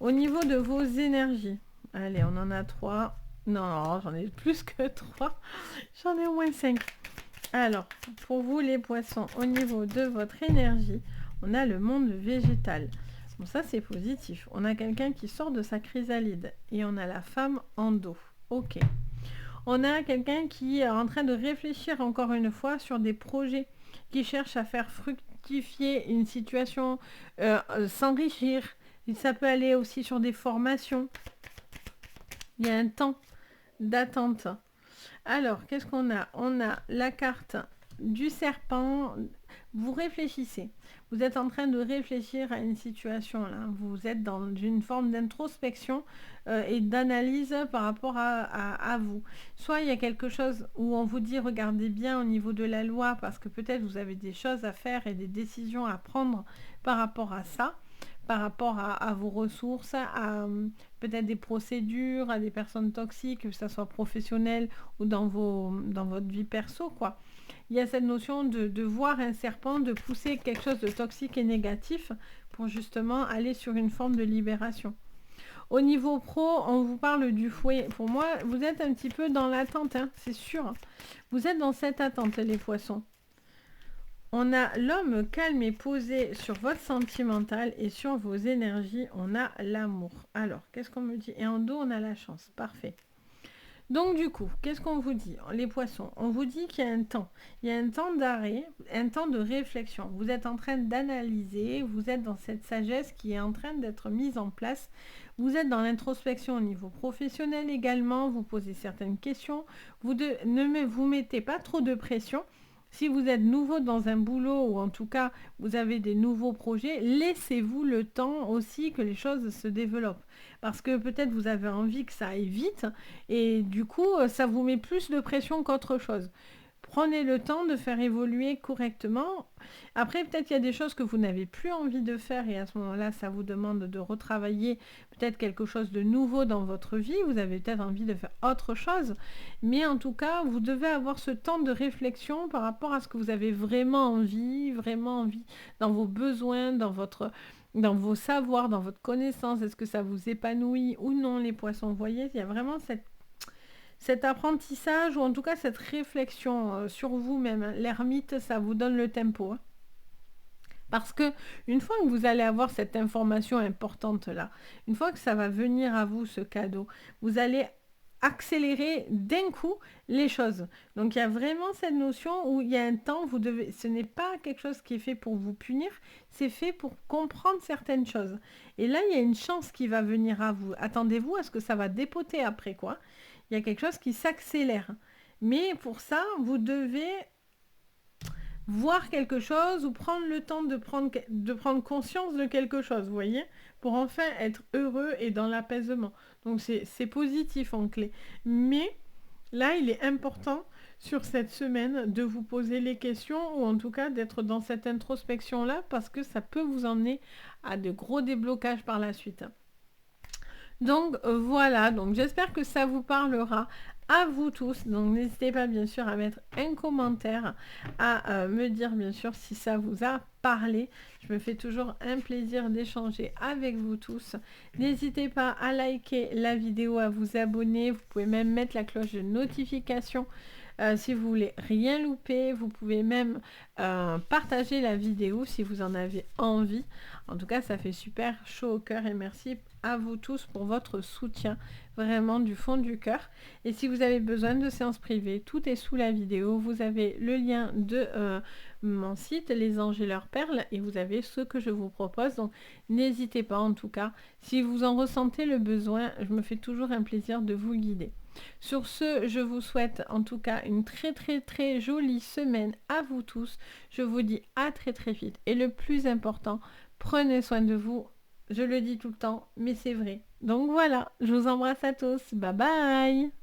Au niveau de vos énergies, allez, on en a 3. Non, j'en ai plus que 3. J'en ai au moins 5. Alors, pour vous les poissons, au niveau de votre énergie, on a le monde végétal. Bon, ça c'est positif. On a quelqu'un qui sort de sa chrysalide et on a la femme en dos. Ok. On a quelqu'un qui est en train de réfléchir encore une fois sur des projets qui cherchent à faire fructifier une situation, s'enrichir. Ça peut aller aussi sur des formations. Il y a un temps d'attente. Alors, qu'est-ce qu'on a? On a la carte du serpent. Vous réfléchissez. Vous êtes en train de réfléchir à une situation là. Vous êtes dans une forme d'introspection et d'analyse par rapport à vous. Soit il y a quelque chose où on vous dit regardez bien au niveau de la loi parce que peut-être vous avez des choses à faire et des décisions à prendre par rapport à ça, par rapport à vos ressources, à peut-être des procédures, à des personnes toxiques, que ce soit professionnel ou dans votre vie perso, quoi. Il y a cette notion de voir un serpent, de pousser quelque chose de toxique et négatif pour justement aller sur une forme de libération. Au niveau pro, on vous parle du fouet. Pour moi, vous êtes un petit peu dans l'attente, hein, c'est sûr. Vous êtes dans cette attente, les poissons. On a l'homme calme et posé sur votre sentimental et sur vos énergies, on a l'amour. Alors, qu'est-ce qu'on me dit? Et en dos, on a la chance. Parfait. Donc du coup, qu'est-ce qu'on vous dit? Les poissons, on vous dit qu'il y a un temps. Il y a un temps d'arrêt, un temps de réflexion. Vous êtes en train d'analyser, vous êtes dans cette sagesse qui est en train d'être mise en place. Vous êtes dans l'introspection au niveau professionnel également, vous posez certaines questions. Ne vous mettez pas trop de pression. Si vous êtes nouveau dans un boulot ou en tout cas vous avez des nouveaux projets, laissez-vous le temps aussi que les choses se développent. Parce que peut-être vous avez envie que ça aille vite et du coup ça vous met plus de pression qu'autre chose. Prenez le temps de faire évoluer correctement. Après, peut-être il y a des choses que vous n'avez plus envie de faire et à ce moment-là, ça vous demande de retravailler peut-être quelque chose de nouveau dans votre vie. Vous avez peut-être envie de faire autre chose. Mais en tout cas, vous devez avoir ce temps de réflexion par rapport à ce que vous avez vraiment envie dans vos besoins, dans vos savoirs, dans votre connaissance. Est-ce que ça vous épanouit ou non, les poissons? Vous voyez, il y a vraiment cet apprentissage ou en tout cas cette réflexion sur vous-même. L'ermite, ça vous donne le tempo. Hein. Parce que une fois que vous allez avoir cette information importante là, une fois que ça va venir à vous ce cadeau, vous allez accélérer d'un coup les choses. Donc il y a vraiment cette notion où il y a un temps, ce n'est pas quelque chose qui est fait pour vous punir, c'est fait pour comprendre certaines choses. Et là, il y a une chance qui va venir à vous. Attendez-vous à ce que ça va dépoter après, quoi. Il y a quelque chose qui s'accélère. Mais pour ça, vous devez voir quelque chose ou prendre le temps de prendre conscience de quelque chose, vous voyez, pour enfin être heureux et dans l'apaisement. Donc c'est positif en clé. Mais là, il est important sur cette semaine, de vous poser les questions ou en tout cas d'être dans cette introspection-là parce que ça peut vous emmener à de gros déblocages par la suite. Donc voilà, donc j'espère que ça vous parlera à vous tous. Donc n'hésitez pas bien sûr à mettre un commentaire, à me dire bien sûr si ça vous a parlé. Je me fais toujours un plaisir d'échanger avec vous tous. N'hésitez pas à liker la vidéo, à vous abonner. Vous pouvez même mettre la cloche de notification. Si vous voulez rien louper, vous pouvez même partager la vidéo si vous en avez envie. En tout cas, ça fait super chaud au cœur et merci à vous tous pour votre soutien, vraiment du fond du cœur. Et si vous avez besoin de séances privées, tout est sous la vidéo. Vous avez le lien de mon site, Les Anges et leurs perles, et vous avez ce que je vous propose. Donc, n'hésitez pas en tout cas. Si vous en ressentez le besoin, je me fais toujours un plaisir de vous guider. Sur ce, je vous souhaite en tout cas une très jolie semaine à vous tous. Je vous dis à très vite. Et le plus important, prenez soin de vous. Je le dis tout le temps, mais c'est vrai. Donc voilà, je vous embrasse à tous. Bye bye!